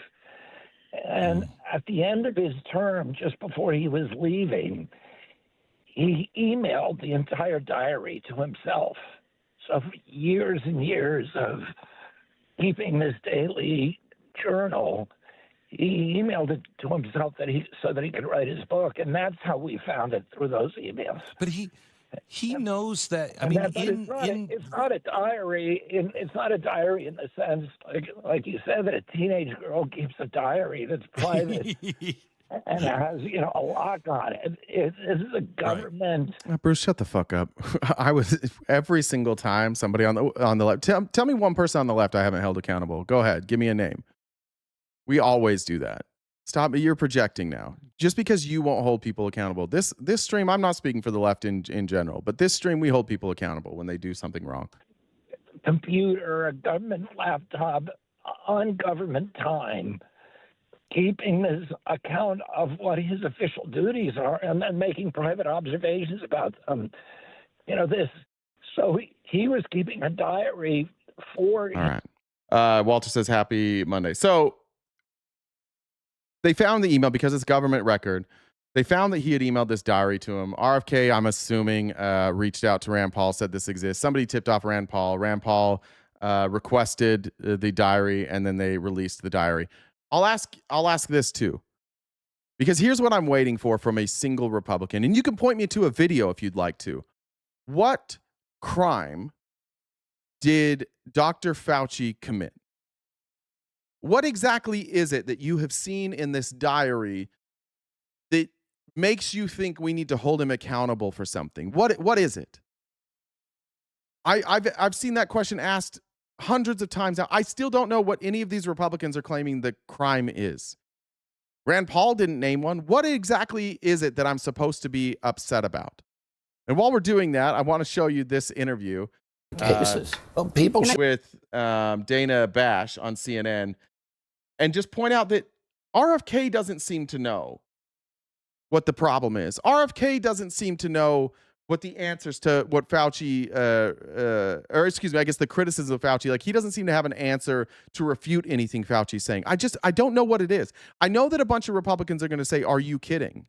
And at the end of his term, just before he was leaving, he emailed the entire diary to himself. So for years and years of keeping this daily journal, he emailed it to himself so that he could write his book. And that's how we found it, through those emails. But he knows that. I mean, it's not a diary. It's not a diary in the sense, like you said, that a teenage girl keeps a diary that's private and has a lock on it. This is a government. Right. Bruce, shut the fuck up. I was every single time somebody on the left. Tell me one person on the left I haven't held accountable. Go ahead, give me a name. We always do that. Stop. You're projecting now. Just because you won't hold people accountable. This stream, I'm not speaking for the left in general, but this stream, we hold people accountable when they do something wrong. Computer, a government laptop, on government time, keeping this account of what his official duties are, and then making private observations about them. This. So he was keeping a diary for. All right. Walter says, happy Monday. So they found the email because it's government record. They found that he had emailed this diary to him. RFK, I'm assuming, reached out to Rand Paul, said this exists. Somebody tipped off Rand Paul. Rand Paul requested the diary, and then they released the diary. I'll ask this too, because here's what I'm waiting for from a single Republican, and you can point me to a video if you'd like to. What crime did Dr. Fauci commit? What exactly is it that you have seen in this diary that makes you think we need to hold him accountable for something? What is it? I've seen that question asked hundreds of times now. I still don't know what any of these Republicans are claiming the crime is. Rand Paul didn't name one. What exactly is it that I'm supposed to be upset about? And while we're doing that, I want to show you this interview with Dana Bash on CNN, and just point out that RFK doesn't seem to know what the problem is. RFK doesn't seem to know what the answers to what Fauci, I guess the criticism of Fauci, like he doesn't seem to have an answer to refute anything Fauci's saying. I don't know what it is. I know that a bunch of Republicans are going to say, are you kidding?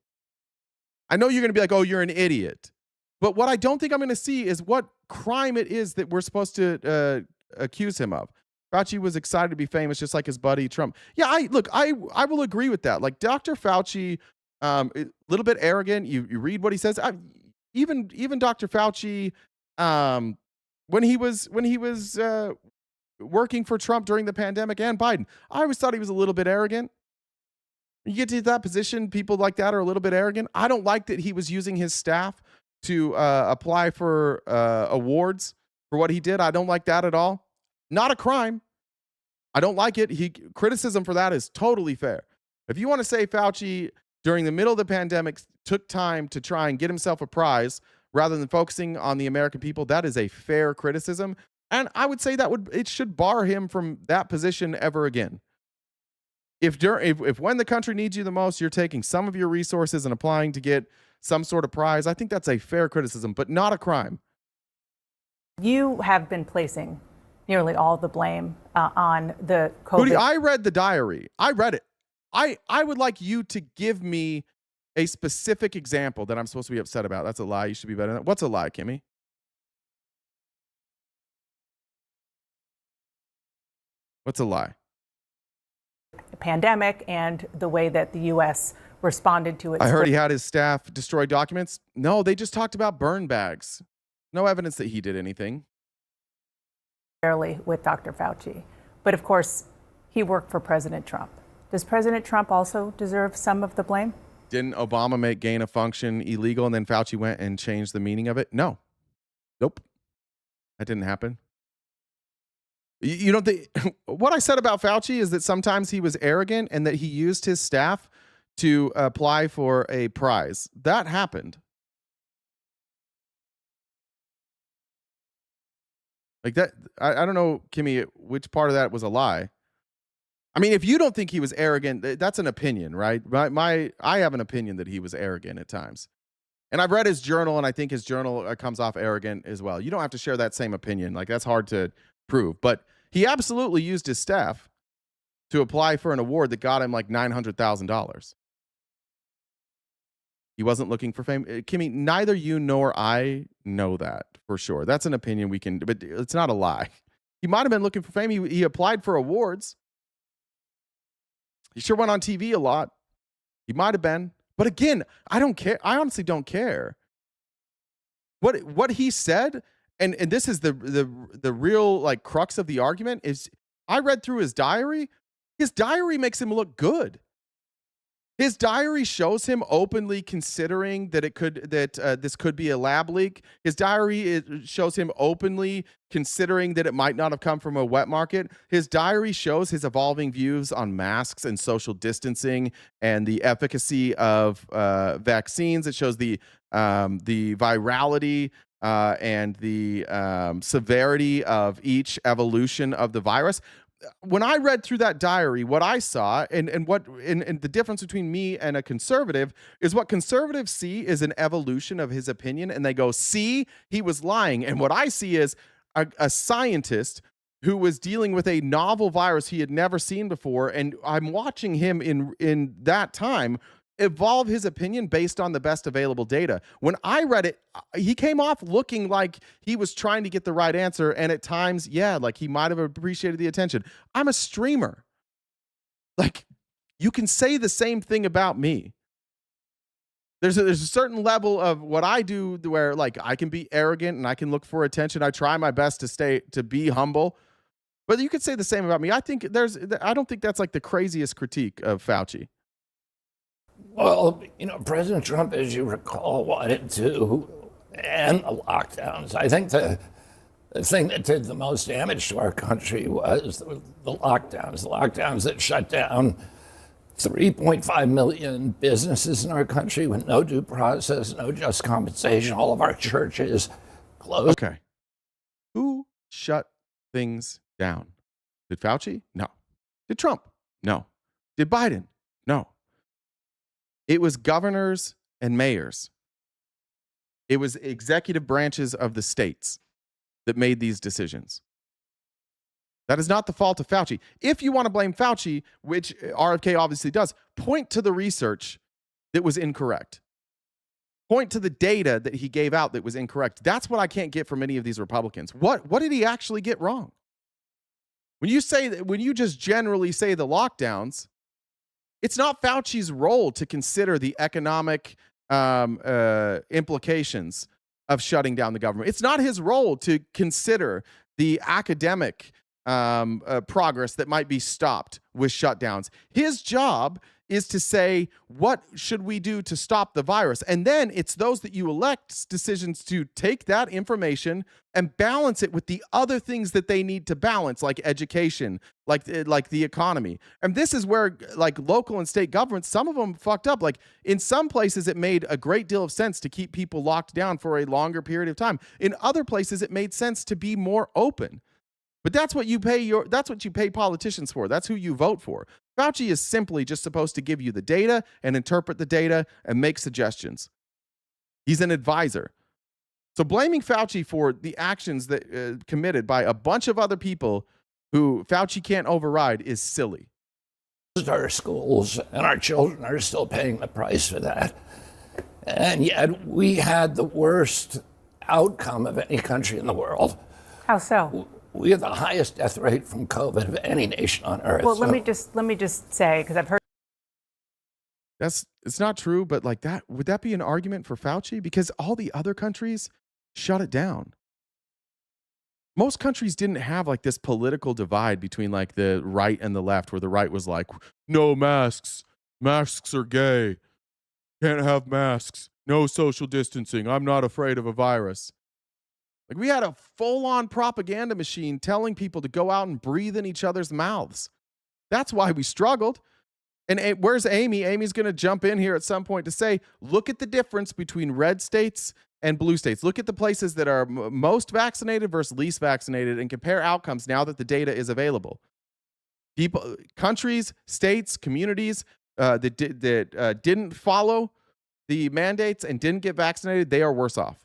I know you're going to be like, oh, you're an idiot. But what I don't think I'm going to see is what crime it is that we're supposed to accuse him of. Fauci was excited to be famous, just like his buddy Trump. Yeah, I will agree with that. Like Dr. Fauci, a little bit arrogant. You read what he says. Even Dr. Fauci, when he was working for Trump during the pandemic and Biden, I always thought he was a little bit arrogant. You get to that position, people like that are a little bit arrogant. I don't like that he was using his staff to apply for awards for what he did. I don't like that at all. Not a crime. I don't like it. Criticism for that is totally fair. If you want to say Fauci during the middle of the pandemic took time to try and get himself a prize rather than focusing on the American people, that is a fair criticism. And I would say it should bar him from that position ever again. If when the country needs you the most, you're taking some of your resources and applying to get some sort of prize, I think that's a fair criticism, but not a crime. You have been placing nearly all the blame on the COVID. Rudy, I read the diary. I read it. I would like you to give me a specific example that I'm supposed to be upset about. That's a lie. You should be better than that. What's a lie, Kimmy? What's a lie? The pandemic and the way that the U.S. responded to it. I heard he had his staff destroy documents. No, they just talked about burn bags. No evidence that he did anything. With Dr. Fauci. But of course, he worked for President Trump. Does President Trump also deserve some of the blame? Didn't Obama make gain of function illegal and then Fauci went and changed the meaning of it? No. Nope. That didn't happen. You don't think what I said about Fauci is that sometimes he was arrogant and that he used his staff to apply for a prize. That happened. Like that, I don't know, Kimmy, which part of that was a lie. I mean, if you don't think he was arrogant, that's an opinion, right? I have an opinion that he was arrogant at times. And I've read his journal, and I think his journal comes off arrogant as well. You don't have to share that same opinion. Like, that's hard to prove. But he absolutely used his staff to apply for an award that got him like $900,000. He wasn't looking for fame. Kimmy, neither you nor I know that for sure. That's an opinion we can, but it's not a lie. He might have been looking for fame. He applied for awards. He sure went on TV a lot. He might have been. But again, I don't care. I honestly don't care. What he said, and this is the real like crux of the argument, is I read through his diary. His diary makes him look good. His diary shows him openly considering that this could be a lab leak. His diary shows him openly considering that it might not have come from a wet market. His diary shows his evolving views on masks and social distancing and the efficacy of vaccines. It shows the virality and the severity of each evolution of the virus. When I read through that diary, what I saw and the difference between me and a conservative is what conservatives see is an evolution of his opinion, and they go, see, he was lying. And what I see is a scientist who was dealing with a novel virus he had never seen before, and I'm watching him in that time evolve his opinion based on the best available data. When I read it, he came off looking like he was trying to get the right answer, and at times, yeah, like he might have appreciated the attention. I'm a streamer. Like, you can say the same thing about me. There's a certain level of what I do where like I can be arrogant and I can look for attention. I try my best to be humble. But you could say the same about me. I don't think that's like the craziest critique of Fauci. Well, President Trump, as you recall, wanted to end the lockdowns. I think the thing that did the most damage to our country was the lockdowns that shut down 3.5 million businesses in our country with no due process, no just compensation. All of our churches closed. Okay. Who shut things down? Did Fauci? No. Did Trump? No. Did Biden? No. It was governors and mayors. It was executive branches of the states that made these decisions. That is not the fault of Fauci. If you want to blame Fauci, which RFK obviously does, point to the research that was incorrect. Point to the data that he gave out that was incorrect. That's what I can't get from any of these Republicans. What did he actually get wrong? When you just generally say the lockdowns, it's not Fauci's role to consider the economic implications of shutting down the government. It's not his role to consider the academic progress that might be stopped with shutdowns. His job is to say, what should we do to stop the virus? And then it's those that you elect decisions to take that information and balance it with the other things that they need to balance, like education, like the economy. And this is where like local and state governments, some of them fucked up. Like in some places, it made a great deal of sense to keep people locked down for a longer period of time. In other places, it made sense to be more open. But that's what you pay politicians for. That's who you vote for. Fauci is simply just supposed to give you the data and interpret the data and make suggestions. He's an advisor. So blaming Fauci for the actions that committed by a bunch of other people who Fauci can't override is silly. Our schools and our children are still paying the price for that. And yet we had the worst outcome of any country in the world. How so? We had the highest death rate from COVID of any nation on earth. Well, let me just say, because I've heard. It's not true, but like that, would that be an argument for Fauci? Because all the other countries shut it down. Most countries didn't have like this political divide between like the right and the left, where the right was like, no masks, masks are gay, can't have masks, no social distancing, I'm not afraid of a virus. Like we had a full-on propaganda machine telling people to go out and breathe in each other's mouths. That's why we struggled. And where's Amy? Amy's going to jump in here at some point to say, look at the difference between red states and blue states. Look at the places that are most vaccinated versus least vaccinated and compare outcomes now that the data is available. People, countries, states, communities that didn't follow the mandates and didn't get vaccinated, they are worse off.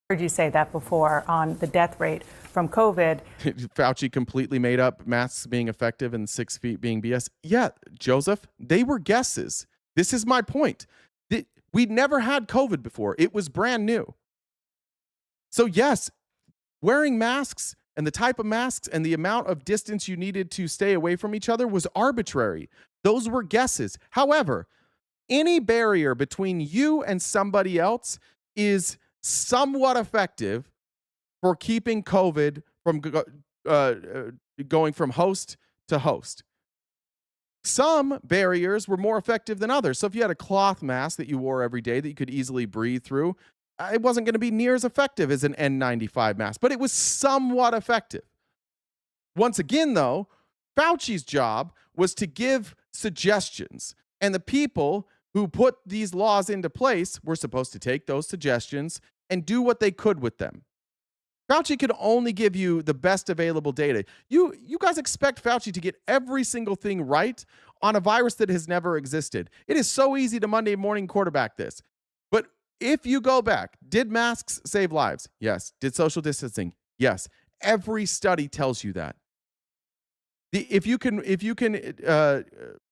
Heard you say that before on the death rate from COVID. Fauci completely made up masks being effective and 6 feet being BS. Yeah, Joseph, they were guesses. This is my point. We'd never had COVID before. It was brand new. So yes, wearing masks and the type of masks and the amount of distance you needed to stay away from each other was arbitrary. Those were guesses. However, any barrier between you and somebody else is somewhat effective for keeping COVID from going from host to host. Some barriers were more effective than others. So if you had a cloth mask that you wore every day that you could easily breathe through, it wasn't going to be near as effective as an N95 mask, but it was somewhat effective. Once again, though, Fauci's job was to give suggestions, and the people who put these laws into place were supposed to take those suggestions and do what they could with them. Fauci could only give you the best available data. You guys expect Fauci to get every single thing right on a virus that has never existed. It is so easy to Monday morning quarterback this. But if you go back, did masks save lives? Yes. Did social distancing? Yes. Every study tells you that. If you can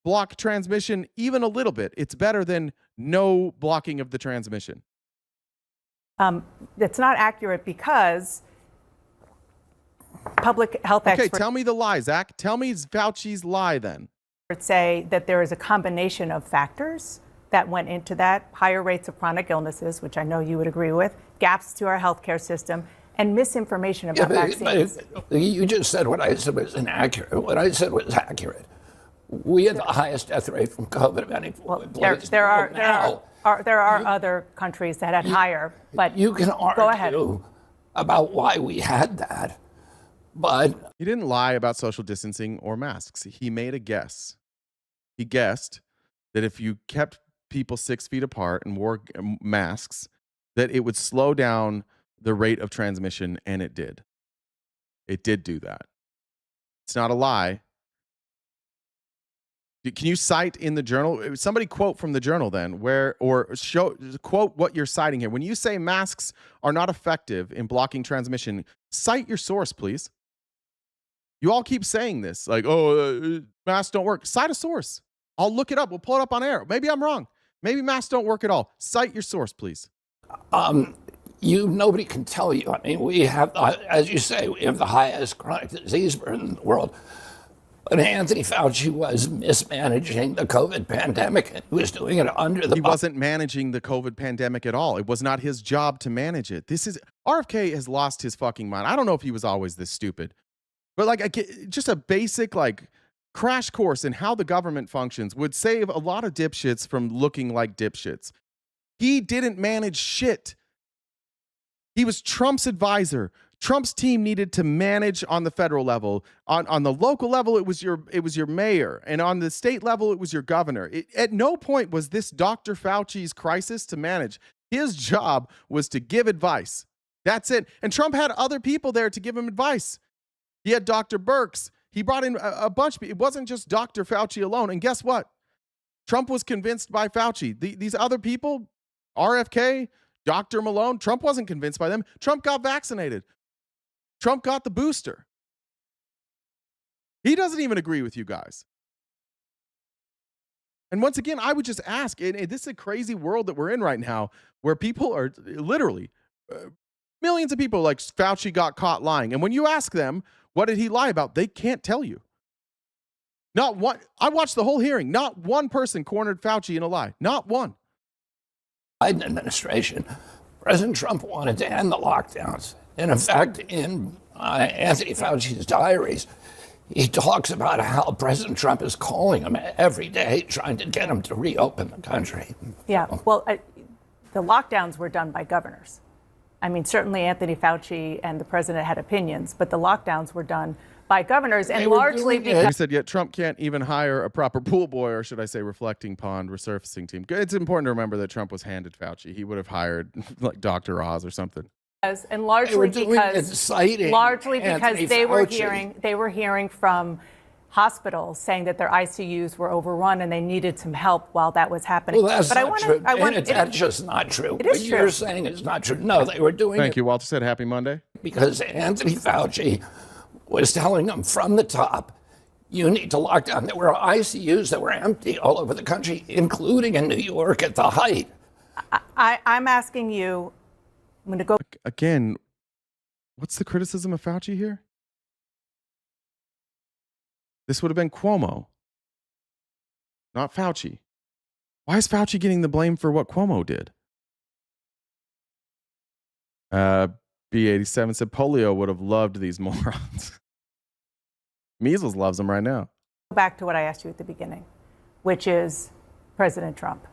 block transmission even a little bit, it's better than no blocking of the transmission. That's not accurate because public health experts. Okay, tell me the lie, Zach. Tell me Fauci's lie then. Say that there is a combination of factors that went into that: higher rates of chronic illnesses, which I know you would agree with, gaps to our healthcare system, and misinformation about vaccines. You just said what I said was inaccurate. What I said was accurate. We had the highest death rate from COVID of any place. There are other countries that had higher, but you can go ahead. argue about why we had that, but he didn't lie about social distancing or masks. He made a guess. He guessed that if you kept people 6 feet apart and wore masks, that it would slow down the rate of transmission, and it did. It did do that. It's not a lie. Can you cite in the journal? Somebody quote from the journal then, quote what you're citing here. When you say masks are not effective in blocking transmission, cite your source, please. You all keep saying this, like, masks don't work. Cite a source. I'll look it up. We'll pull it up on air. Maybe I'm wrong. Maybe masks don't work at all. Cite your source, please. Nobody can tell you. I mean, we have, as you say, we have the highest chronic disease burden in the world. But Anthony Fauci was mismanaging the COVID pandemic, and he was doing it under the... He wasn't managing the COVID pandemic at all. It was not his job to manage it. RFK has lost his fucking mind. I don't know if he was always this stupid, but like just a basic like crash course in how the government functions would save a lot of dipshits from looking like dipshits. He didn't manage shit. He was Trump's advisor. Trump's team needed to manage on the federal level. On the local level, it was your mayor. And on the state level, it was your governor. At no point was this Dr. Fauci's crisis to manage. His job was to give advice. That's it. And Trump had other people there to give him advice. He had Dr. Birx. He brought in a bunch of people. It wasn't just Dr. Fauci alone. And guess what? Trump was convinced by Fauci. These other people, RFK, Dr. Malone, Trump wasn't convinced by them. Trump got vaccinated. Trump got the booster. He doesn't even agree with you guys. And once again, I would just ask, and this is a crazy world that we're in right now, where people are literally, millions of people, like Fauci got caught lying. And when you ask them, what did he lie about? They can't tell you. Not one. I watched the whole hearing. Not one person cornered Fauci in a lie. Not one. Biden administration, President Trump wanted to end the lockdowns. And in fact, in Anthony Fauci's diaries, he talks about how President Trump is calling him every day, trying to get him to reopen the country. Yeah, well, the lockdowns were done by governors. I mean, certainly Anthony Fauci and the president had opinions, but the lockdowns were done by governors, and largely because... He said, yet Trump can't even hire a proper pool boy, or should I say reflecting pond resurfacing team. It's important to remember that Trump was handed Fauci. He would have hired like Dr. Oz or something. And largely because they were hearing from hospitals saying that their ICUs were overrun and they needed some help while that was happening. Well, that's not true. That's just not true. It is what true. You're saying is not true. No, they were doing Thank you. Walter said happy Monday. Because Anthony Fauci was telling them from the top, you need to lock down. There were ICUs that were empty all over the country, including in New York at the height. I'm asking you, I'm going to go... Again, what's the criticism of Fauci here? This would have been Cuomo, not Fauci. Why is Fauci getting the blame for what Cuomo did? B87 said polio would have loved these morons. Measles loves them right now. Back to what I asked you at the beginning, which is President Trump.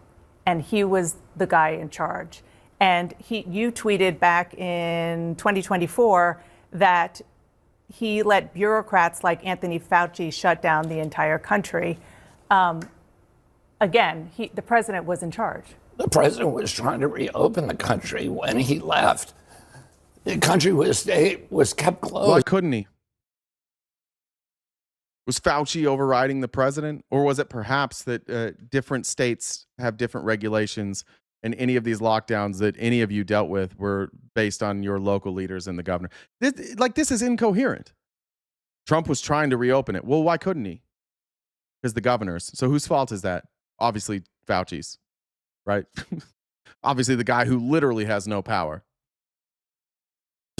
And he was the guy in charge. And you tweeted back in 2024 that he let bureaucrats like Anthony Fauci shut down the entire country. Again, the president was in charge. The president was trying to reopen the country when he left. The country was kept closed. Why couldn't he? Was Fauci overriding the president? Or was it perhaps that different states have different regulations, and any of these lockdowns that any of you dealt with were based on your local leaders and the governor? This is incoherent. Trump was trying to reopen it. Well, why couldn't he? Because the governors. So whose fault is that? Obviously Fauci's, right? Obviously the guy who literally has no power.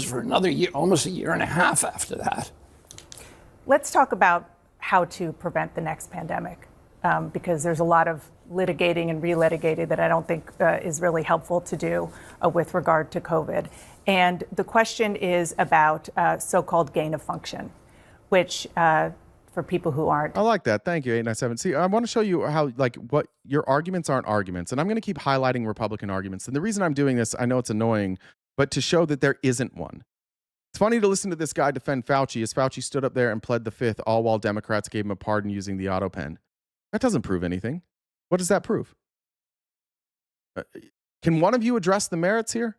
For another year, almost a year and a half after that. Let's talk about how to prevent the next pandemic, because there's a lot of litigating and relitigating that I don't think is really helpful to do with regard to COVID. And the question is about so-called gain of function, which for people who aren't. I like that. Thank you, 897. See, I want to show you how, what your arguments aren't arguments. And I'm going to keep highlighting Republican arguments. And the reason I'm doing this, I know it's annoying, but to show that there isn't one. It's funny to listen to this guy defend Fauci as Fauci stood up there and pled the fifth, all while Democrats gave him a pardon using the auto pen. That doesn't prove anything. What does that prove? Can one of you address the merits here?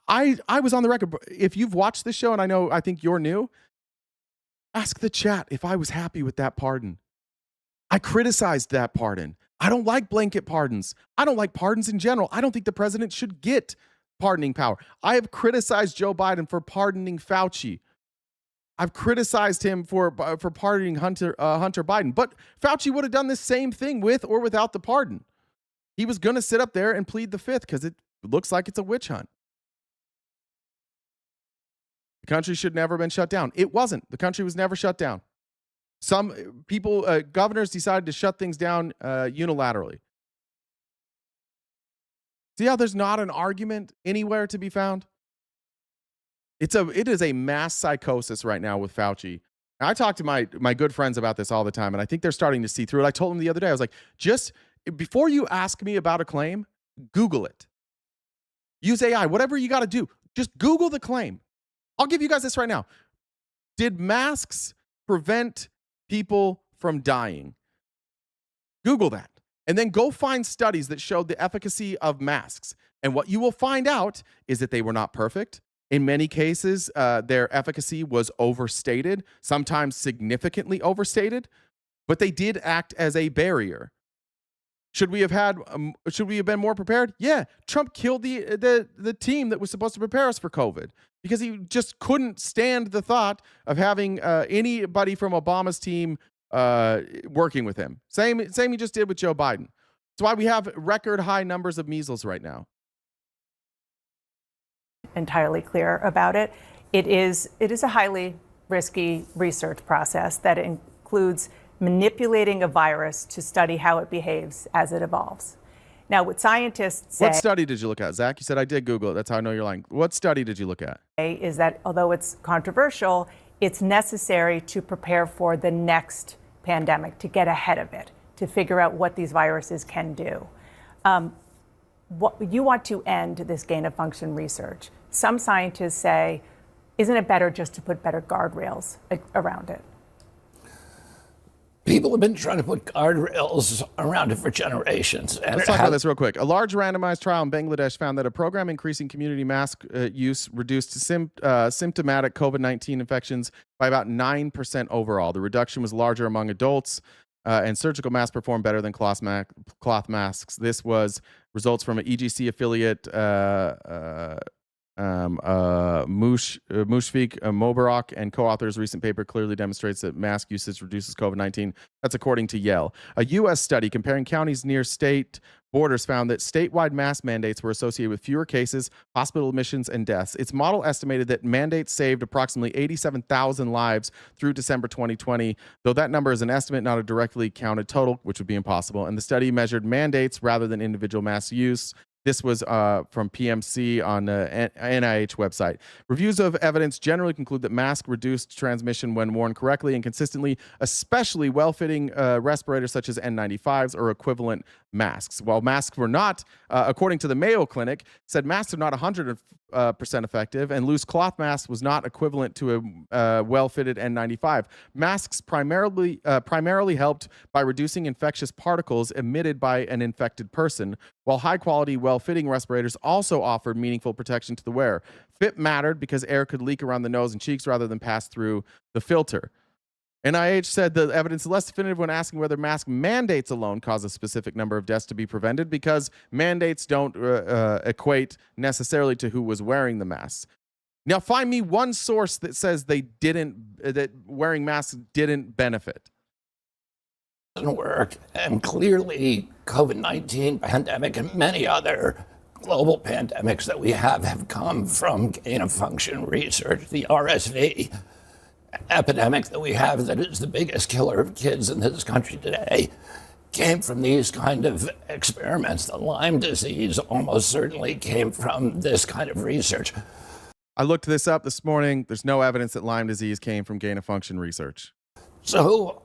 I was on the record. If you've watched this show, and I think you're new, ask the chat if I was happy with that pardon. I criticized that pardon. I don't like blanket pardons. I don't like pardons in general. I don't think the president should get pardoning power. I have criticized Joe Biden for pardoning Fauci. I've criticized him for pardoning Hunter Biden. But Fauci would have done the same thing with or without the pardon. He was going to sit up there and plead the fifth because it looks like it's a witch hunt. The country should never have been shut down. It wasn't. The country was never shut down. Some people, governors decided to shut things down unilaterally. See how there's not an argument anywhere to be found? It is a mass psychosis right now with Fauci. And I talk to my good friends about this all the time, and I think they're starting to see through it. I told them the other day, I was like, just before you ask me about a claim, Google it. Use AI, whatever you got to do. Just Google the claim. I'll give you guys this right now. Did masks prevent people from dying? Google that. And then go find studies that showed the efficacy of masks. And what you will find out is that they were not perfect. In many cases, their efficacy was overstated, sometimes significantly overstated, but they did act as a barrier. Should we have been more prepared? Yeah. Trump killed the team that was supposed to prepare us for COVID because he just couldn't stand the thought of having anybody from Obama's team working with him. Same he just did with Joe Biden. That's why we have record high numbers of measles right now. Entirely clear about it. It is a highly risky research process that includes manipulating a virus to study how it behaves as it evolves. Now, what scientists say— What study did you look at, Zach? You said I did Google it. That's how I know you're lying. What study did you look at? Is that although it's controversial, it's necessary to prepare for the next pandemic, to get ahead of it, to figure out what these viruses can do. You want to end this gain-of-function research. Some scientists say, isn't it better just to put better guardrails around it? People have been trying to put guardrails around it for generations. And let's talk about this real quick. A large randomized trial in Bangladesh found that a program increasing community mask use reduced symptomatic COVID-19 infections by about 9% overall. The reduction was larger among adults, and surgical masks performed better than cloth masks. This was results from an EGC affiliate, Mushfiq Mobarak and co-authors' recent paper clearly demonstrates that mask usage reduces COVID-19. That's according to Yale. A U.S. study comparing counties near state borders found that statewide mask mandates were associated with fewer cases, hospital admissions, and deaths. Its model estimated that mandates saved approximately 87,000 lives through December 2020, though that number is an estimate, not a directly counted total, which would be impossible. And the study measured mandates rather than individual mask use. This was from PMC on the NIH website. Reviews of evidence generally conclude that masks reduced transmission when worn correctly and consistently, especially well-fitting respirators such as N95s or equivalent masks. While masks were not, according to the Mayo Clinic, said masks are not 100% effective, and loose cloth masks was not equivalent to a well-fitted N95. Masks primarily helped by reducing infectious particles emitted by an infected person, while high-quality, well-fitting respirators also offered meaningful protection to the wearer. Fit mattered because air could leak around the nose and cheeks rather than pass through the filter. NIH said the evidence is less definitive when asking whether mask mandates alone cause a specific number of deaths to be prevented, because mandates don't equate necessarily to who was wearing the masks. Now, find me one source that says that wearing masks didn't benefit. Doesn't work, and clearly COVID-19 pandemic and many other global pandemics that we have come from gain-of-function research. The RSV epidemic that we have, that is the biggest killer of kids in this country today, came from these kind of experiments. The Lyme disease almost certainly came from this kind of research. I looked this up this morning. There's no evidence that Lyme disease came from gain-of-function research. So,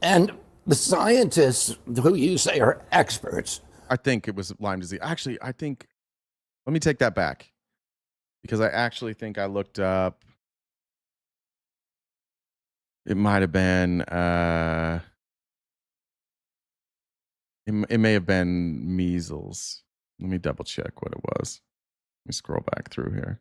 and the scientists who you say are experts. I think it was Lyme disease. Actually, let me take that back, because I actually think I looked up. It might have been, it may have been measles. Let me double check what it was. Let me scroll back through here.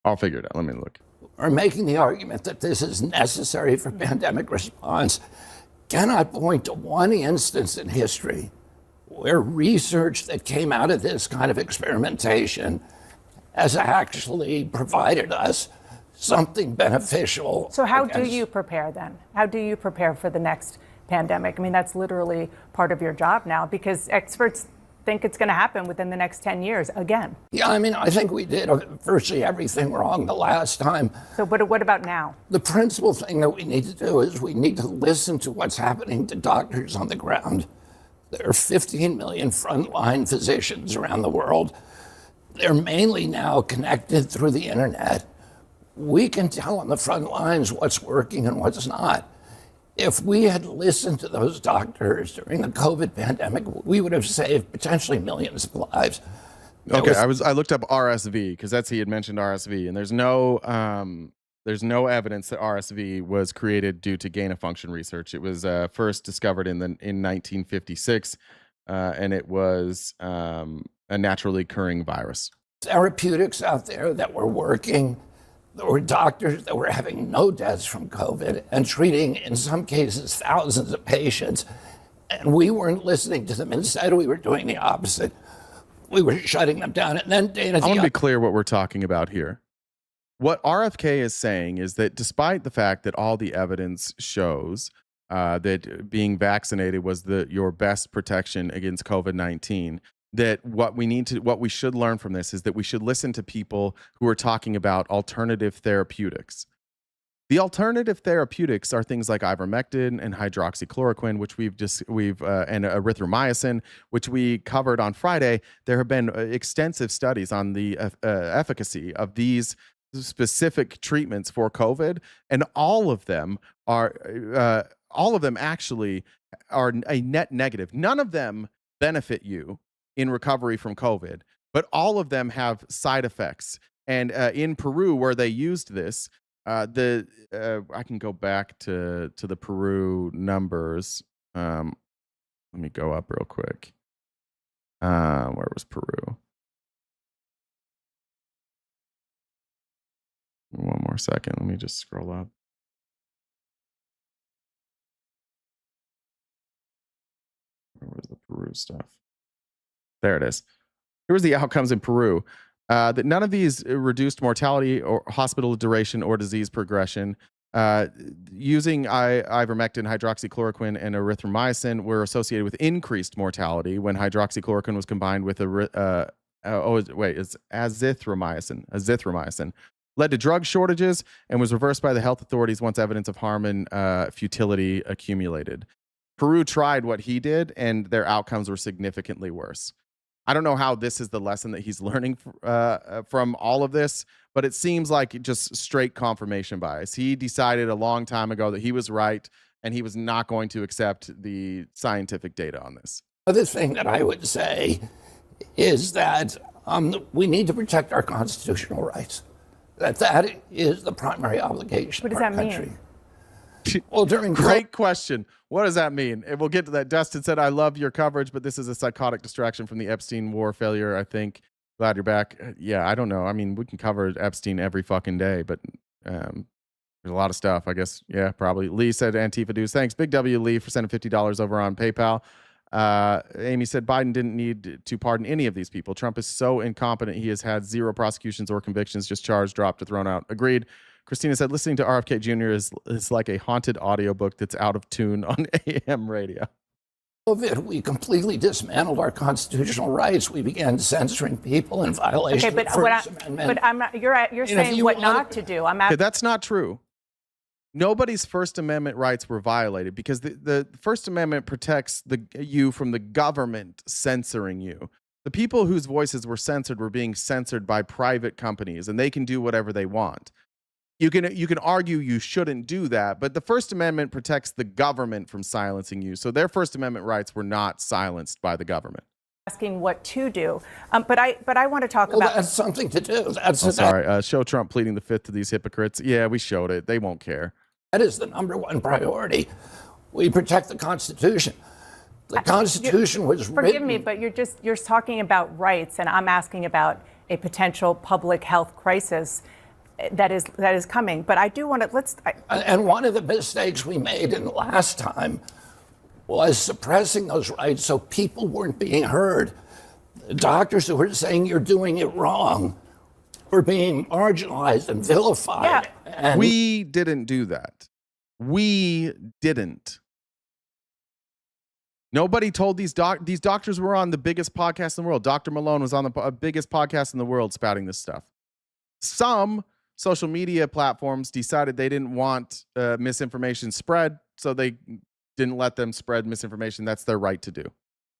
I'll figure it out. Let me look. Are making the argument that this is necessary for pandemic response cannot point to one instance in history where research that came out of this kind of experimentation has actually provided us something beneficial. So how do you prepare then? How do you prepare for the next pandemic? I mean, that's literally part of your job now, because experts think it's going to happen within the next 10 years again. Yeah, I mean, I think we did virtually everything wrong the last time. So what about now? The principal thing that we need to do is we need to listen to what's happening to doctors on the ground. There are 15 million frontline physicians around the world. They're mainly now connected through the internet. We can tell on the front lines what's working and what's not. If we had listened to those doctors during the COVID pandemic, we would have saved potentially millions of lives. Okay, I looked up RSV because he had mentioned RSV, and there's no evidence that RSV was created due to gain-of-function research. It was first discovered in 1956, and it was a naturally occurring virus. Therapeutics out there that were working, There were doctors that were having no deaths from COVID and treating, in some cases, thousands of patients. And we weren't listening to them. Instead, we were doing the opposite. We were shutting them down. And then Dana, I want to be clear what we're talking about here. What RFK is saying is that despite the fact that all the evidence shows that being vaccinated was your best protection against COVID-19, that what we should learn from this is that we should listen to people who are talking about alternative therapeutics. The alternative therapeutics are things like ivermectin and hydroxychloroquine, which and erythromycin, which we covered on Friday. There have been extensive studies on the efficacy of these specific treatments for COVID, and all of them actually are a net negative. None of them benefit you in recovery from COVID, but all of them have side effects. And in Peru, where they used this, I can go back to the Peru numbers. Let me go up real quick. Where was Peru? One more second. Let me just scroll up. Where was the Peru stuff? There it is. Here was the outcomes in Peru. That none of these reduced mortality or hospital duration or disease progression. Using ivermectin, hydroxychloroquine, and erythromycin were associated with increased mortality when hydroxychloroquine was combined with it's azithromycin. Led to drug shortages and was reversed by the health authorities once evidence of harm and futility accumulated. Peru tried what he did, and their outcomes were significantly worse. I don't know how this is the lesson that he's learning from all of this, but it seems like just straight confirmation bias. He decided a long time ago that he was right, and he was not going to accept the scientific data on this. Other thing that I would say is that we need to protect our constitutional rights. That is the primary obligation What does of our that mean? country. Well, Great question. What does that mean? And we'll get to that. Dustin said, I love your coverage, but this is a psychotic distraction from the Epstein war failure, I think. Glad you're back. Yeah, I don't know. I mean, we can cover Epstein every fucking day, but there's a lot of stuff, I guess. Yeah, probably. Lee said, Antifa dudes. Thanks, Big W Lee, for sending $50 over on PayPal. Amy said, Biden didn't need to pardon any of these people. Trump is so incompetent. He has had zero prosecutions or convictions, just charged, dropped, or thrown out. Agreed. Christina said, listening to RFK Jr. is like a haunted audiobook that's out of tune on AM radio. We completely dismantled our constitutional rights. We began censoring people in violation of the First Amendment. But I'm not, you're saying what not to do. Okay, that's not true. Nobody's First Amendment rights were violated because the First Amendment protects you from the government censoring you. The people whose voices were censored were being censored by private companies, and they can do whatever they want. You can argue you shouldn't do that, but the First Amendment protects the government from silencing you. So their First Amendment rights were not silenced by the government. Asking what to do, but I want to talk about. That's something to do. Sorry, show Trump pleading the fifth to these hypocrites. Yeah, we showed it. They won't care. That is the number one priority. We protect the Constitution. The Constitution was written. Forgive me, but you're talking about rights, and I'm asking about a potential public health crisis that is coming. But I do want to And one of the mistakes we made in the last time was suppressing those rights so people weren't being heard. The doctors who were saying you're doing it wrong were being marginalized and vilified. Yeah. And we didn't do that. We didn't. Nobody told these doctors were on the biggest podcast in the world. Dr. Malone was on the biggest podcast in the world spouting this stuff. Some social media platforms decided they didn't want misinformation spread, so they didn't let them spread misinformation. That's their right to do.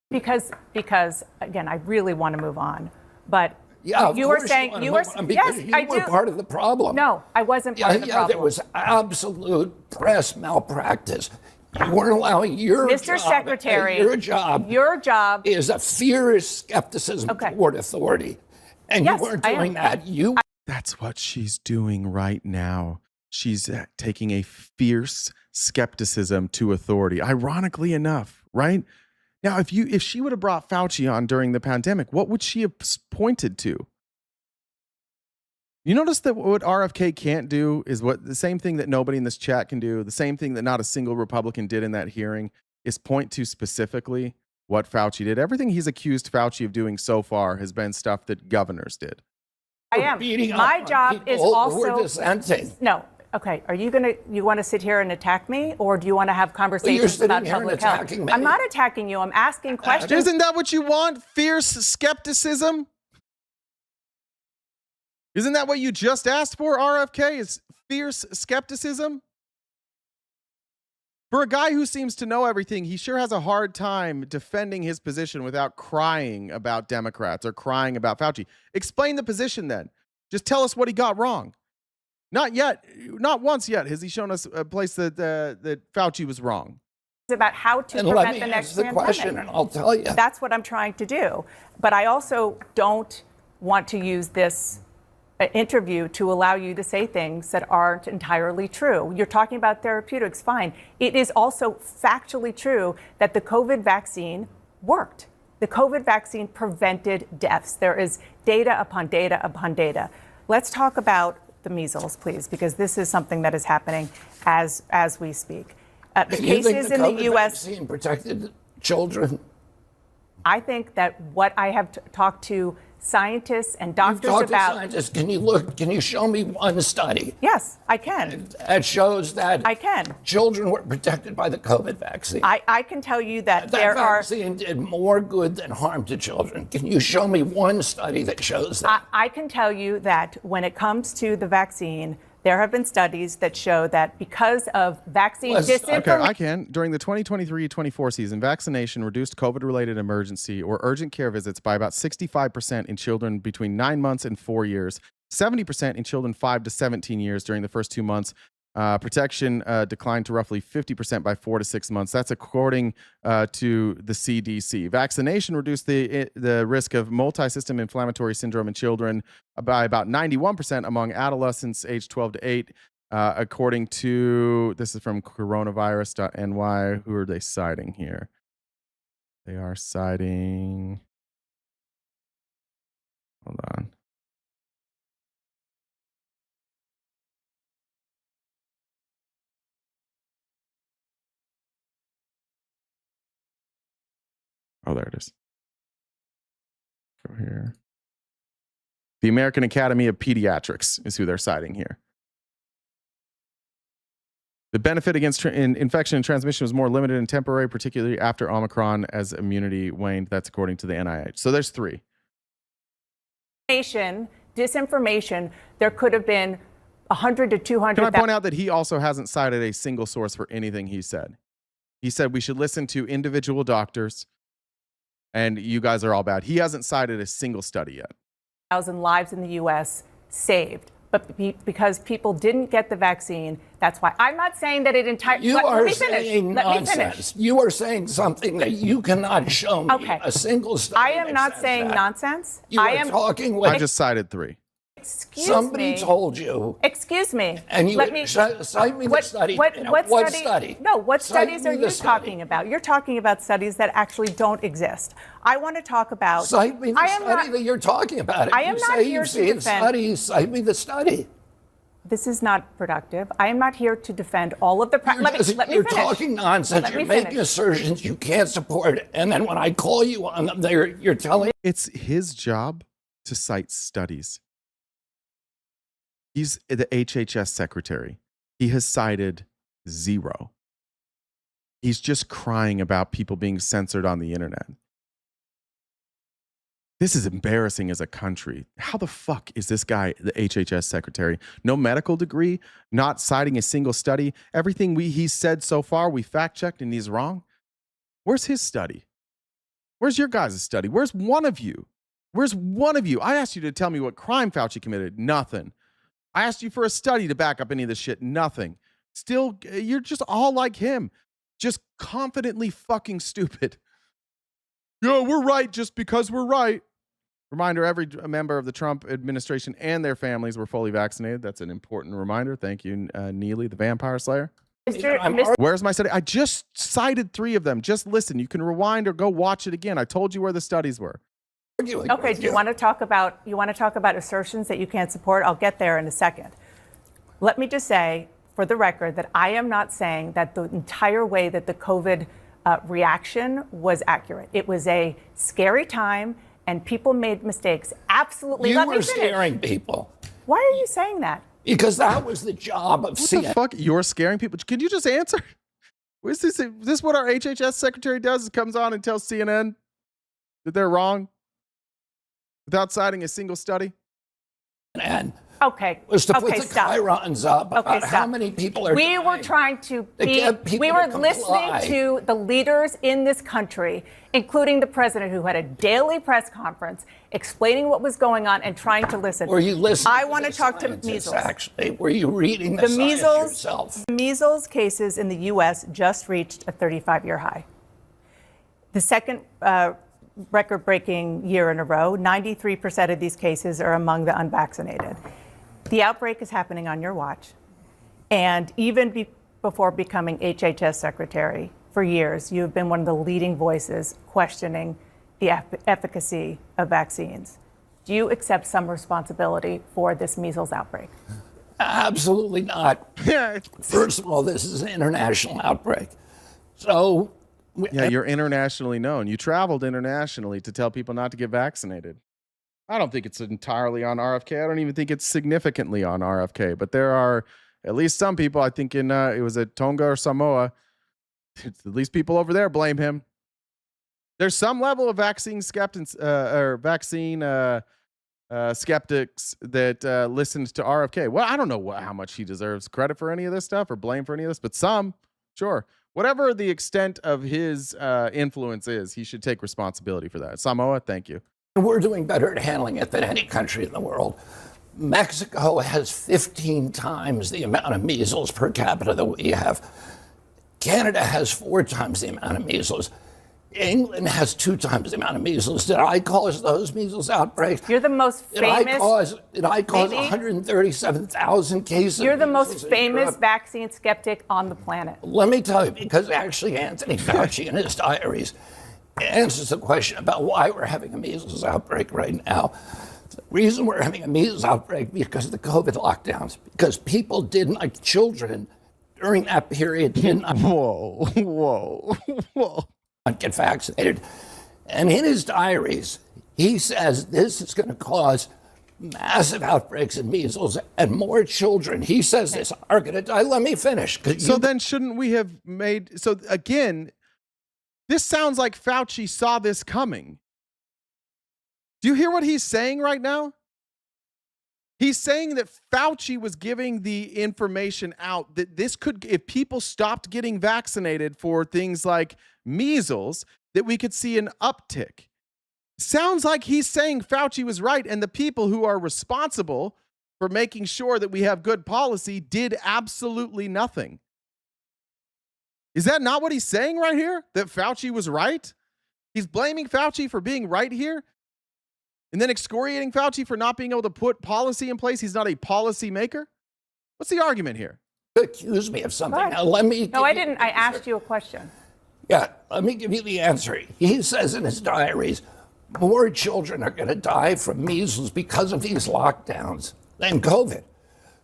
Because again, I really want to move on, but yeah, you were saying yes, I do. You were part of the problem. No, I wasn't part of the problem. There was absolute press malpractice. You weren't allowing your Mr. job. Secretary, your job is a fierce skepticism toward authority, and yes, you weren't doing that. That's what she's doing right now. She's taking a fierce skepticism to authority. Ironically enough, right? Now, if she would have brought Fauci on during the pandemic, what would she have pointed to? You notice that what RFK can't do is what the same thing that nobody in this chat can do, the same thing that not a single Republican did in that hearing, is point to specifically what Fauci did. Everything he's accused Fauci of doing so far has been stuff that governors did. I am. My job is also dissenting. No. Okay. Are you want to sit here and attack me, or do you want to have conversations about public health? I'm not attacking you. I'm asking questions. Isn't that what you want? Fierce skepticism? Isn't that what you just asked for, RFK? Is fierce skepticism? For a guy who seems to know everything, he sure has a hard time defending his position without crying about Democrats or crying about Fauci. Explain the position then. Just tell us what he got wrong. Not yet. Not once yet has he shown us a place that Fauci was wrong. It's about how to prevent the next pandemic. Question and I'll tell you. That's what I'm trying to do. But I also don't want to use this interview to allow you to say things that aren't entirely true. You're talking about therapeutics, fine. It is also factually true that the COVID vaccine worked. The COVID vaccine prevented deaths. There is data upon data upon data. Let's talk about the measles, please, because this is something that is happening as we speak. The cases in the U.S. vaccine protected children. I think that what I have talked to scientists and doctors about. Scientists. Can you show me one study? Yes, I can. That shows that I can. Children were protected by the COVID vaccine. I can tell you that there vaccine did more good than harm to children. Can you show me one study that shows that? I can tell you that when it comes to the vaccine, there have been studies that show that because of vaccine disinformation. Okay, I can. During the 2023-24 season, vaccination reduced COVID-related emergency or urgent care visits by about 65% in children between 9 months and 4 years, 70% in children 5 to 17 years during the first 2 months. Protection declined to roughly 50% by 4 to 6 months. That's according to the CDC. Vaccination reduced the risk of multi-system inflammatory syndrome in children by about 91% among adolescents aged 12 to 8, according to, this is from coronavirus.ny. Who are they citing here? They are citing, hold on. Oh, there it is. Go here. The American Academy of Pediatrics is who they're citing here. The benefit against infection and transmission was more limited and temporary, particularly after Omicron as immunity waned. That's according to the NIH. So there's 3. Disinformation, there could have been 100 to 200. Can I point out that he also hasn't cited a single source for anything he said? He said we should listen to individual doctors, and you guys are all bad. He hasn't cited a single study yet. 1,000 lives in the U.S. saved. But because people didn't get the vaccine, that's why. I'm not saying that it entirely. Let me finish. You are saying something that you cannot show me a single study. I am not saying nonsense. You are talking with. I just cited 3. Somebody told you. Excuse me. And you cite me the study. What study? No, what studies are you talking about? You're talking about studies that actually don't exist. I want to talk about. Cite me the study that you're talking about. I am not here to defend. Studies. Cite me the study. This is not productive. I am not here to defend all of the. Let me You're finish. talking nonsense. You're making assertions you can't support, and then when I call you on them, you're telling. It's his job to cite studies. He's the HHS secretary. He has cited 0. He's just crying about people being censored on the internet. This is embarrassing as a country. How the fuck is this guy the HHS secretary? No medical degree, not citing a single study. Everything he's said so far, we fact-checked and he's wrong. Where's his study? Where's your guys' study? Where's one of you? Where's one of you? I asked you to tell me what crime Fauci committed. Nothing. I asked you for a study to back up any of this shit. Nothing. Still, you're just all like him. Just confidently fucking stupid. Yeah, we're right just because we're right. Reminder, every member of the Trump administration and their families were fully vaccinated. That's an important reminder. Thank you, Neely, the vampire slayer. Where's my study? I just cited 3 of them. Just listen. You can rewind or go watch it again. I told you where the studies were. Okay, do you want to talk about assertions that you can't support? I'll get there in a second. Let me just say, for the record, that I am not saying that the entire way that the COVID reaction was accurate. It was a scary time, and people made mistakes. Absolutely. You were scaring people. Why are you saying that? Because that was the job of CNN. What the fuck? You're scaring people? Can you just answer? Is this what our HHS secretary does? It comes on and tells CNN that they're wrong without citing a single study? And okay, was to put the stop. chyrons up about how many people are We were trying to we were listening to the leaders in this country, including the president, who had a daily press conference explaining what was going on and trying to listen. Were you listening? I want to talk to measles. Actually, were you reading the science yourself? The measles cases in the U.S. just reached a 35-year high. The second record-breaking year in a row. 93% of these cases are among the unvaccinated. The outbreak is happening on your watch. And even before becoming HHS secretary, for years, you have been one of the leading voices questioning the efficacy of vaccines. Do you accept some responsibility for this measles outbreak? Absolutely not. First of all, this is an international outbreak. So yeah, you're internationally known. You traveled internationally to tell people not to get vaccinated. I don't think it's entirely on RFK. I don't even think it's significantly on RFK. But there are at least some people, I think in, it was at Tonga or Samoa, at least people over there blame him. There's some level of vaccine skeptics that listened to RFK. Well, I don't know how much he deserves credit for any of this stuff or blame for any of this, but some, sure. Whatever the extent of his influence is, he should take responsibility for that. Samoa, thank you. We're doing better at handling it than any country in the world. Mexico has 15 times the amount of measles per capita that we have. Canada has 4 times the amount of measles. England has 2 times the amount of measles. Did I cause those measles outbreaks? You're the most famous. Did I cause 137,000 cases? You're the most famous vaccine skeptic on the planet. Let me tell you, because actually Anthony Fauci in his diaries answers the question about why we're having a measles outbreak right now. The reason we're having a measles outbreak because of the COVID lockdowns, because people didn't, like children, during that period didn't get vaccinated. And in his diaries, he says this is going to cause massive outbreaks in measles and more children, he says this, are going to die. Let me finish. So then shouldn't we have made, so again, this sounds like Fauci saw this coming. Do you hear what he's saying right now? He's saying that Fauci was giving the information out that this could, if people stopped getting vaccinated for things like measles, that we could see an uptick. Sounds like he's saying Fauci was right, and the people who are responsible for making sure that we have good policy did absolutely nothing. Is that not what he's saying right here? That Fauci was right? He's blaming Fauci for being right here? And then excoriating Fauci for not being able to put policy in place? He's not a policy maker? What's the argument here? Accuse me of something. Now, let me. No, I didn't. I asked you a question. Yeah, let me give you the answer. He says in his diaries, more children are going to die from measles because of these lockdowns than COVID.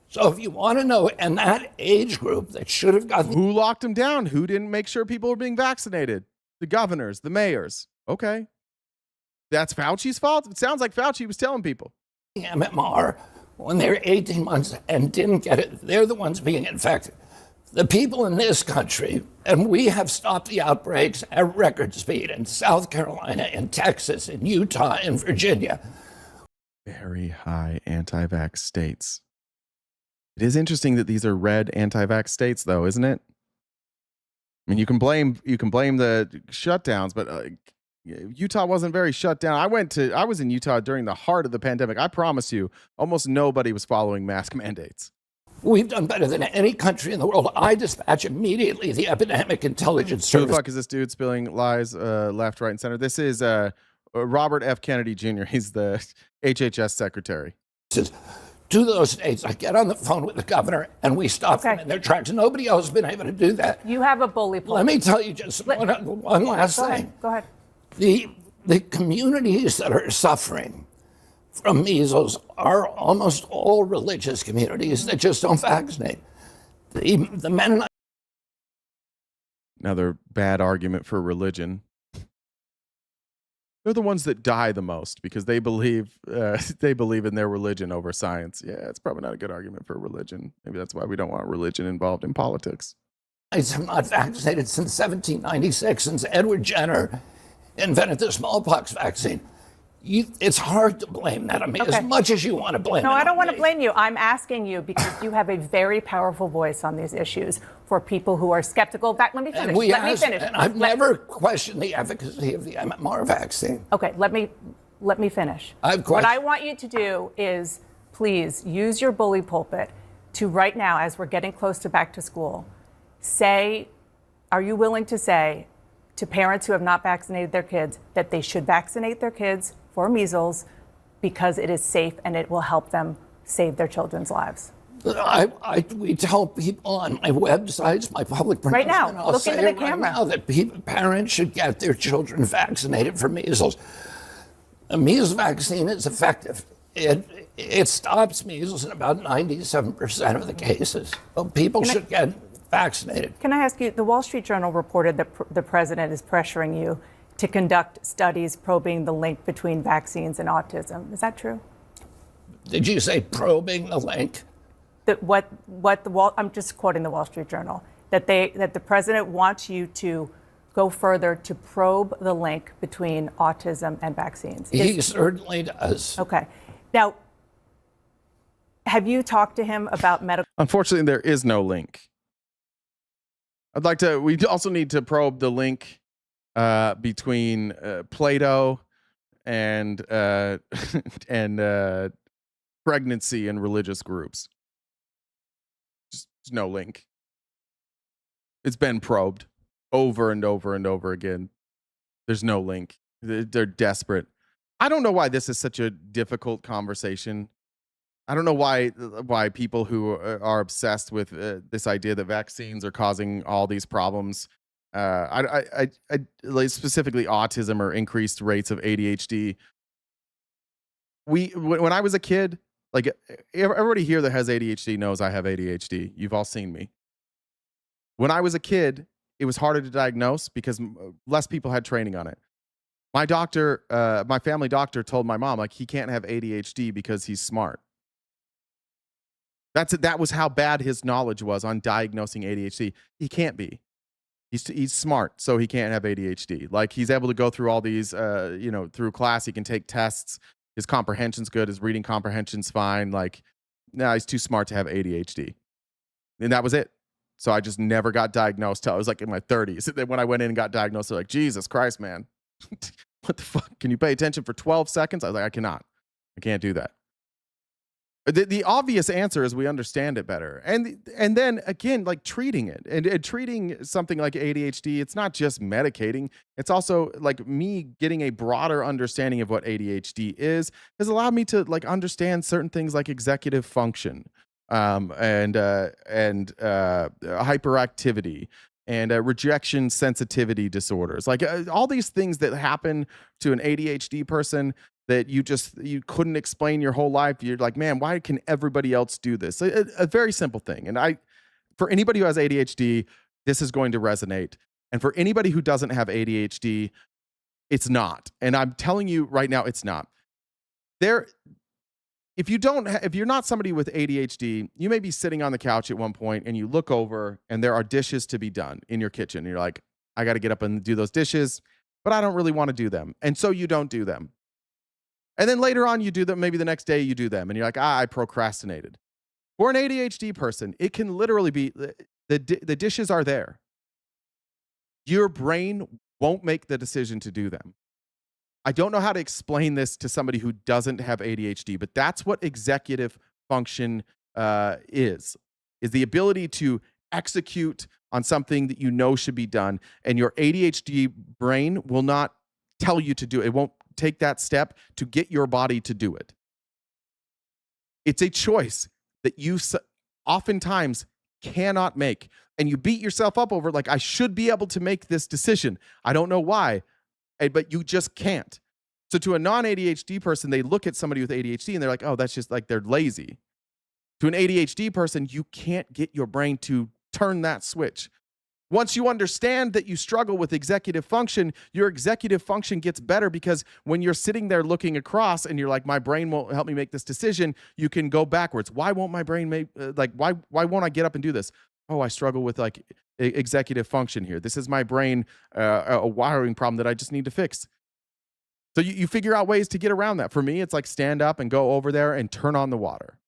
So if you want to know, and that age group that should have gotten... Who locked them down? Who didn't make sure people were being vaccinated? The governors, the mayors. Okay. That's Fauci's fault? It sounds like Fauci was telling people. MMR, when they're 18 months and didn't get it, they're the ones being infected. The people in this country, and we have stopped the outbreaks at record speed in South Carolina, in Texas, in Utah, in Virginia. Very high anti-vax states. It is interesting that these are red anti-vax states, though, isn't it? I mean, you can blame the shutdowns, but Utah wasn't very shut down. I was in Utah during the heart of the pandemic. I promise you, almost nobody was following mask mandates. We've done better than any country in the world. I dispatch immediately the epidemic intelligence service. Who the fuck is this dude spilling lies left, right, and center? This is Robert F. Kennedy Jr. He's the HHS secretary. To those states, I get on the phone with the governor and we stop them in their tracks. Nobody else has been able to do that. You have a bully pulpit. Let me tell you just one last thing. Go ahead. The the communities that are suffering from measles are almost all religious communities that just don't vaccinate. The Mennonite. Another bad argument for religion. They're the ones that die the most because they believe in their religion over science. Yeah, it's probably not a good argument for religion. Maybe that's why we don't want religion involved in politics. Have not vaccinated since 1796, since Edward Jenner invented the smallpox vaccine. It's hard to blame that on me as much as you want to blame it. No, I don't want to blame you. I'm asking you because you have a very powerful voice on these issues for people who are skeptical. Let me finish. Let me finish. And I've never questioned the efficacy of the MMR vaccine. Okay, let me finish. What I want you to do is please use your bully pulpit to right now, as we're getting close to back to school, are you willing to say to parents who have not vaccinated their kids that they should vaccinate their kids for measles because it is safe and it will help them save their children's lives? We tell people on my websites, my public right pronouncement, now, look into the camera. Right now that parents should get their children vaccinated for measles. A measles vaccine is effective. It stops measles in about 97% of the cases. So people should get vaccinated. Can I ask you, the Wall Street Journal reported that the president is pressuring you to conduct studies probing the link between vaccines and autism. Is that true? Did you say probing the link? I'm just quoting the Wall Street Journal, that the president wants you to go further to probe the link between autism and vaccines. He certainly does. Okay. Now, have you talked to him about medical? Unfortunately, there is no link. We also need to probe the link between Plato and pregnancy in religious groups. Just no link. It's been probed over and over and over again. There's no link. They're desperate. I don't know why this is such a difficult conversation. I don't know why people who are obsessed with this idea that vaccines are causing all these problems, I like specifically autism or increased rates of ADHD. When I was a kid, like everybody here that has ADHD knows I have ADHD. You've all seen me. When I was a kid, it was harder to diagnose because less people had training on it. My doctor, my family doctor told my mom, like, he can't have ADHD because he's smart. That was how bad his knowledge was on diagnosing ADHD. He can't be. He's smart, so he can't have ADHD. Like, he's able to go through all these, through class. He can take tests. His comprehension's good. His reading comprehension's fine. Like, no, he's too smart to have ADHD. And that was it. So I just never got diagnosed till I was like in my 30s. And then when I went in and got diagnosed, they're like, Jesus Christ, man. What the fuck? Can you pay attention for 12 seconds? I was like, I cannot. I can't do that. The obvious answer is we understand it better. And then again, like treating it and treating something like ADHD, it's not just medicating. It's also like me getting a broader understanding of what ADHD is has allowed me to like understand certain things like executive function, and hyperactivity and rejection sensitivity disorders. Like all these things that happen to an ADHD person that you couldn't explain your whole life. You're like, man, why can everybody else do this? A very simple thing. And for anybody who has ADHD, this is going to resonate. And for anybody who doesn't have ADHD, it's not. And I'm telling you right now, it's not. If you're not somebody with ADHD, you may be sitting on the couch at one point and you look over and there are dishes to be done in your kitchen. And you're like, I got to get up and do those dishes, but I don't really want to do them. And so you don't do them. And then later on, you do them. Maybe the next day you do them. And you're like, I procrastinated. For an ADHD person, it can literally be the dishes are there. Your brain won't make the decision to do them. I don't know how to explain this to somebody who doesn't have ADHD, but that's what executive function is the ability to execute on something that you know should be done. And your ADHD brain will not tell you to do it. It won't take that step to get your body to do it. It's a choice that you oftentimes cannot make. And you beat yourself up over, like, I should be able to make this decision. I don't know why. but you just can't. So to a non-ADHD person, they look at somebody with ADHD and they're like, oh, that's just like they're lazy. To an ADHD person, you can't get your brain to turn that switch. Once you understand that you struggle with executive function, your executive function gets better, because when you're sitting there looking across and you're like, my brain won't help me make this decision, you can go backwards. Why won't my brain make, why won't I get up and do this? Oh, I struggle with like executive function here. This is my brain, a wiring problem that I just need to fix. So you figure out ways to get around that. For me, it's like stand up and go over there and turn on the water.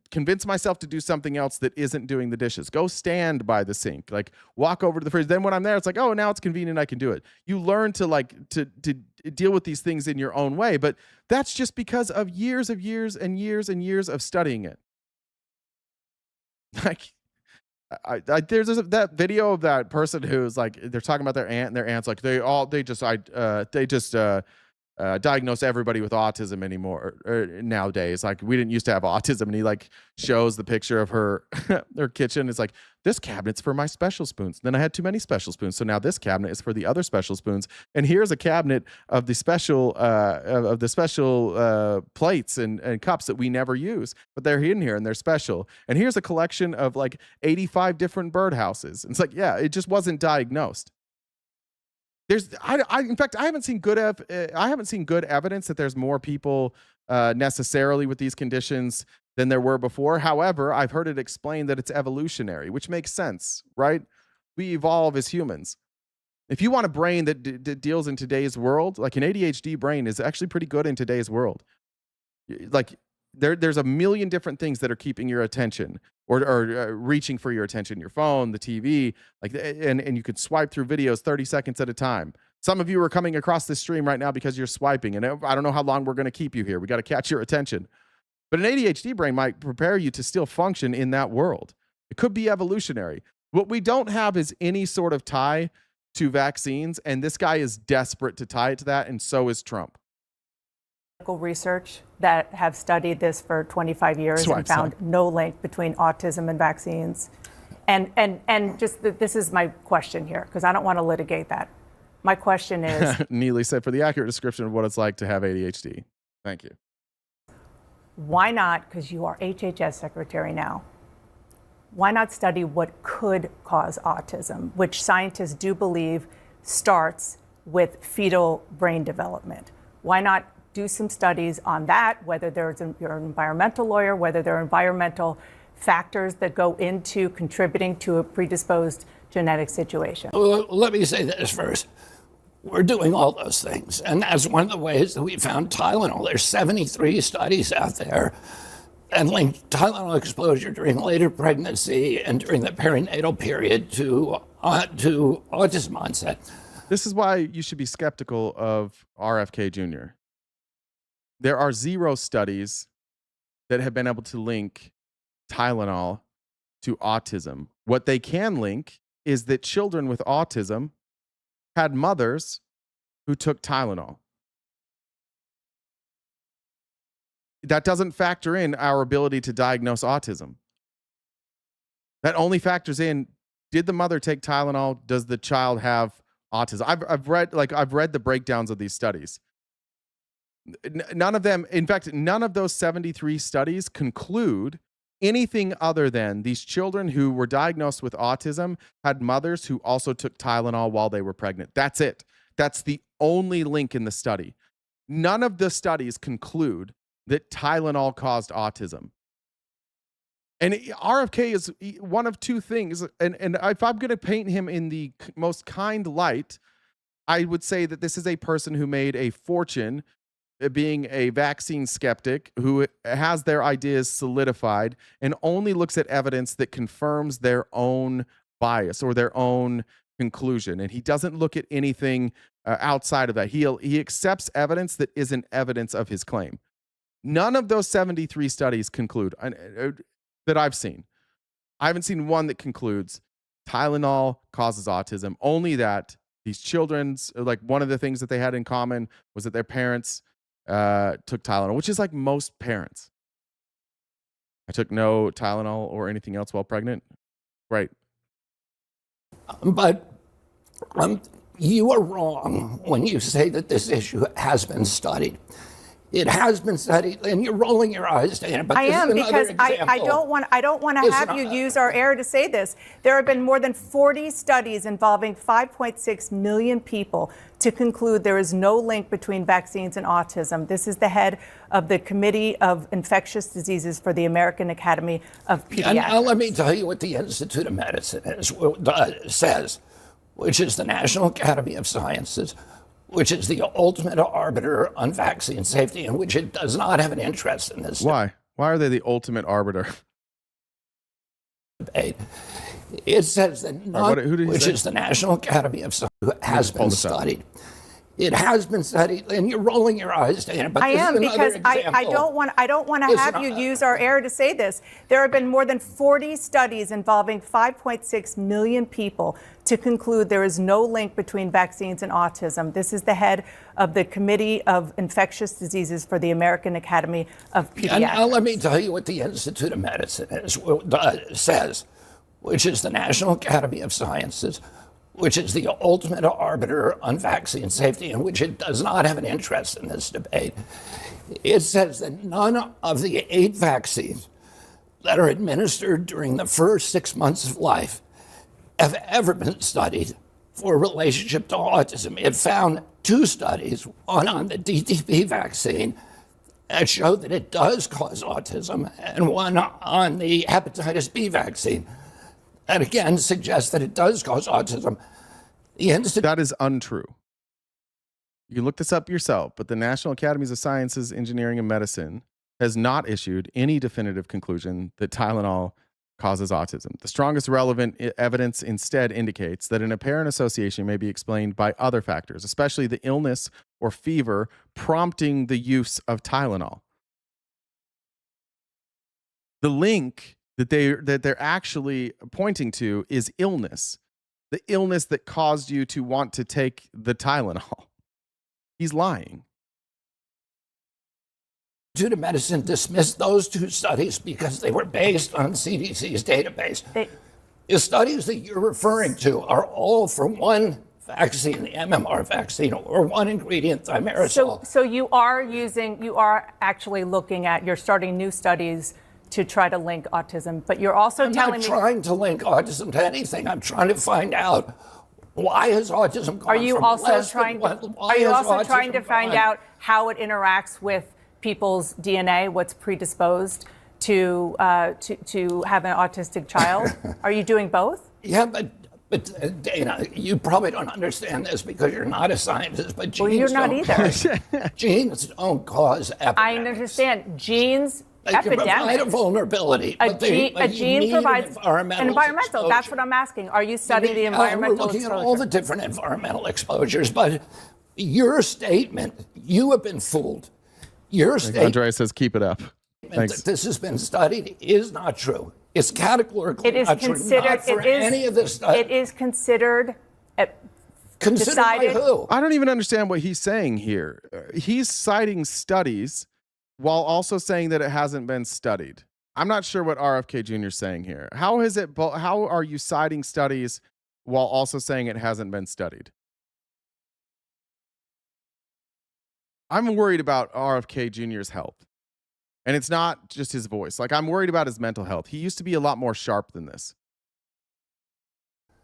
Convince myself to do something else that isn't doing the dishes. Go stand by the sink, like walk over to the fridge. Then when I'm there, it's like, oh, now it's convenient, I can do it. You learn to to deal with these things in your own way, but that's just because of years of studying it. Like, there's that video of that person who's like, they're talking about their aunt, and their aunt's like, they just diagnose everybody with autism anymore nowadays. Like, we didn't used to have autism. And he like shows the picture of her her kitchen. It's like, this cabinet's for my special spoons. Then I had too many special spoons, so now this cabinet is for the other special spoons. And here's a cabinet of the special plates and cups that we never use, but they're in here and they're special. And here's a collection of like 85 different birdhouses. It's like, yeah, it just wasn't diagnosed. In fact, I haven't seen good evidence that there's more people necessarily with these conditions than there were before. However, I've heard it explained that it's evolutionary, which makes sense, right? We evolve as humans. If you want a brain that deals in today's world, like an ADHD brain is actually pretty good in today's world. Like there's a million different things that are keeping your attention or reaching for your attention, your phone, the TV, like, and you could swipe through videos 30 seconds at a time. Some of you are coming across this stream right now because you're swiping, and I don't know how long we're going to keep you here. We got to catch your attention. But an ADHD brain might prepare you to still function in that world. It could be evolutionary. What we don't have is any sort of tie to vaccines, and this guy is desperate to tie it to that, and so is Trump. Research that have studied this for 25 years and found no link between autism and vaccines. And just this is my question here, because I don't want to litigate that. My question is... Neely said, for the accurate description of what it's like to have ADHD. Thank you. Why not, because you are HHS secretary now, why not study what could cause autism, which scientists do believe starts with fetal brain development? Why not do some studies on that, whether you're an environmental lawyer, whether there are environmental factors that go into contributing to a predisposed genetic situation? Well, let me say this first. We're doing all those things, and that's one of the ways that we found Tylenol. There's 73 studies out there that link Tylenol exposure during later pregnancy and during the perinatal period to autism onset. This is why you should be skeptical of RFK Jr. There are 0 studies that have been able to link Tylenol to autism. What they can link is that children with autism had mothers who took Tylenol. That doesn't factor in our ability to diagnose autism. That only factors in, did the mother take Tylenol? Does the child have autism? I've read the breakdowns of these studies. None of them, in fact, none of those 73 studies conclude anything other than these children who were diagnosed with autism had mothers who also took Tylenol while they were pregnant. That's it. That's the only link in the study. None of the studies conclude that Tylenol caused autism. And RFK is one of two things. And if I'm going to paint him in the most kind light, I would say that this is a person who made a fortune being a vaccine skeptic, who has their ideas solidified and only looks at evidence that confirms their own bias or their own conclusion. And he doesn't look at anything outside of that. He accepts evidence that isn't evidence of his claim. None of those 73 studies conclude that I've seen. I haven't seen one that concludes Tylenol causes autism. Only that these children's, like, one of the things that they had in common was that their parents took Tylenol, which is like most parents. I took no Tylenol or anything else while pregnant. Right. But You are wrong when you say that this issue has been studied. It has been studied, and you're rolling your eyes, Dana. But I this am, is another because I don't want to have you use our air to say this. There have been more than 40 studies involving 5.6 million people to conclude there is no link between vaccines and autism. This is the head of the Committee of Infectious Diseases for the American Academy of Pediatrics. And now let me tell you what the Institute of Medicine says, which is the National Academy of Sciences, which is the ultimate arbiter on vaccine safety, and which it does not have an interest in this. Why? Why are they the ultimate arbiter? Debate. It says that which is the National Academy of Sciences has been studied. It has been studied, and you're rolling your eyes, Dana. But I am, because I don't want to have you use our air to say this. There have been more than 40 studies involving 5.6 million people to conclude there is no link between vaccines and autism. This is the head of the Committee of Infectious Diseases for the American Academy of Pediatrics. And now let me tell you what the Institute of Medicine says, which is the National Academy of Sciences, which is the ultimate arbiter on vaccine safety, and which it does not have an interest in this debate. It says that none of the 8 vaccines that are administered during the first 6 months of life have ever been studied for a relationship to autism. It found 2 studies, one on the DTP vaccine that showed that it does cause autism, and one on the hepatitis B vaccine that again suggests that it does cause autism. That is untrue. You can look this up yourself, but the National Academies of Sciences, Engineering, and Medicine has not issued any definitive conclusion that Tylenol causes autism. The strongest relevant evidence instead indicates that an apparent association may be explained by other factors, especially the illness or fever prompting the use of Tylenol. The link that they're actually pointing to is illness, the illness that caused you to want to take the Tylenol. He's lying. The Institute of Medicine dismissed those 2 studies because they were based on CDC's database. The studies that you're referring to are all for one vaccine, the MMR vaccine, or one ingredient, thimerosal. So you are actually looking at, you're starting new studies to try to link autism, but you're also telling me— I'm not trying to link autism to anything. I'm trying to find out, why has autism gone Are you from also less trying than to, one- why are you has also trying to autism find gone- out how it interacts with people's DNA, what's predisposed to have an autistic child? Are you doing both? Yeah, but Dana, you probably don't understand this because you're not a scientist, but genes you're not genes don't cause epidemics. I understand. Genes, They can provide a epidemics. vulnerability. A but you gene need provides environmental environmental. That's what I'm asking. Are you studying the environmental We're looking exposure? at all the different environmental exposures, but your statement, you have been fooled. Your statement Andrea says, keep it up. Thanks. that this has been studied is not true. It's categorically It is not true. considered. Not for any of this stuff. It is considered. Considered by decided. who? I don't even understand what he's saying here. He's citing studies while also saying that it hasn't been studied. I'm not sure what RFK Jr. is saying here. How are you citing studies while also saying it hasn't been studied? I'm worried about RFK Jr.'s health. And it's not just his voice. Like, I'm worried about his mental health. He used to be a lot more sharp than this.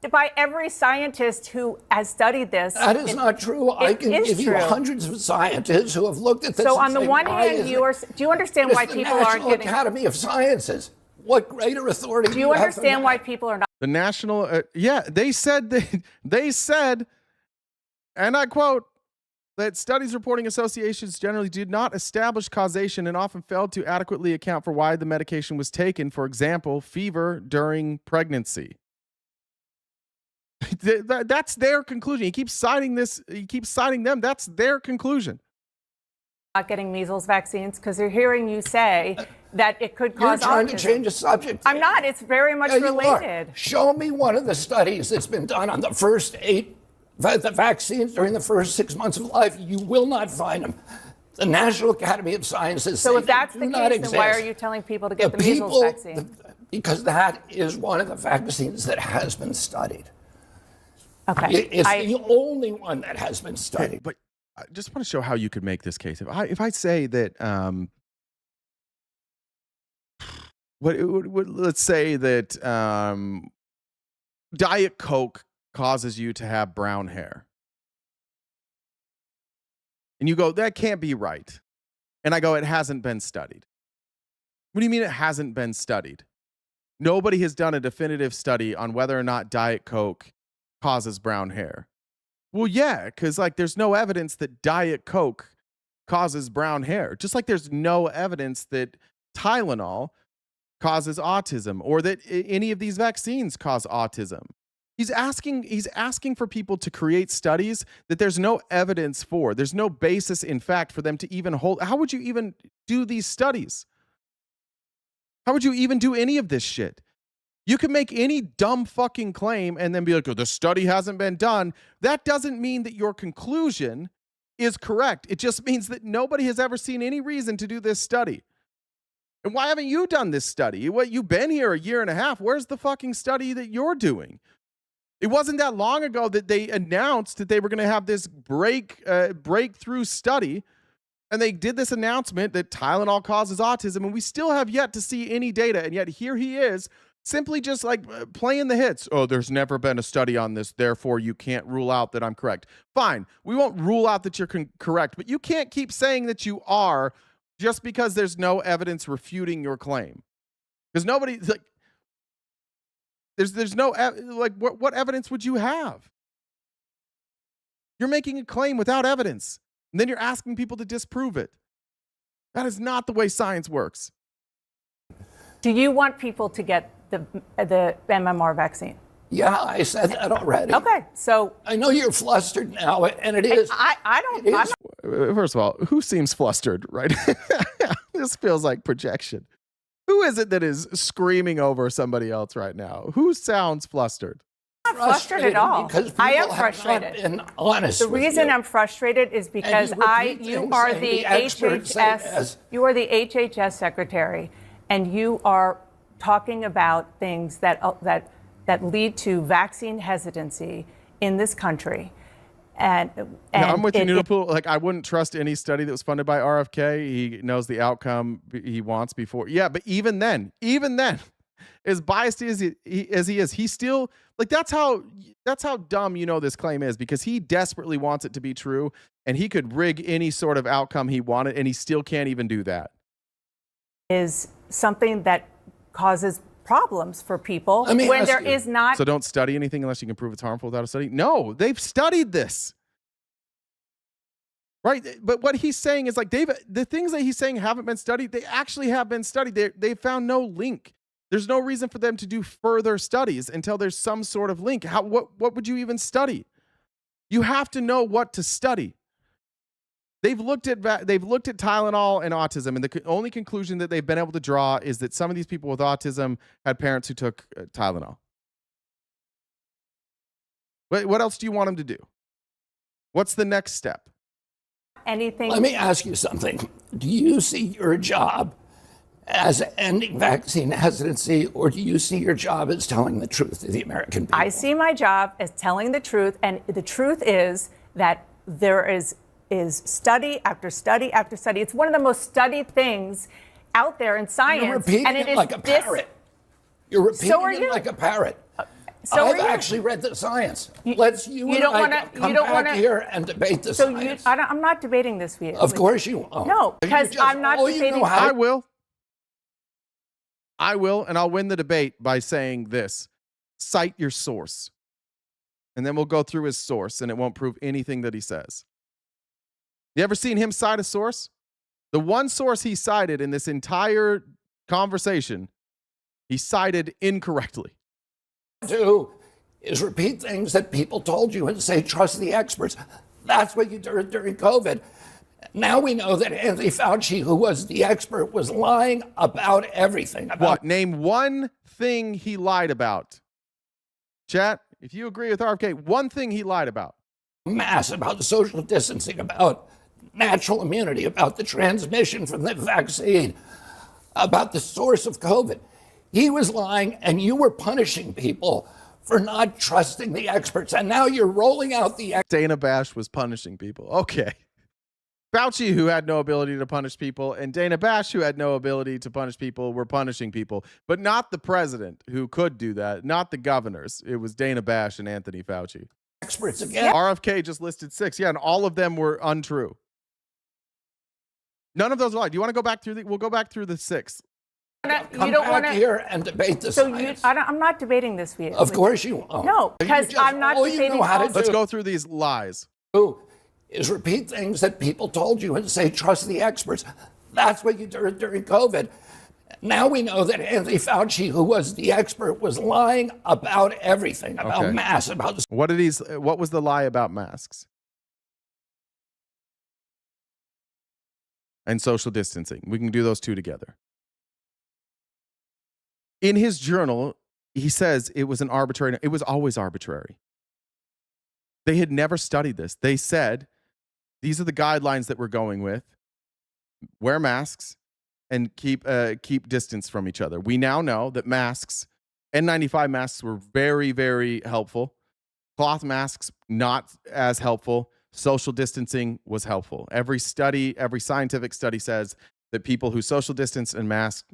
By every scientist who has studied this. That is not true. I can give you hundreds of scientists who have looked at this. So and on the say, one why hand, is do you understand why people aren't National getting? Academy of Sciences. What greater authority Do you have understand than why that? people are not? The national, they said, and I quote, that studies reporting associations generally did not establish causation and often failed to adequately account for why the medication was taken. For example, fever during pregnancy. That's their conclusion. He keeps citing this. He keeps citing them. That's their conclusion. Not getting measles vaccines because they're hearing you say that it could cause You're trying autism. to change the subject. I'm not. It's very much Yeah, you are. related. Show me one of the studies that's been done on the first 8 the vaccines during the first 6 months of life. You will not find them. The National Academy of Sciences So say if that's they the do not case, then why exist. are you telling people to get the measles vaccine? Because that is one of the vaccines that has been studied. Okay. It's the only one that has been studied. But I just want to show how you could make this case. If I say that, let's say that Diet Coke causes you to have brown hair, and you go, that can't be right, and I go, it hasn't been studied. What do you mean it hasn't been studied? Nobody has done a definitive study on whether or not Diet Coke causes brown hair. Well, yeah, because like there's no evidence that Diet Coke causes brown hair. Just like there's no evidence that Tylenol causes autism or that any of these vaccines cause autism. He's asking for people to create studies that there's no evidence for. There's no basis in fact for them to even hold. How would you even do these studies? How would you even do any of this shit? You can make any dumb fucking claim and then be like, oh, the study hasn't been done. That doesn't mean that your conclusion is correct. It just means that nobody has ever seen any reason to do this study. And why haven't you done this study? What, you've been here a year and a half. Where's the fucking study that you're doing? It wasn't that long ago that they announced that they were going to have this breakthrough study. And they did this announcement that Tylenol causes autism. And we still have yet to see any data. And yet here he is, simply just like playing the hits. Oh, there's never been a study on this. Therefore, you can't rule out that I'm correct. Fine. We won't rule out that you're correct. But you can't keep saying that you are just because there's no evidence refuting your claim. Because nobody, like, there's no, like, what evidence would you have? You're making a claim without evidence. And then you're asking people to disprove it. That is not the way science works. Do you want people to get the MMR vaccine? Yeah, I said that already. Okay, so I know you're flustered now, and it is. I don't. First of all, who seems flustered right now? This feels like projection. Who is it that is screaming over somebody else right now? Who sounds flustered? I'm not frustrated at all. I am frustrated. Been honest the reason I'm frustrated is because you are the HHS. You are the HHS secretary, and you are talking about things that lead to vaccine hesitancy in this country. And I'm with you, Noodlepool. Like, I wouldn't trust any study that was funded by RFK. He knows the outcome he wants before. Yeah, but even then, as biased as he is, he still, like, that's how dumb this claim is, because he desperately wants it to be true, and he could rig any sort of outcome he wanted, and he still can't even do that. Is something that causes problems for people when there is not. So don't study anything unless you can prove it's harmful without a study. No, they've studied this. Right? But what he's saying is, like, the things that he's saying haven't been studied. They actually have been studied. They found no link. There's no reason for them to do further studies until there's some sort of link. What would you even study? You have to know what to study. They've looked at Tylenol and autism, and the only conclusion that they've been able to draw is that some of these people with autism had parents who took Tylenol. What else do you want them to do? What's the next step? Anything. Let me ask you something. Do you see your job as ending vaccine hesitancy, or do you see your job as telling the truth to the American people? I see my job as telling the truth, and the truth is that there is study after study after study. It's one of the most studied things out there in science. You're repeating it like a parrot. You're repeating it like a parrot. I've actually read the science. Let's come back here and debate the science. I'm not debating this with you. Of course you won't. No, because I'm not debating. I will, and I'll win the debate by saying this. Cite your source. And then we'll go through his source, and it won't prove anything that he says. You ever seen him cite a source? The one source he cited in this entire conversation, he cited incorrectly. Do is repeat things that people told you and say, trust the experts. That's what you did during COVID. Now we know that Anthony Fauci, who was the expert, was lying about everything. What? Name one thing he lied about. Chat, if you agree with RFK, one thing he lied about. Mass, about social distancing, about natural immunity, about the transmission from the vaccine, about the source of COVID. He was lying, and you were punishing people for not trusting the experts. And now you're rolling out the Dana Bash was punishing people. Okay. Fauci, who had no ability to punish people, and Dana Bash, who had no ability to punish people, were punishing people, but not the president, who could do that, not the governors. It was Dana Bash and Anthony Fauci. Experts again. RFK just listed 6. Yeah, and all of them were untrue. None of those are lied. Do you want to go back through we'll go back through the 6. Come back here and debate the science. I'm not debating this with you. Of course you won't. No, because I'm not debating. Let's go through these lies. Is repeat things that people told you and say, trust the experts. That's what you did during COVID. Now we know that Anthony Fauci, who was the expert, was lying about everything, about masks, about... What was the lie about masks? And social distancing. We can do those two together. In his journal, he says it was always arbitrary. They had never studied this. They said, these are the guidelines that we're going with. Wear masks and keep distance from each other. We now know that masks, N95 masks, were very, very helpful. Cloth masks, not as helpful. Social distancing was helpful. Every scientific study says that people who social distance and mask,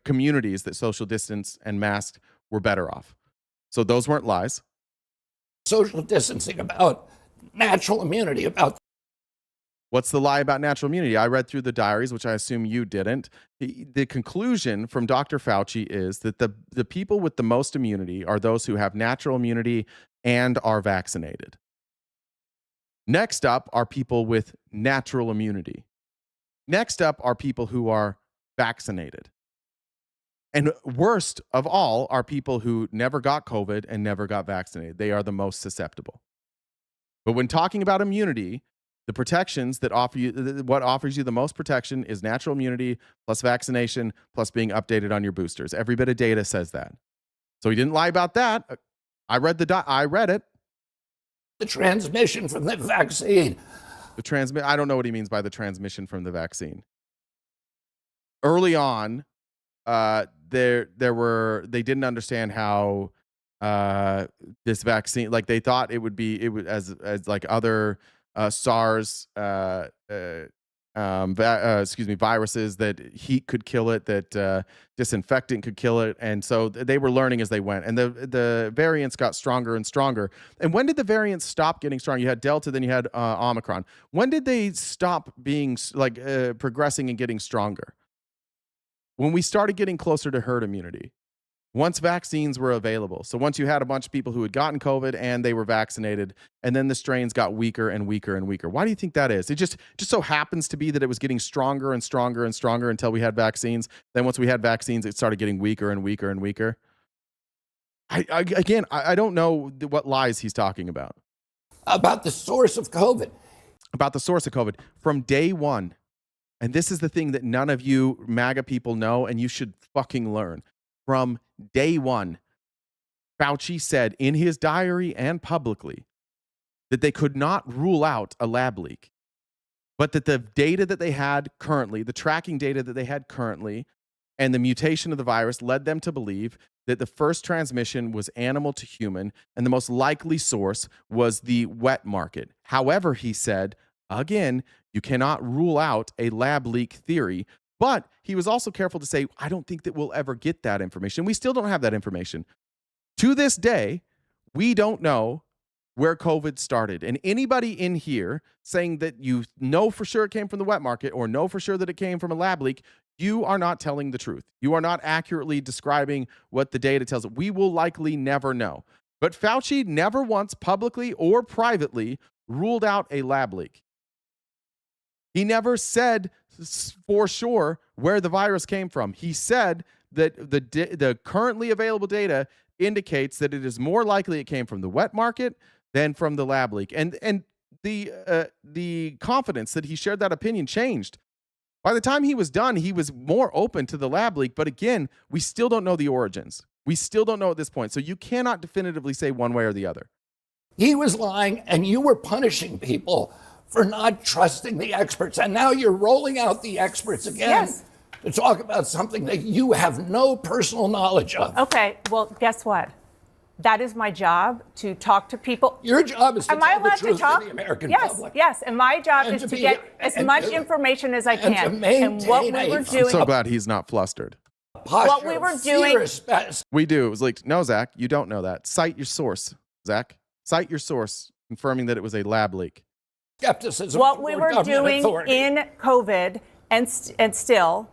communities that social distance and masked were better off. So those weren't lies. Social distancing, about natural immunity, about... What's the lie about natural immunity? I read through the diaries, which I assume you didn't. The conclusion from Dr. Fauci is that the people with the most immunity are those who have natural immunity and are vaccinated. Next up are people with natural immunity. Next up are people who are vaccinated. And worst of all are people who never got COVID and never got vaccinated. They are the most susceptible. But when talking about immunity, the protections that what offers you the most protection is natural immunity plus vaccination plus being updated on your boosters. Every bit of data says that. So he didn't lie about that. I read it. The transmission from the vaccine. I don't know what he means by the transmission from the vaccine. Early on, they didn't understand how this vaccine, like they thought it would as like other SARS viruses, that heat could kill it, that disinfectant could kill it, and so they were learning as they went, and the variants got stronger and stronger. And when did the variants stop getting strong? You had Delta, then you had Omicron. When did they stop being progressing and getting stronger? When we started getting closer to herd immunity, once vaccines were available. So once you had a bunch of people who had gotten COVID and they were vaccinated, and then the strains got weaker and weaker and weaker. Why do you think that is? It just so happens to be that it was getting stronger and stronger and stronger until we had vaccines. Then once we had vaccines, it started getting weaker and weaker and weaker. I don't know what lies he's talking about. About the source of COVID. About the source of COVID. From day one, and this is the thing that none of you MAGA people know, and you should fucking learn. From day one, Fauci said in his diary and publicly that they could not rule out a lab leak, but that the data that they had currently, the tracking data that they had currently, and the mutation of the virus led them to believe that the first transmission was animal to human, and the most likely source was the wet market. However, he said, again, you cannot rule out a lab leak theory. But he was also careful to say, I don't think that we'll ever get that information. We still don't have that information. To this day, we don't know where COVID started. And anybody in here saying that you know for sure it came from the wet market or know for sure that it came from a lab leak, you are not telling the truth. You are not accurately describing what the data tells us. We will likely never know. But Fauci never once publicly or privately ruled out a lab leak. He never said for sure where the virus came from. He said that the currently available data indicates that it is more likely it came from the wet market than from the lab leak. And the confidence that he shared that opinion changed. By the time he was done, he was more open to the lab leak. But again, we still don't know the origins. We still don't know at this point. So you cannot definitively say one way or the other. He was lying, and you were punishing people for not trusting the experts. And now you're rolling out the experts again to talk about something that you have no personal knowledge of. Okay, well, guess what? That is my job, to talk to people. Your job is to Am I tell the allowed to truth talk? to the American yes, public. Yes, and my job And is to to be- get as and much to- information as I and to can. maintain what we were a- doing. I'm so glad he's not flustered. What we were doing. We do. It was leaked. No, Zach, you don't know that. Cite your source, Zach. Cite your source, confirming that it was a lab leak. Skepticism. What we toward were government doing authority. in COVID and still,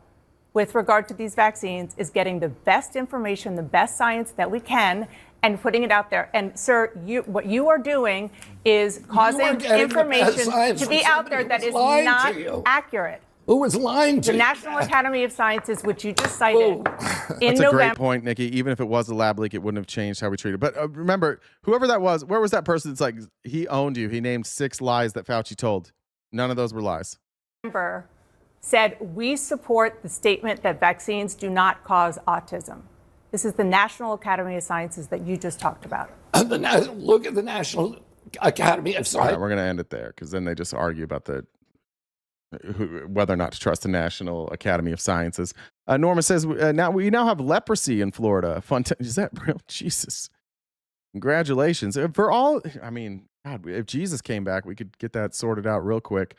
with regard to these vaccines, is getting the best information, the best science that we can, and putting it out there. And sir, what you are doing is causing information to be out there that is not accurate. Who was lying to the you? National Academy of Sciences, which you just cited in That's a November. great point, Nikki. Even if it was a lab leak, it wouldn't have changed how we treated. But remember, whoever that was, where was that person that's like, he owned you? He named 6 lies that Fauci told. None of those were lies. Said, we support the statement that vaccines do not cause autism. This is the National Academy of Sciences that you just talked about. Look at the National Academy of All Sciences. right, we're going to end it there because then they just argue about whether or not to trust the National Academy of Sciences. Norma says, now we now have leprosy in Florida. Is that real? Jesus. Congratulations. For all, I mean, God, if Jesus came back, we could get that sorted out real quick.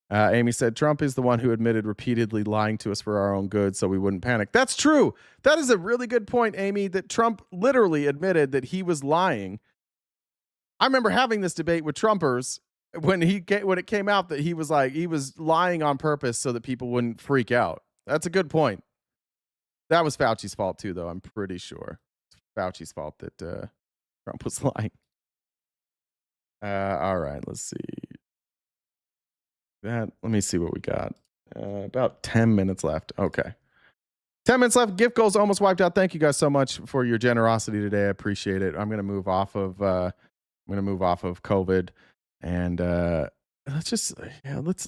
Amy said, Trump is the one who admitted repeatedly lying to us for our own good so we wouldn't panic. That's true. That is a really good point, Amy, that Trump literally admitted that he was lying. I remember having this debate with Trumpers when it came out that he was lying on purpose so that people wouldn't freak out. That's a good point. That was Fauci's fault too, though. I'm pretty sure it's Fauci's fault that Trump was lying. All right, let's see. Let me see what we got. About 10 minutes left. Okay. 10 minutes left. Gift goals almost wiped out. Thank you guys so much for your generosity today. I appreciate it. I'm going to move off of COVID, and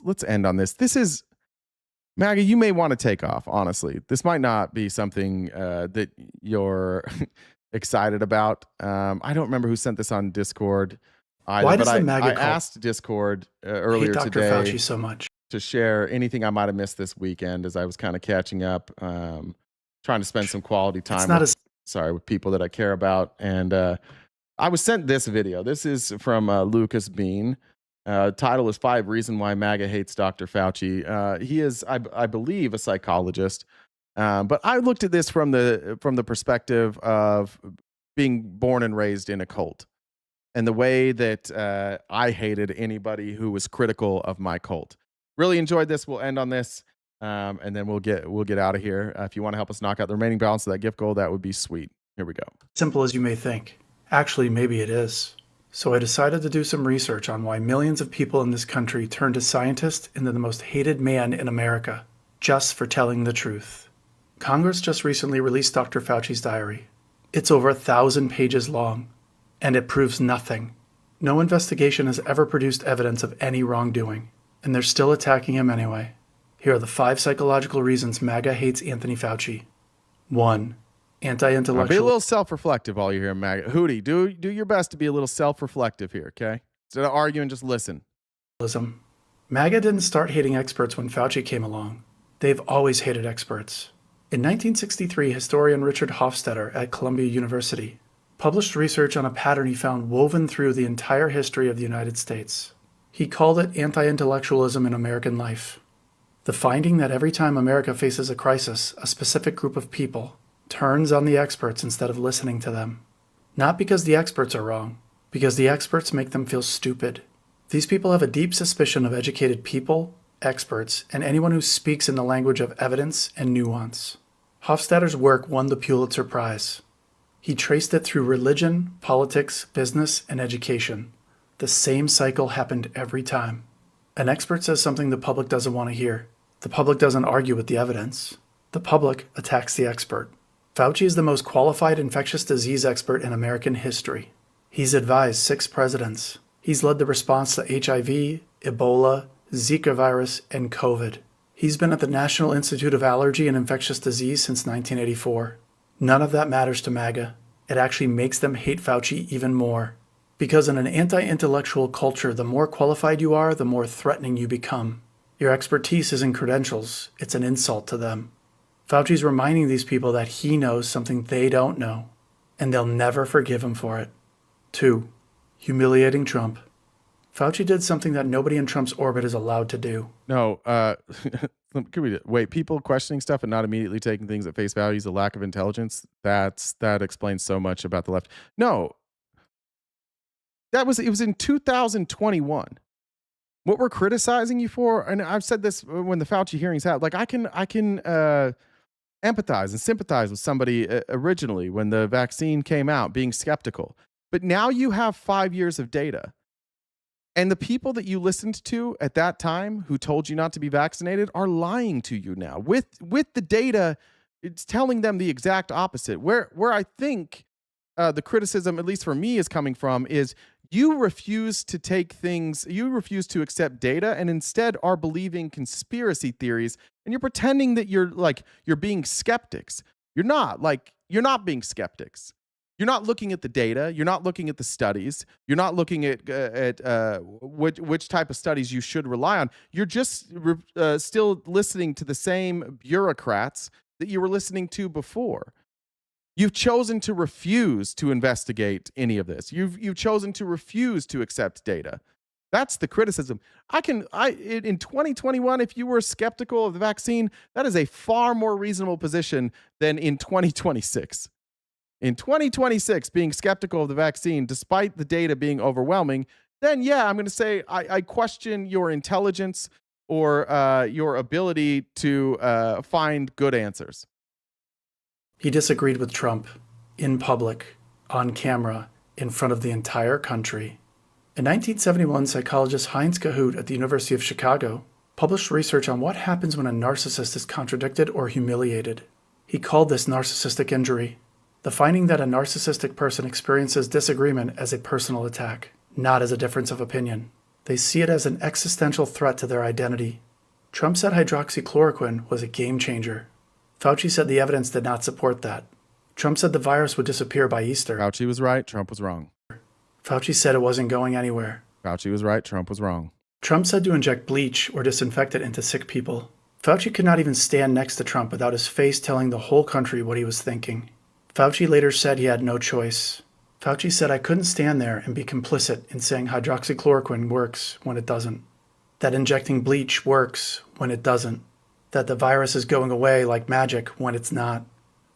let's end on this. This is, Maggie, you may want to take off, honestly. This might not be something that you're excited about. I don't remember who sent this on Discord either, Why does but the MAGA I cult asked Discord earlier hate Dr. today Fauci so much? to share anything I might have missed this weekend as I was kind of catching up, trying to spend some quality time with people that I care about. And I was sent this video. This is from Lucas Bean. Title is 5 Reasons Why MAGA Hates Dr. Fauci. He is, I believe, a psychologist. But I looked at this from the perspective of being born and raised in a cult, and the way that I hated anybody who was critical of my cult. Really enjoyed this. We'll end on this, and then we'll get out of here. If you want to help us knock out the remaining balance of that gift goal, that would be sweet. Here we go. Simple as you may think. Actually, maybe it is. So I decided to do some research on why millions of people in this country turn to scientists into the most hated man in America, just for telling the truth. Congress just recently released Dr. Fauci's diary. It's over 1,000 pages long, and it proves nothing. No investigation has ever produced evidence of any wrongdoing, and they're still attacking him anyway. Here are the 5 psychological reasons MAGA hates Anthony Fauci. 1. Anti-intellectual. Be a little self-reflective while you're here, MAGA. Hootie, do your best to be a little self-reflective here, okay? Instead of arguing, just listen. MAGA didn't start hating experts when Fauci came along. They've always hated experts. In 1963, historian Richard Hofstadter at Columbia University published research on a pattern he found woven through the entire history of the United States. He called it anti-intellectualism in American life. The finding that every time America faces a crisis, a specific group of people turns on the experts instead of listening to them. Not because the experts are wrong, because the experts make them feel stupid. These people have a deep suspicion of educated people, experts, and anyone who speaks in the language of evidence and nuance. Hofstadter's work won the Pulitzer Prize. He traced it through religion, politics, business, and education. The same cycle happened every time. An expert says something the public doesn't want to hear. The public doesn't argue with the evidence. The public attacks the expert. Fauci is the most qualified infectious disease expert in American history. He's advised 6 presidents. He's led the response to HIV, Ebola, Zika virus, and COVID. He's been at the National Institute of Allergy and Infectious Disease since 1984. None of that matters to MAGA. It actually makes them hate Fauci even more. Because in an anti-intellectual culture, the more qualified you are, the more threatening you become. Your expertise isn't credentials, it's an insult to them. Fauci's reminding these people that he knows something they don't know. and they'll never forgive him for it. 2. Humiliating Trump. Fauci did something that nobody in Trump's orbit is allowed to do. No, wait, people questioning stuff and not immediately taking things at face value is a lack of intelligence. That explains so much about the left. No, it was in 2021. What we're criticizing you for, and I've said this when the Fauci hearings happened, like I can empathize and sympathize with somebody originally when the vaccine came out being skeptical. But now you have 5 years of data. And the people that you listened to at that time who told you not to be vaccinated are lying to you now. With the data, it's telling them the exact opposite. Where I think the criticism, at least for me, is coming from is you refuse to take things, you refuse to accept data and instead are believing conspiracy theories, and you're pretending that you're being skeptics. You're not being skeptics. You're not looking at the data. You're not looking at the studies. You're not looking at which type of studies you should rely on. You're just still listening to the same bureaucrats that you were listening to before. You've chosen to refuse to investigate any of this. You've chosen to refuse to accept data. That's the criticism. In 2021, if you were skeptical of the vaccine, that is a far more reasonable position than in 2026. In 2026, being skeptical of the vaccine, despite the data being overwhelming, then yeah, I'm going to say I question your intelligence or your ability to find good answers. He disagreed with Trump in public, on camera, in front of the entire country. In 1971, psychologist Heinz Kahoot at the University of Chicago published research on what happens when a narcissist is contradicted or humiliated. He called this narcissistic injury. The finding that a narcissistic person experiences disagreement as a personal attack, not as a difference of opinion. They see it as an existential threat to their identity. Trump said hydroxychloroquine was a game changer. Fauci said the evidence did not support that. Trump said the virus would disappear by Easter. Fauci was right. Trump was wrong. Fauci said it wasn't going anywhere. Fauci was right. Trump was wrong. Trump said to inject bleach or disinfectant into sick people. Fauci could not even stand next to Trump without his face telling the whole country what he was thinking. Fauci later said he had no choice. Fauci said, I couldn't stand there and be complicit in saying hydroxychloroquine works when it doesn't. That injecting bleach works when it doesn't. That the virus is going away like magic when it's not.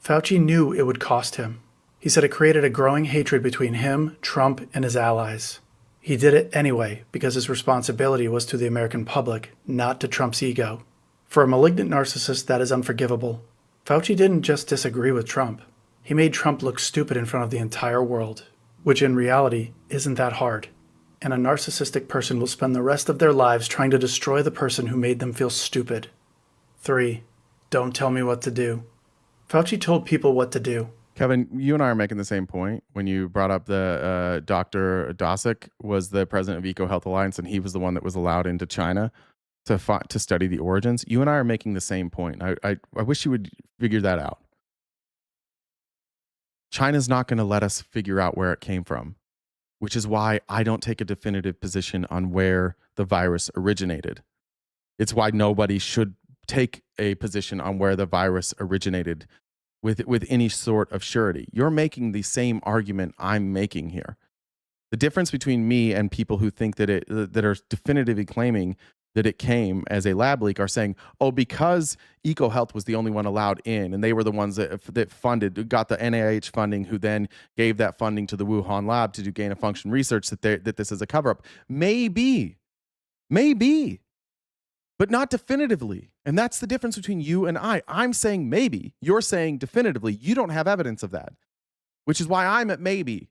Fauci knew it would cost him. He said it created a growing hatred between him, Trump, and his allies. He did it anyway because his responsibility was to the American public, not to Trump's ego. For a malignant narcissist, that is unforgivable. Fauci didn't just disagree with Trump. He made Trump look stupid in front of the entire world, which in reality isn't that hard. And a narcissistic person will spend the rest of their lives trying to destroy the person who made them feel stupid. 3. Don't tell me what to do. Fauci told people what to do. Kevin, you and I are making the same point when you brought up the Dr. Dosick was the president of EcoHealth Alliance, and he was the one that was allowed into China to study the origins. You and I are making the same point. I wish you would figure that out. China's not going to let us figure out where it came from, which is why I don't take a definitive position on where the virus originated. It's why nobody should take a position on where the virus originated with any sort of surety. You're making the same argument I'm making here. The difference between me and people who think that are definitively claiming that it came as a lab leak are saying, oh, because EcoHealth was the only one allowed in, and they were the ones that funded, got the NIH funding, who then gave that funding to the Wuhan lab to do gain-of-function research, that this is a cover-up. Maybe, but not definitively. And that's the difference between you and I. I'm saying maybe. You're saying definitively. You don't have evidence of that, which is why I'm at maybe,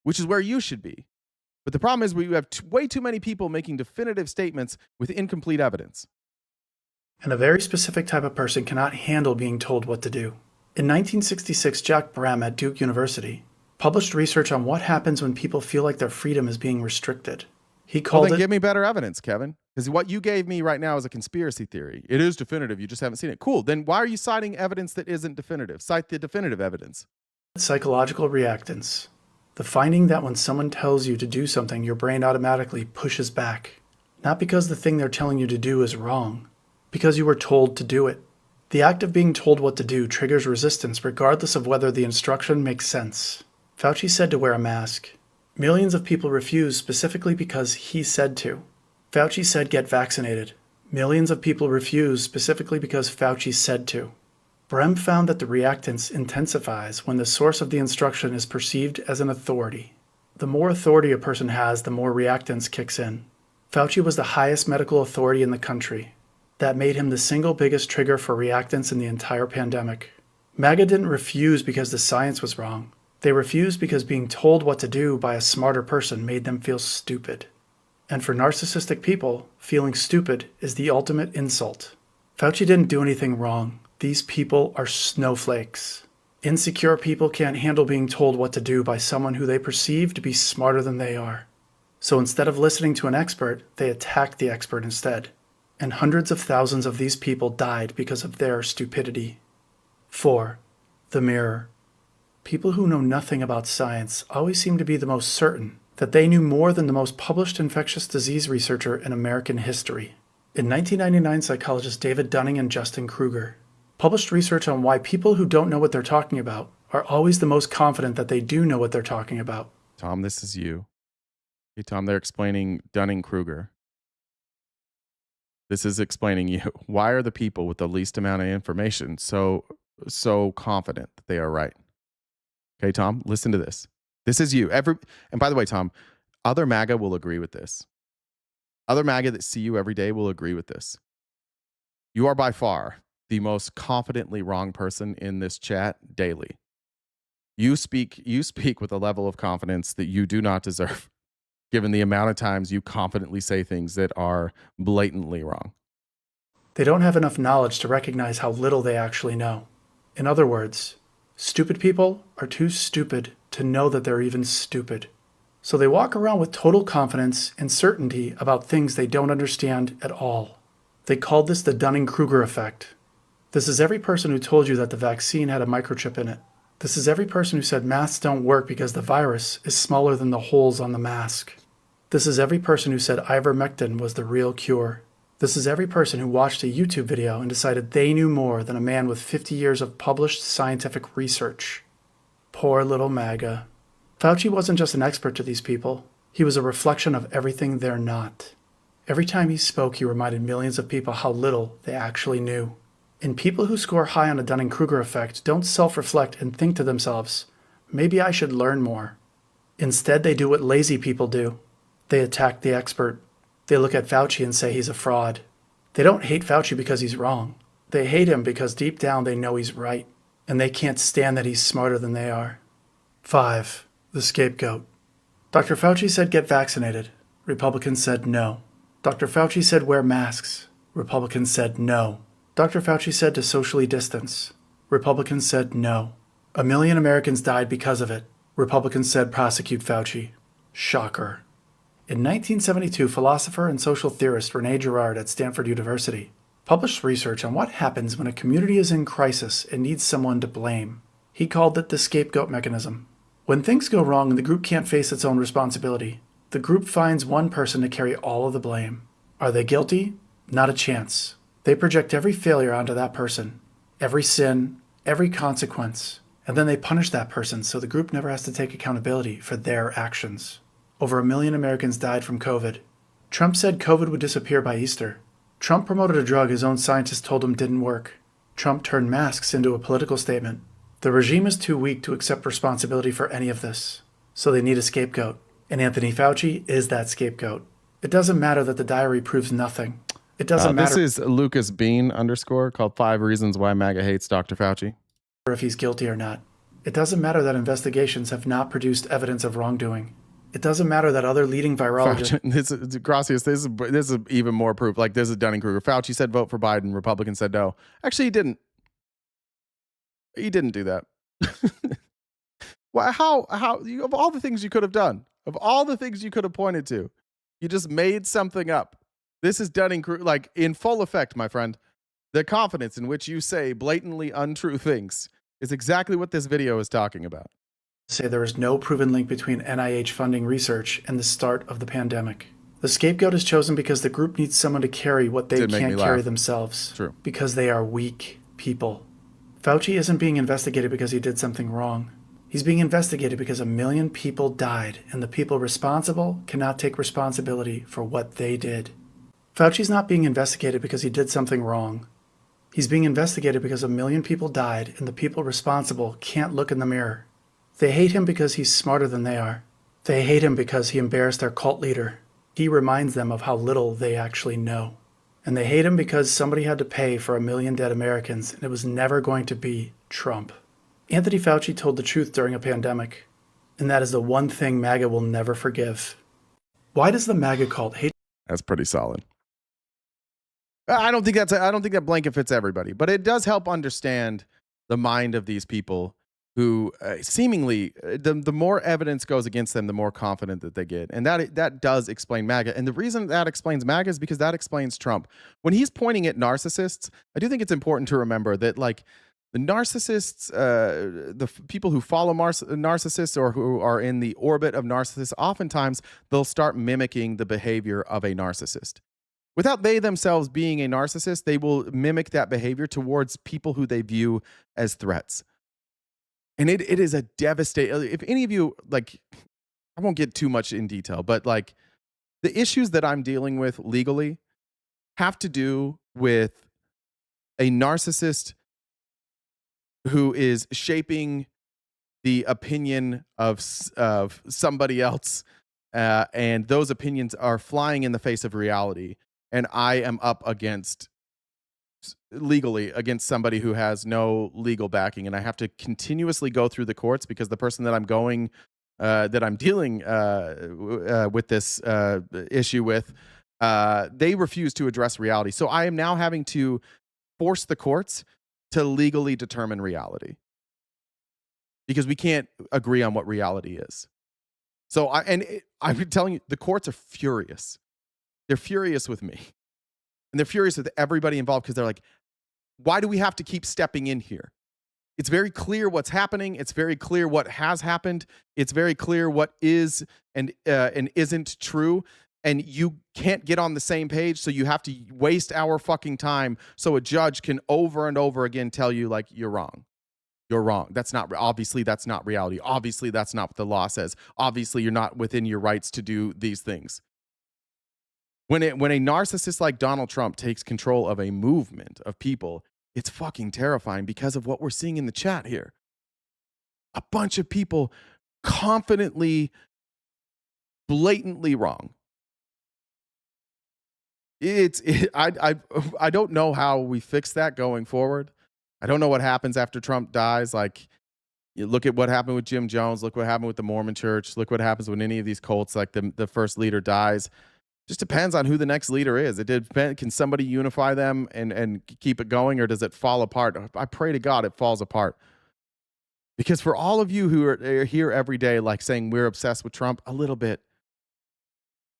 which is where you should be. But the problem is we have way too many people making definitive statements with incomplete evidence. And a very specific type of person cannot handle being told what to do. In 1966, Jack Bram at Duke University published research on what happens when people feel like their freedom is being restricted. He called then give me better evidence, Kevin. Because what you gave me right now is a conspiracy theory. It is definitive. You just haven't seen it. Cool. Then why are you citing evidence that isn't definitive? Cite the definitive evidence. Psychological reactance. The finding that when someone tells you to do something, your brain automatically pushes back. Not because the thing they're telling you to do is wrong, because you were told to do it. The act of being told what to do triggers resistance regardless of whether the instruction makes sense. Fauci said to wear a mask. Millions of people refused specifically because he said to. Fauci said get vaccinated. Millions of people refused specifically because Fauci said to. Brem found that the reactance intensifies when the source of the instruction is perceived as an authority. The more authority a person has, the more reactance kicks in. Fauci was the highest medical authority in the country. That made him the single biggest trigger for reactance in the entire pandemic. MAGA didn't refuse because the science was wrong. They refused because being told what to do by a smarter person made them feel stupid. And for narcissistic people, feeling stupid is the ultimate insult. Fauci didn't do anything wrong. These people are snowflakes. Insecure people can't handle being told what to do by someone who they perceive to be smarter than they are. So instead of listening to an expert, they attack the expert instead. And hundreds of thousands of these people died because of their stupidity. 4. The mirror. People who know nothing about science always seem to be the most certain that they knew more than the most published infectious disease researcher in American history. In 1999, psychologists David Dunning and Justin Kruger published research on why people who don't know what they're talking about are always the most confident that they do know what they're talking about. Tom, this is you. Hey, Tom, they're explaining Dunning-Kruger. This is explaining you. Why are the people with the least amount of information so confident that they are right? Okay, Tom, listen to this. This is you. And by the way, Tom, other MAGA will agree with this. Other MAGA that see you every day will agree with this. You are by far the most confidently wrong person in this chat daily. You speak with a level of confidence that you do not deserve, given the amount of times you confidently say things that are blatantly wrong. They don't have enough knowledge to recognize how little they actually know. In other words, stupid people are too stupid to know that they're even stupid. So they walk around with total confidence and certainty about things they don't understand at all. They called this the Dunning-Kruger effect. This is every person who told you that the vaccine had a microchip in it. This is every person who said masks don't work because the virus is smaller than the holes on the mask. This is every person who said ivermectin was the real cure. This is every person who watched a YouTube video and decided they knew more than a man with 50 years of published scientific research. Poor little MAGA. Fauci wasn't just an expert to these people. He was a reflection of everything they're not. Every time he spoke, he reminded millions of people how little they actually knew. And people who score high on the Dunning-Kruger effect don't self-reflect and think to themselves, maybe I should learn more. Instead, they do what lazy people do. They attack the expert. They look at Fauci and say he's a fraud. They don't hate Fauci because he's wrong. They hate him because deep down they know he's right, and they can't stand that he's smarter than they are. 5. The scapegoat. Dr. Fauci said get vaccinated. Republicans said no. Dr. Fauci said wear masks. Republicans said no. Dr. Fauci said to socially distance. Republicans said no. 1 million Americans died because of it. Republicans said prosecute Fauci. Shocker. In 1972, philosopher and social theorist René Girard at Stanford University published research on what happens when a community is in crisis and needs someone to blame. He called it the scapegoat mechanism. When things go wrong and the group can't face its own responsibility, the group finds one person to carry all of the blame. Are they guilty? Not a chance. They project every failure onto that person, every sin, every consequence, and then they punish that person so the group never has to take accountability for their actions. Over 1 million Americans died from COVID. Trump said COVID would disappear by Easter. Trump promoted a drug his own scientists told him didn't work. Trump turned masks into a political statement. The regime is too weak to accept responsibility for any of this, so they need a scapegoat. And Anthony Fauci is that scapegoat. It doesn't matter that the diary proves nothing. It doesn't matter. This is Lucas Bean _ called 5 Reasons Why MAGA Hates Dr. Fauci. If he's guilty or not. It doesn't matter that investigations have not produced evidence of wrongdoing. It doesn't matter that other leading virologists... Gracias, this is even more proof. Like, this is Dunning-Kruger. Fauci said vote for Biden. Republicans said no. Actually, he didn't. He didn't do that. Well, how of all the things you could have done, of all the things you could have pointed to, you just made something up. This is Dunning-Kruger, like, in full effect, my friend. The confidence in which you say blatantly untrue things is exactly what this video is talking about. Say there is no proven link between NIH funding research and the start of the pandemic. The scapegoat is chosen because the group needs someone to carry what they can't carry themselves. True. Because they are weak people. Fauci isn't being investigated because he did something wrong. He's being investigated because 1 million people died, and the people responsible cannot take responsibility for what they did. Fauci's not being investigated because he did something wrong. He's being investigated because 1 million people died, and the people responsible can't look in the mirror. They hate him because he's smarter than they are. They hate him because he embarrassed their cult leader. He reminds them of how little they actually know. And they hate him because somebody had to pay for 1 million dead Americans, and it was never going to be Trump. Anthony Fauci told the truth during a pandemic, and that is the one thing MAGA will never forgive. Why does the MAGA cult hate? That's pretty solid. I don't think that blanket fits everybody, but it does help understand the mind of these people who seemingly the more evidence goes against them, the more confident that they get. And that does explain MAGA. And the reason that explains MAGA is because that explains Trump. When he's pointing at narcissists, I do think it's important to remember that, like, the narcissists, the people who follow narcissists or who are in the orbit of narcissists, oftentimes they'll start mimicking the behavior of a narcissist. Without they themselves being a narcissist, they will mimic that behavior towards people who they view as threats. And it is a devastating, if any of you, like, I won't get too much in detail, but like the issues that I'm dealing with legally have to do with a narcissist who is shaping the opinion of somebody else, and those opinions are flying in the face of reality. And I am up legally against somebody who has no legal backing, and I have to continuously go through the courts because the person that I'm dealing with this issue with, they refuse to address reality. So I am now having to force the courts to legally determine reality because we can't agree on what reality is. So I'm telling you, the courts are furious. They're furious with me, and they're furious with everybody involved because they're like, why do we have to keep stepping in here? It's very clear what's happening. It's very clear what has happened. It's very clear what is and isn't true. And you can't get on the same page, so you have to waste our fucking time so a judge can over and over again tell you, like, you're wrong. You're wrong. Obviously, that's not reality. Obviously, that's not what the law says. Obviously, you're not within your rights to do these things. When a narcissist like Donald Trump takes control of a movement of people, it's fucking terrifying because of what we're seeing in the chat here. A bunch of people confidently, blatantly wrong. I don't know how we fix that going forward. I don't know what happens after Trump dies. Like, you look at what happened with Jim Jones. Look what happened with the Mormon Church. Look what happens when any of these cults, like the first leader dies. Just depends on who the next leader is. It depends. Can somebody unify them and keep it going, or does it fall apart? I pray to God it falls apart. Because for all of you who are here every day, like saying we're obsessed with Trump, a little bit.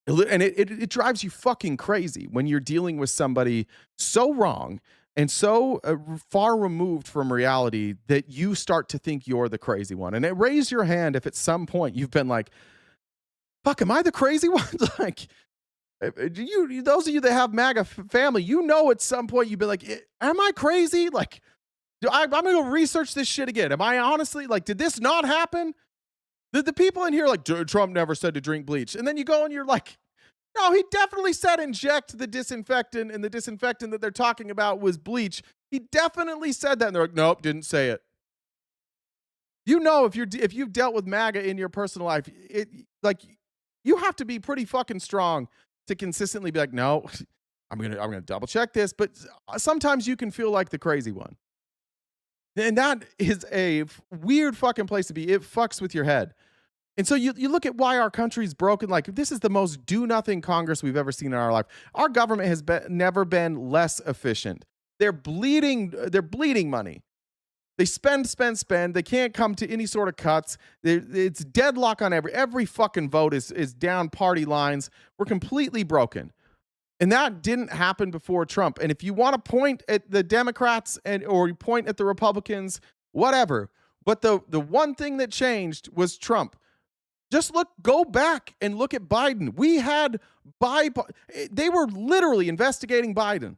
And it drives you fucking crazy when you're dealing with somebody so wrong and so far removed from reality that you start to think you're the crazy one. And raise your hand if at some point you've been like, fuck, am I the crazy one? Like, those of you that have MAGA family, you know at some point you've been like, am I crazy? Like, I'm going to go research this shit again. Am I honestly, like, did this not happen? The people in here like, Trump never said to drink bleach. And then you go and you're like, no, he definitely said inject the disinfectant, and the disinfectant that they're talking about was bleach. He definitely said that. And they're like, nope, didn't say it. You know, if you've dealt with MAGA in your personal life, you have to be pretty fucking strong to consistently be like, no, I'm gonna double check this. But sometimes you can feel like the crazy one. And that is a weird fucking place to be. It fucks with your head. And so you look at why our country's broken. Like, this is the most do-nothing Congress we've ever seen in our life. Our government has never been less efficient. They're bleeding money. They spend. They can't come to any sort of cuts. It's deadlock on every fucking vote is down party lines. We're completely broken. And that didn't happen before Trump. And if you want to point at the Democrats or point at the Republicans, whatever. But the one thing that changed was Trump. Just go back and look at Biden. They were literally investigating Biden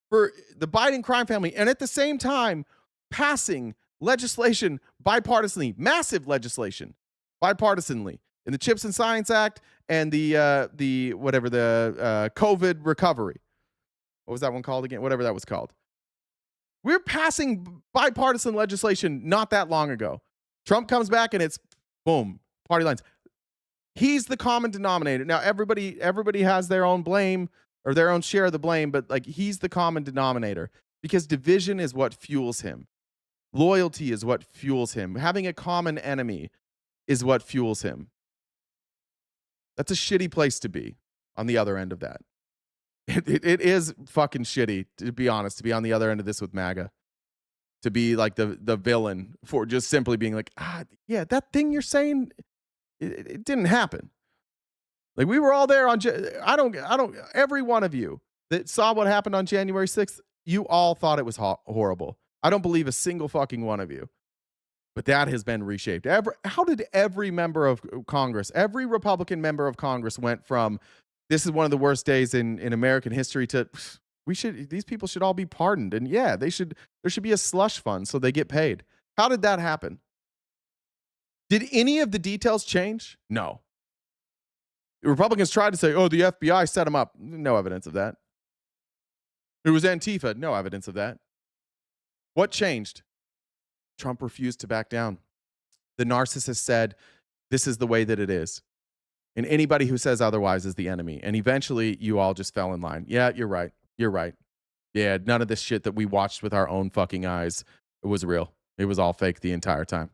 for the Biden crime family. And at the same time, passing legislation bipartisanly, massive legislation bipartisanly in the Chips and Science Act and the COVID recovery. What was that one called again? Whatever that was called. We're passing bipartisan legislation not that long ago. Trump comes back and it's boom, party lines. He's the common denominator. Now everybody has their own blame or their own share of the blame, but like he's the common denominator because division is what fuels him. Loyalty is what fuels him. Having a common enemy is what fuels him. That's a shitty place to be on the other end of that. It is fucking shitty, to be honest, to be on the other end of this with MAGA. To be like the villain for just simply being like, yeah, that thing you're saying, it didn't happen. Like we were all there on, every one of you that saw what happened on January 6th, you all thought it was horrible. I don't believe a single fucking one of you. But that has been reshaped. How did every member of Congress, every Republican member of Congress went from this is one of the worst days in American history to these people should all be pardoned. And yeah, there should be a slush fund so they get paid. How did that happen? Did any of the details change? No. The Republicans tried to say, oh, the FBI set them up. No evidence of that. It was Antifa. No evidence of that. What changed? Trump refused to back down. The narcissist said, this is the way that it is. And anybody who says otherwise is the enemy. And eventually you all just fell in line. Yeah, you're right. You're right. Yeah, none of this shit that we watched with our own fucking eyes was real. It was all fake the entire time.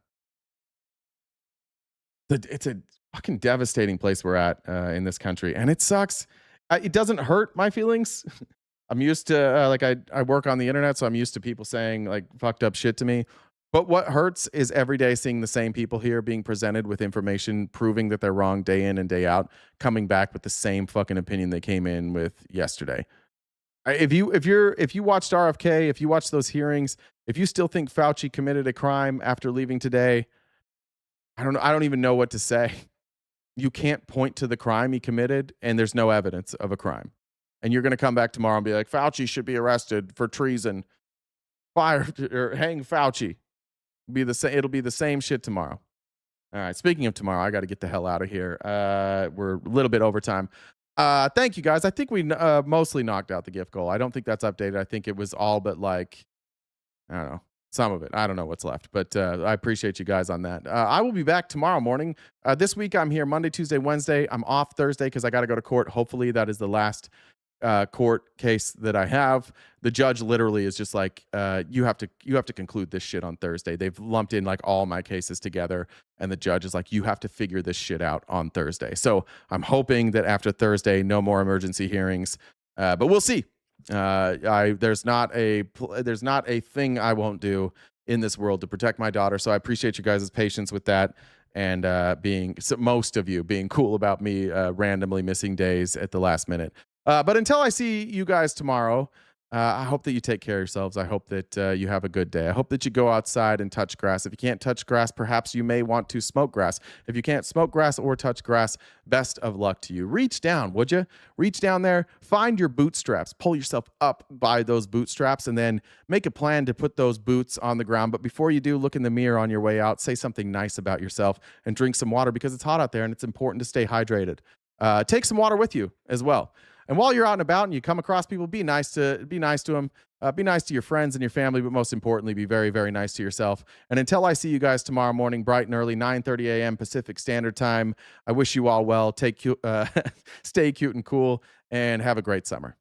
It's a fucking devastating place we're at in this country. And it sucks. It doesn't hurt my feelings. I'm used to, I work on the internet, so I'm used to people saying like fucked up shit to me. But what hurts is every day seeing the same people here being presented with information, proving that they're wrong day in and day out, coming back with the same fucking opinion they came in with yesterday. If you watched RFK, if you watched those hearings, if you still think Fauci committed a crime after leaving today, I don't even know what to say. You can't point to the crime he committed, and there's no evidence of a crime. And you're going to come back tomorrow and be like, Fauci should be arrested for treason. Fire or hang Fauci. It'll be the same shit tomorrow. All right. Speaking of tomorrow, I got to get the hell out of here. We're a little bit over time. Thank you guys. I think we mostly knocked out the gift goal. I don't think that's updated. I think it was all but like, I don't know, some of it. I don't know what's left, but I appreciate you guys on that. I will be back tomorrow morning. This week I'm here Monday, Tuesday, Wednesday. I'm off Thursday because I got to go to court. Hopefully that is the last court case that I have. The judge literally is just like, you have to conclude this shit on Thursday. They've lumped in like all my cases together, and the judge is like, you have to figure this shit out on Thursday. So I'm hoping that after Thursday, no more emergency hearings. But we'll see. There's not a thing I won't do in this world to protect my daughter. So I appreciate you guys' patience with that, and most of you being cool about me randomly missing days at the last minute. But until I see you guys tomorrow, I hope that you take care of yourselves. I hope that you have a good day. I hope that you go outside and touch grass. If you can't touch grass, perhaps you may want to smoke grass. If you can't smoke grass or touch grass, best of luck to you. Reach down, would you? Reach down there, find your bootstraps, pull yourself up by those bootstraps, and then make a plan to put those boots on the ground. But before you do, look in the mirror on your way out, say something nice about yourself, and drink some water because it's hot out there and it's important to stay hydrated. Take some water with you as well. And while you're out and about and you come across people, be nice to them. Be nice to your friends and your family, but most importantly, be very, very nice to yourself. And until I see you guys tomorrow morning, bright and early, 9:30 a.m. Pacific Standard Time, I wish you all well. Stay cute and cool, and have a great summer.